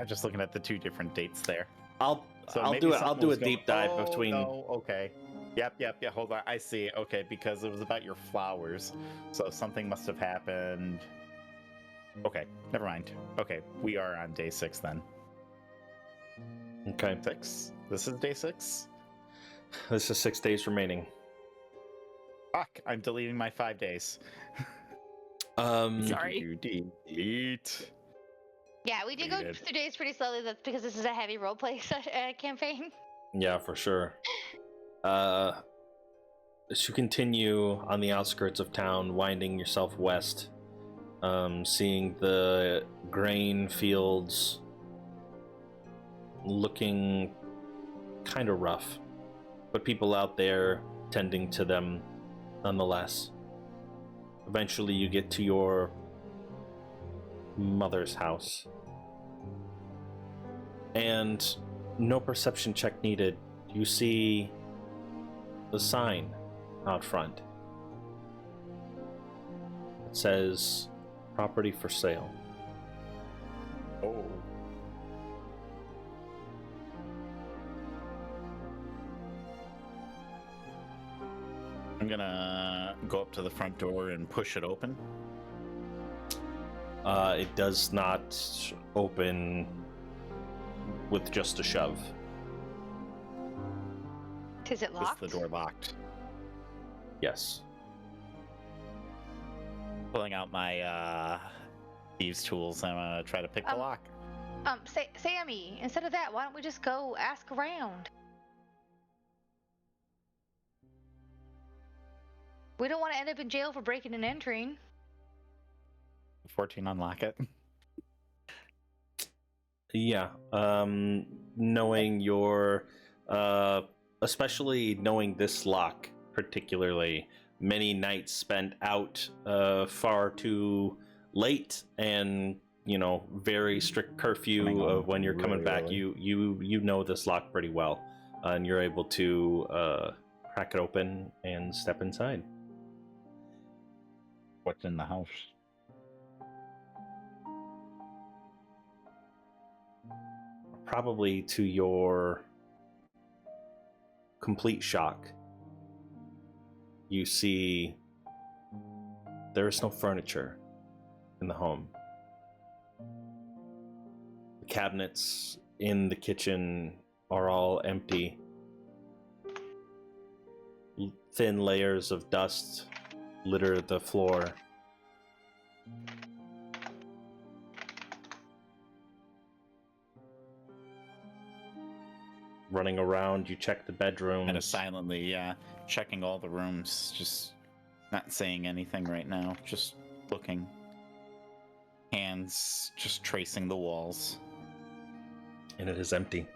I'm just looking at the 2 different dates there. I'll maybe do it. I'll something do a was going- deep dive Oh, between. No, okay. Yep. Hold on. I see. Okay, because it was about your flowers, so something must have happened. Okay, never mind. Okay, we are on day 6 then. Okay, 6. This is day 6. this is 6 days remaining. Fuck! I'm deleting my 5 days. Sorry. Delete. Yeah, we did go Deleted. through days pretty slowly. That's because this is a heavy roleplay campaign. Yeah, for sure. As you continue on the outskirts of town, winding yourself west, seeing the grain fields looking kind of rough, but people out there tending to them nonetheless. Eventually you get to your mother's house. And no perception check needed. You see the sign out front. It says property for sale. Oh. I'm gonna go up to the front door and push it open. It does not open with just a shove. Is it Is locked? the door locked? Yes. Pulling out my thieves' tools, I'm gonna try to pick the lock. Sammy, instead of that, why don't we just go ask around? We don't want to end up in jail for breaking and entering. 14 unlock it. Yeah. Knowing your, especially knowing this lock particularly, many nights spent out far too late, and very strict curfew Coming home of when you're coming really back. early. You know this lock pretty well, and you're able to crack it open and step inside. What's in the house? Probably to your complete shock, you see there is no furniture in the home. The cabinets in the kitchen are all empty. Thin layers of dust litter the floor. Running around, you check the bedrooms. Kind of silently, yeah, checking all the rooms, just not saying anything right now, just looking. Hands just tracing the walls. And it is empty.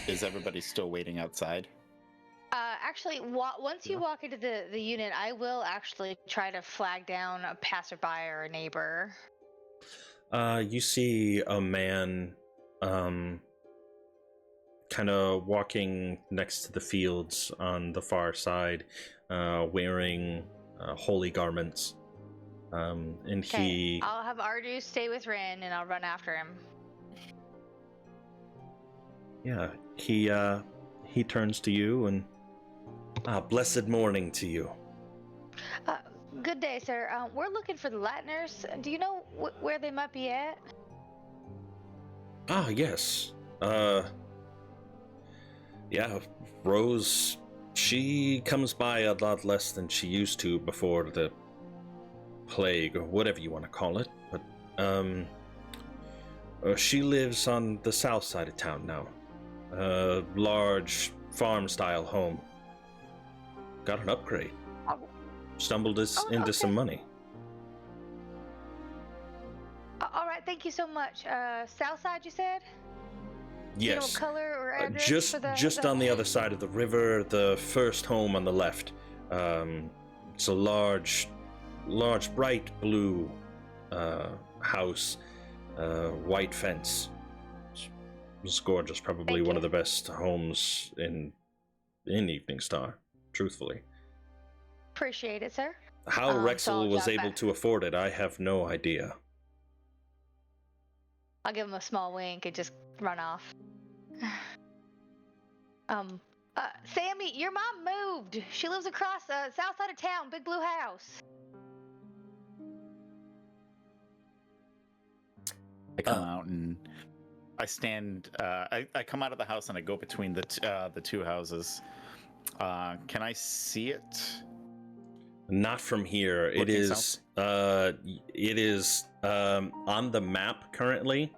Is everybody still waiting outside? Actually, once you walk into the unit, I will actually try to flag down a passerby or a neighbor. You see a man kind of walking next to the fields on the far side, wearing holy garments. And Okay, I'll have Ardu stay with Rin, and I'll run after him. Yeah, he turns to you and, blessed morning to you. Good day, sir. We're looking for the Latiners. Do you know where they might be at? Ah, yes. Yeah, Rose, she comes by a lot less than she used to before the plague, or whatever you want to call it, but, she lives on the south side of town now. A large farm-style home. Got an upgrade. Stumbled us into some money. All right, thank you so much. South side, you said? Yes. You know what color or address just on the other side of the river, the first home on the left. It's a large, bright blue house, white fence. It's gorgeous. Probably one of the best homes in Evengingstar, truthfully. Appreciate it, sir. How Rexel was able to afford it, I have no idea. I'll give him a small wink and just run off. Sammy, your mom moved. She lives across the south side of town, big blue house. I come out and I stand. I come out of the house and I go between the two houses. Can I see it? Not from here. It is on the map currently.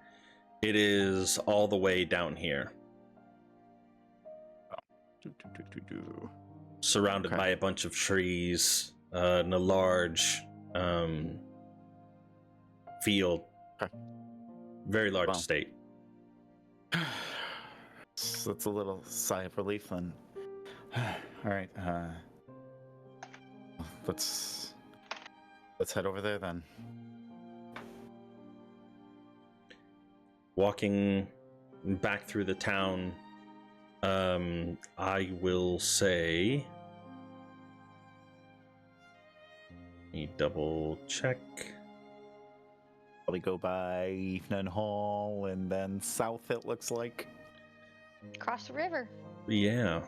It is all the way down here. Surrounded by a bunch of trees, in a large field. Very large estate. So that's a little sigh of relief then. All right, let's head over there then. Walking back through the town, I will say, let me double check. Probably go by Evening Hall and then south, it looks like. Across the river. Yeah.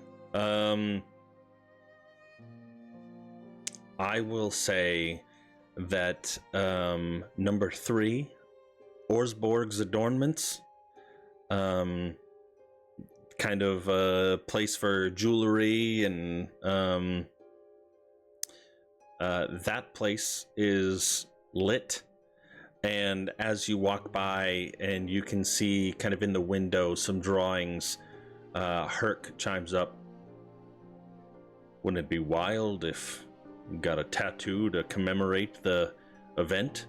I will say that number 3, Orsborg's Adornments, kind of a place for jewelry, and that place is lit. And as you walk by and you can see kind of in the window some drawings, Herc chimes up. Wouldn't it be wild if you got a tattoo to commemorate the event?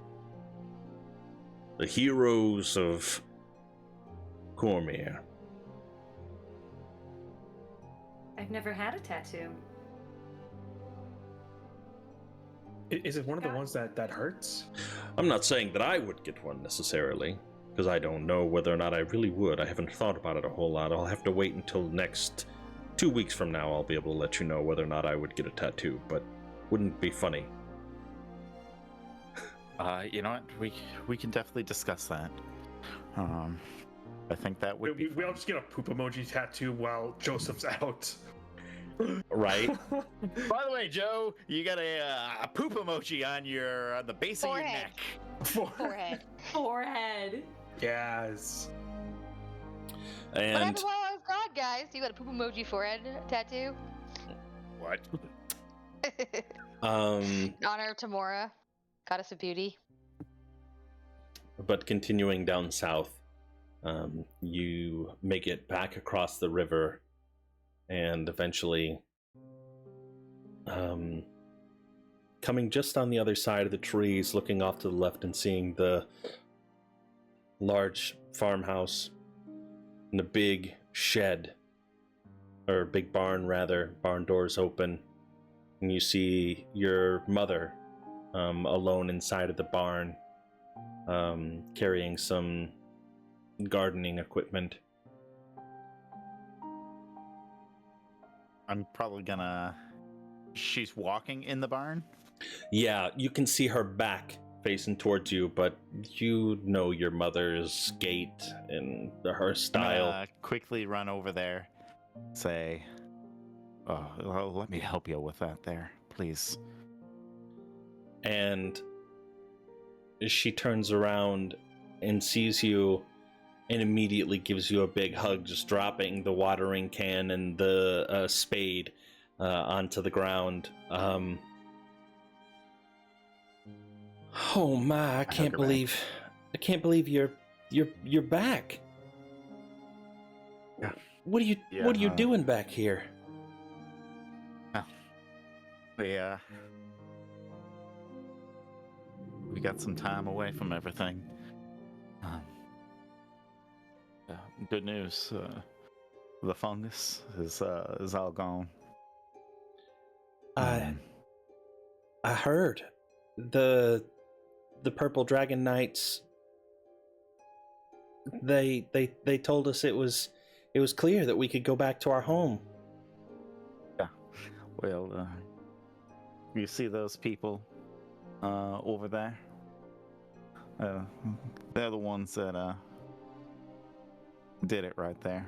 The heroes of Cormyr. I've never had a tattoo. Is it one of the ones that hurts? I'm not saying that I would get one necessarily, because I don't know whether or not I really would. I haven't thought about it a whole lot. I'll have to wait until next 2 weeks from now. I'll be able to let you know whether or not I would get a tattoo, but wouldn't it be funny? You know what? We can definitely discuss that. I think that would be. We all just get a poop emoji tattoo while Joseph's out. Right? By the way, Joe, you got a poop emoji on the base of your neck. Forehead. Yes. And what happened while I was gone, guys? You got a poop emoji forehead tattoo? What? Um, In honor of Tamora, goddess of beauty. but continuing down south, you make it back across the river, and eventually, coming just on the other side of the trees, looking off to the left and seeing the large farmhouse and a big shed, or big barn rather, barn doors open, and you see your mother alone inside of the barn, carrying some gardening equipment. I'm probably gonna. She's walking in the barn. Yeah, you can see her back facing towards you, but you know your mother's gait and her I'm style. gonna quickly run over there, say, "Oh, well, let me help you with that there, please." And she turns around and sees you and immediately gives you a big hug, just dropping the watering can and the spade onto the ground. Oh my, I can't believe you're back. Yeah. What are you doing back here? We got some time away from everything. Good news. The fungus is all gone. I heard the Purple Dragon Knights. They told us it was clear that we could go back to our home. Yeah. Well, you see those people over there? They're the ones that did it right there.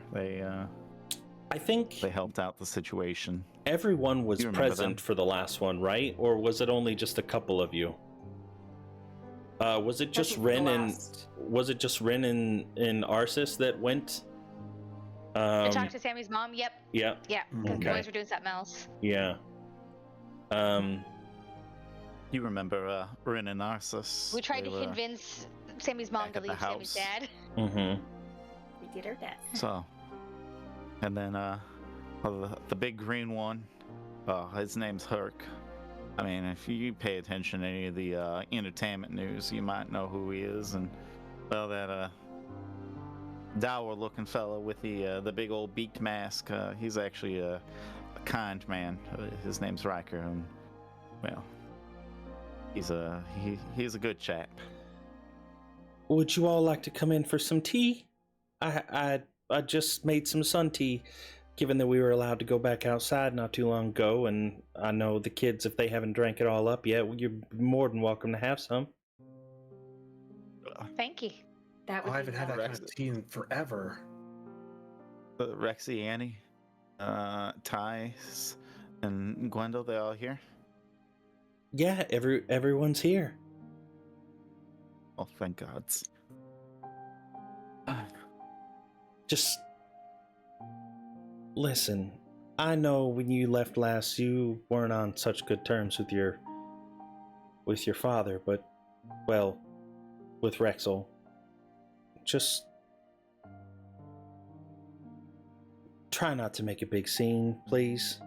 I think They helped out the situation. everyone was You remember present them? for the last one, right? Or was it only just a couple of you? Was it just Rin and Arsis that went? I talked to Sammy's mom. Yep. Yeah. Yeah. Because the Okay. boys were doing something else. Yeah. You remember Rin and Narcissus? We tried They to were- convince Sammy's mom back to at the leave Sammy's house. dad. Mm-hmm. We did our best. So, and then the big green one, his name's Herc. I mean, if you pay attention to any of the entertainment news, you might know who he is. And well, that dour-looking fellow with the big old beaked mask, he's actually a kind man. His name's Riker, and well, he's a good chap. Would you all like to come in for some tea? I just made some sun tea, given that we were allowed to go back outside not too long ago, and I know the kids, if they haven't drank it all up yet, you're more than welcome to have some. Thank you. That would I be haven't had that lovely. kind of tea in forever. Rexy, Annie, Thais, and Gwendol, they all here? Yeah, everyone's here. Oh, thank God. Just listen, I know when you left last you weren't on such good terms with your father, but well, with Rexel. Just try not to make a big scene, please.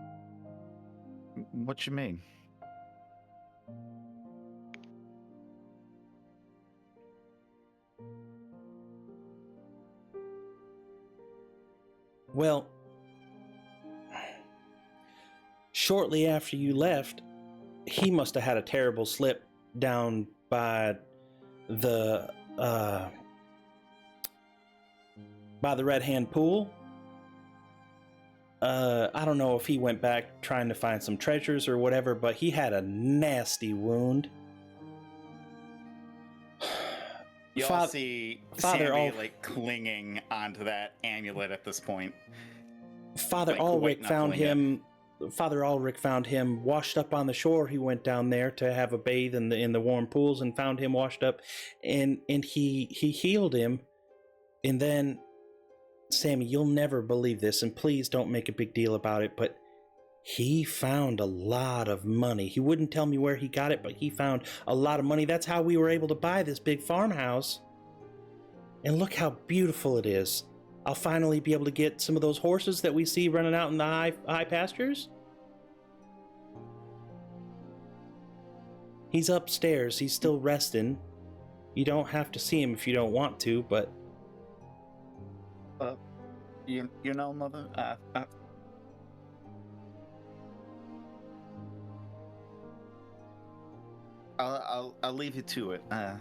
What you mean? Well, shortly after you left, he must have had a terrible slip down by the Red Hand Pool. I don't know if he went back trying to find some treasures or whatever, but he had a nasty wound. You all see Father Sammy Al- like clinging onto that amulet at this point. Father Like Ulrich white found knuckling him. Father Ulrich found him washed up on the shore. He went down there to have a bathe in the warm pools and found him washed up, and he healed him. And then, Sammy, you'll never believe this, and please don't make a big deal about it, but He found a lot of money. He wouldn't tell me where he got it, but he found a lot of money. That's how we were able to buy this big farmhouse. And look how beautiful it is. I'll finally be able to get some of those horses that we see running out in the high pastures. He's upstairs. He's still resting. You don't have to see him if you don't want to, but... You know, Mother, I'll leave you to it. Yeah,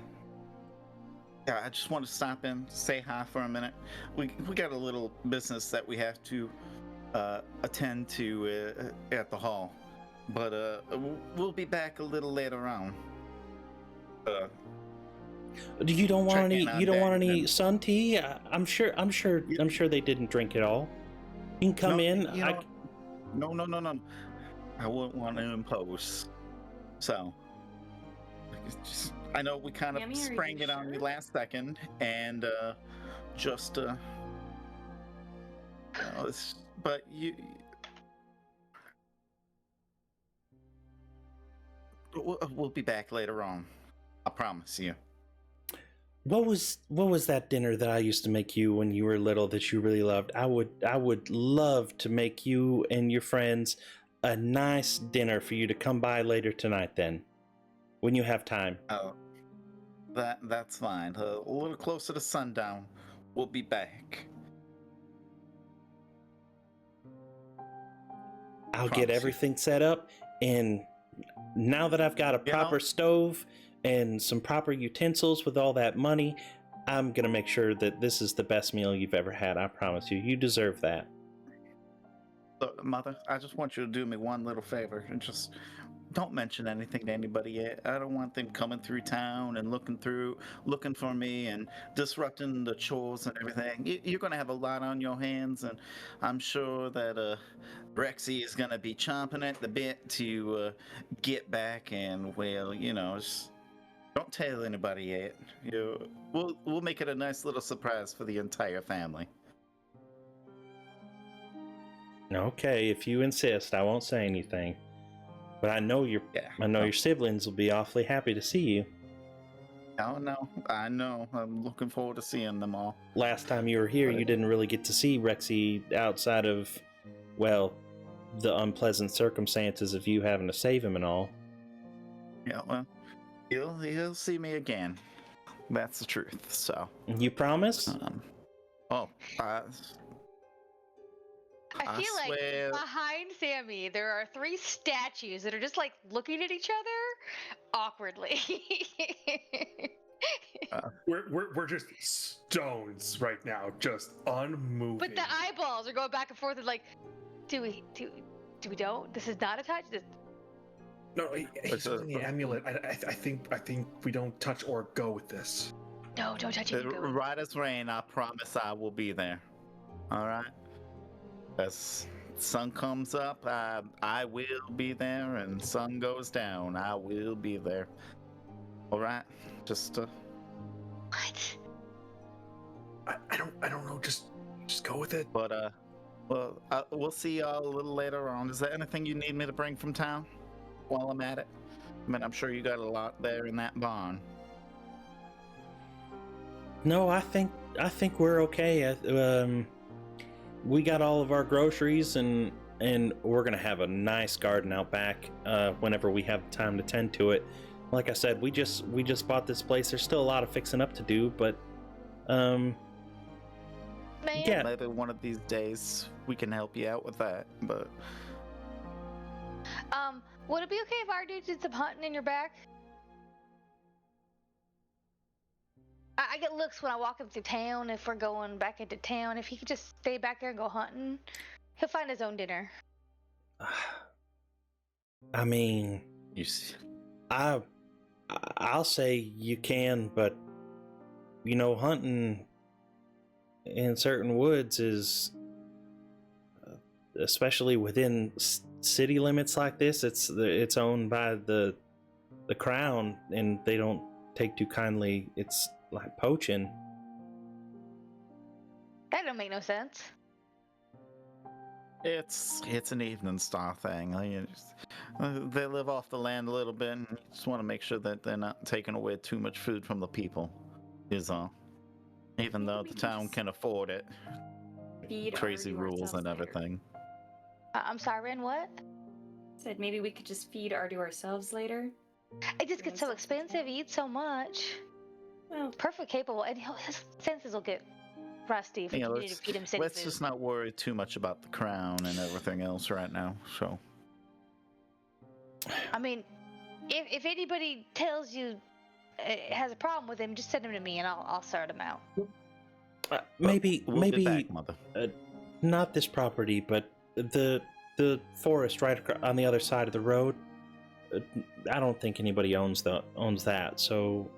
I just want to stop in, say hi for a minute. We got a little business that we have to attend to at the hall, but we'll be back a little later on. You don't want any? You don't want any and... sun tea? I'm sure they didn't drink it all. You can come in. No. I wouldn't want to impose. So, I know we kind of sprang it on me last second, and just but we'll be back later on. I promise you. What was that dinner that I used to make you when you were little that you really loved? I would love to make you and your friends a nice dinner for you to come by later tonight then, when you have time. Oh, that's fine. A little closer to sundown, we'll be back. I'll get everything set up, and now that I've got a proper stove and some proper utensils with all that money, I'm gonna make sure that this is the best meal you've ever had. I promise you. You deserve that. Look, Mother, I just want you to do me one little favor, and just don't mention anything to anybody yet. I don't want them coming through town and looking for me and disrupting the chores and everything. You're gonna have a lot on your hands, and I'm sure that Rexy is gonna be chomping at the bit to get back. And well, just don't tell anybody yet. We'll make it a nice little surprise for the entire family. Okay, if you insist, I won't say anything. But I know your siblings will be awfully happy to see you. Oh no, I know. I'm looking forward to seeing them all. Last time you were here, you didn't really get to see Rexy outside of, well, the unpleasant circumstances of you having to save him and all. Yeah, well, he'll see me again. That's the truth. So you promise? I feel like behind Sammy there are 3 statues that are just like looking at each other awkwardly. We're just stones right now, just unmoving. But the eyeballs are going back and forth and like, do we don't? This is not a touch. No, he's holding the amulet. I think we don't touch or go with this. No, don't touch it. Right as rain, I promise I will be there. All right. As sun comes up, I will be there, and sun goes down, I will be there. All right, just What? I don't know. Just go with it. But we'll see y'all a little later on. Is there anything you need me to bring from town while I'm at it? I mean, I'm sure you got a lot there in that barn. No, I think we're okay. We got all of our groceries, and we're gonna have a nice garden out back whenever we have time to tend to it. Like I said, we just bought this place. There's still a lot of fixing up to do, but yeah, maybe one of these days we can help you out with that. But would it be okay if our dude did some hunting in your back? I get looks when I walk him through town. If we're going back into town, if he could just stay back there and go hunting, he'll find his own dinner. I mean, you see, I'll say you can, but hunting in certain woods is, especially within city limits like this, it's owned by the crown, and they don't take too kindly. It's like poaching. That don't make no sense. It's an Evengingstar thing. They live off the land a little bit, and you just want to make sure that they're not taking away too much food from the people. Is all. Even though Maybe the we can town just can afford it, feed crazy Ardu rules ourselves and later. everything. I'm sorry, Ren, what? Said maybe we could just feed Ardu ourselves later. It just gets so Sounds like expensive. He eats so much. Well, Perfect capable, and his senses will get rusty if we Yeah, continue to feed him city let's food. just not worry too much about the crown and everything else right now. So, I mean, if anybody tells you has a problem with him, just send him to me and I'll sort him out. Maybe we'll be back, Mother. not this property, but the forest right on the other side of the road. I don't think anybody owns that, so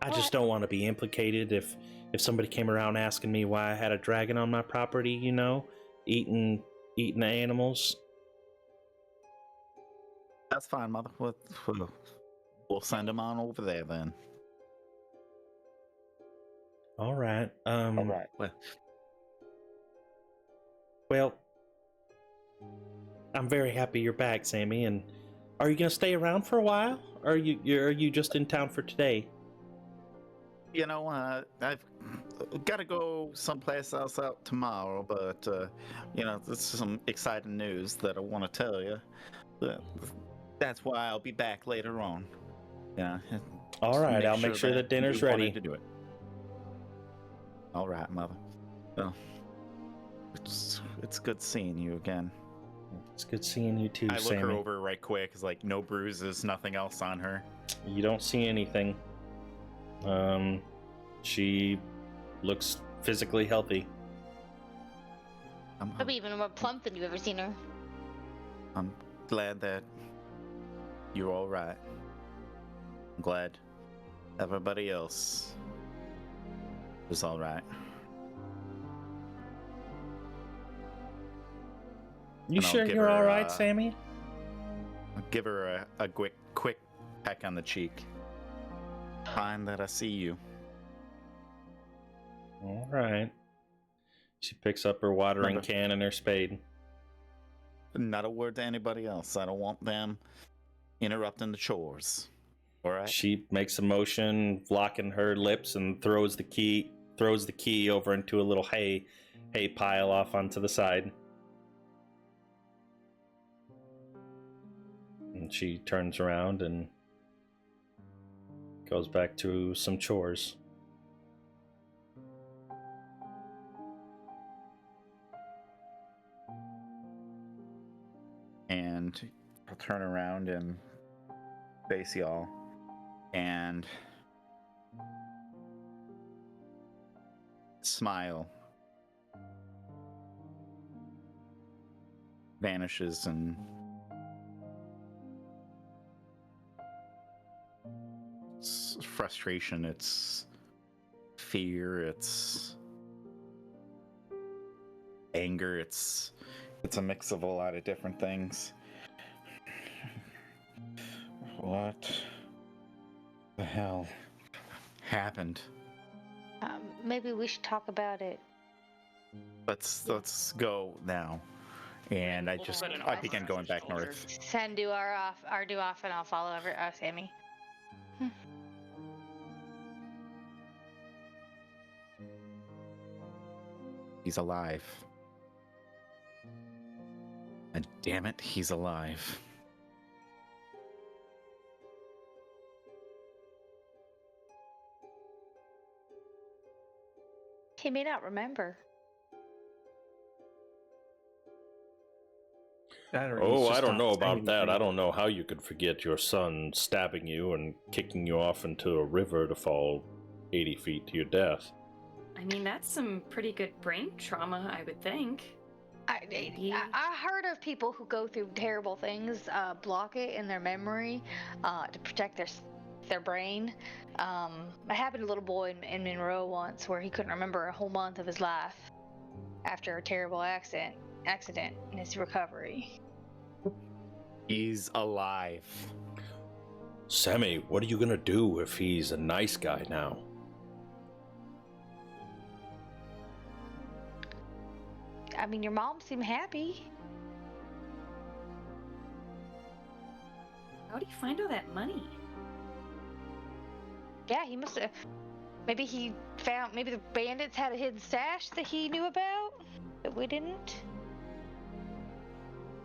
I just don't want to be implicated if somebody came around asking me why I had a dragon on my property, eating the animals. That's fine, Mother. We'll send him on over there then. All right. All right. Well, I'm very happy you're back, Sammy. And are you gonna stay around for a while? Or are you just in town for today? I've got to go someplace else out tomorrow, but this is some exciting news that I want to tell you. That's why I'll be back later on. Yeah. All right, I'll make sure that dinner's you wanted ready. to do it. All right, Mother. Well, it's good seeing you again. It's good seeing you too, I look Sammy. her over right quick. It's like no bruises, nothing else on her. You don't see anything. She looks physically healthy. Probably even more plump than you've ever seen her. I'm glad that you're all right. I'm glad everybody else is all right. You And I'll sure give you're her, all right, Sammy? I'll give her a quick peck on the cheek. Fine that I see you. All right. She picks up her watering Remember- can and her spade. Not a word to anybody else. I don't want them interrupting the chores. All right? She makes a motion, locking her lips, and throws the key over into a little hay pile off onto the side. And she turns around and goes back to some chores. And I'll turn around and face y'all. And smile. Vanishes and it's frustration, it's fear, it's anger, it's a mix of a lot of different things. What the hell happened? Maybe we should talk about it. Let's go now. And I begin going back north. Send Ardu off, and I'll follow Sammy. He's alive. And damn it, he's alive. He may not remember. Oh, I don't know about that. I don't know how you could forget your son stabbing you and kicking you off into a river to fall 80 feet to your death. I mean, that's some pretty good brain trauma, I would think. I heard of people who go through terrible things, block it in their memory to protect their brain. It happened to a little boy in Monroe once where he couldn't remember a whole month of his life after a terrible accident in his recovery. He's alive. Sammy, what are you gonna do if he's a nice guy now? I mean, your mom seemed happy. How do you find all that money? Yeah, he must have. Maybe he found. Maybe the bandits had a hidden stash that he knew about that we didn't.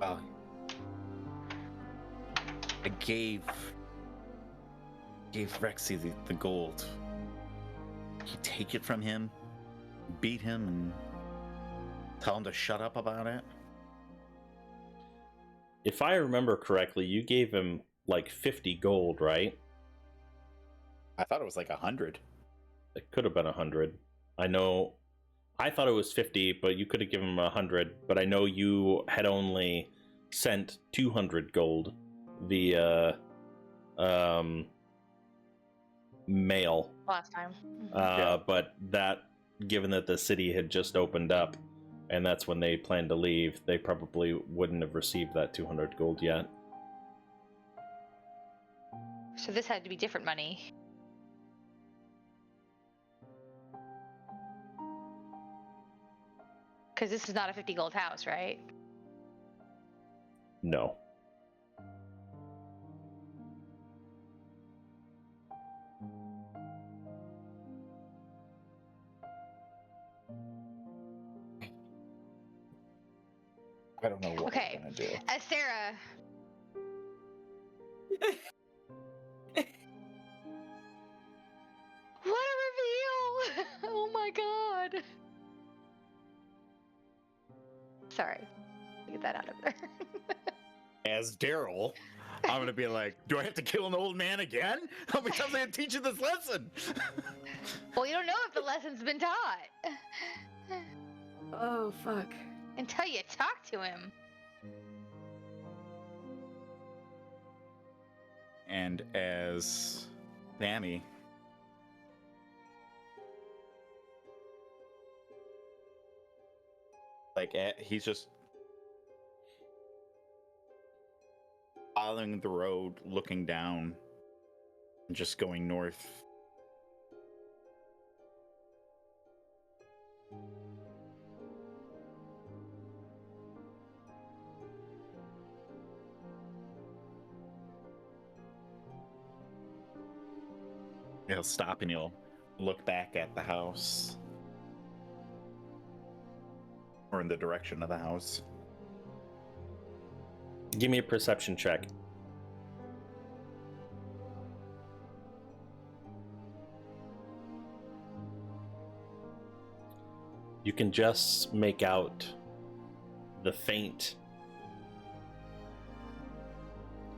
Well, I gave Rexy the gold. You take it from him, beat him, and tell him to shut up about it. If I remember correctly, you gave him like 50 gold, right? I thought it was like 100. It could have been 100. I know. I thought it was 50, but you could have given him 100. But I know you had only sent 200 gold via mail. Last time. Yeah. But that, given that the city had just opened up, and that's when they planned to leave, they probably wouldn't have received that 200 gold yet. So this had to be different money. Because this is not a 50 gold house, right? No. I don't know what Okay. we're gonna do. Sarah. What a reveal! Oh my god. Sorry. Get that out of there. As Daryl, I'm gonna be like, do I have to kill an old man again? How many times I have to teach you this lesson? Well, you don't know if the lesson's been taught. Oh, fuck. Until you talk to him. And as Sammy, he's just following the road, looking down, and just going north. He'll stop and he'll look back at the house. Or in the direction of the house. Give me a perception check. You can just make out the faint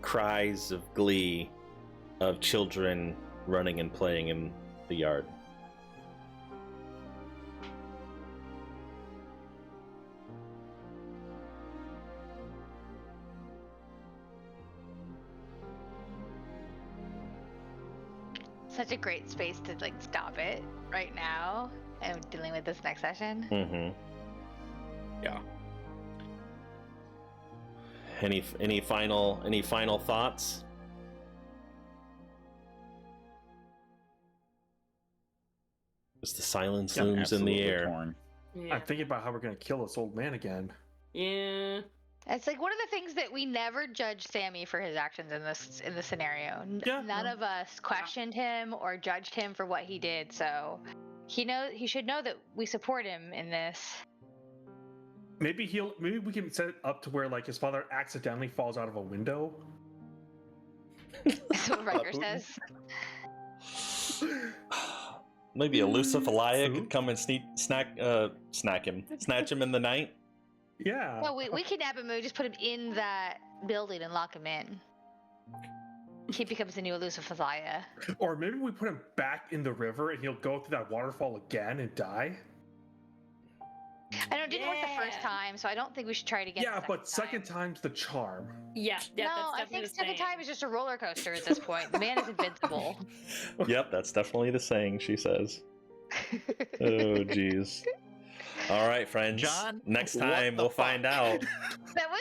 cries of glee of children running and playing in the yard. Such a great space to like stop it right now and dealing with this next session. Mm-hmm. Yeah. Any final thoughts? As the silence I'm looms in the absolutely air. torn. Yeah. I'm thinking about how we're gonna kill this old man again. Yeah. It's like one of the things that we never judged Sammy for his actions in this scenario. Yeah, None no. of us questioned him or judged him for what he did. So he should know that we support him in this. Maybe we can set it up to where like his father accidentally falls out of a window. That's what Riker Putin? says. Maybe a Luciferia Ooh. could come and snatch him in the night. Yeah. No, we kidnap him and we just put him in that building and lock him in. He becomes the new Luciferia. Or maybe we put him back in the river and he'll go through that waterfall again and die. I know it didn't work the first Yeah. time, so I don't think we should try it again. Yeah, the but second time. time's the charm. Yeah. No, That's I definitely think the second same. time is just a roller coaster at this point. The man is invincible. Yep, that's definitely the saying, she says. Oh, jeez. All right, friends. John, Next what time the we'll find fuck? out. That was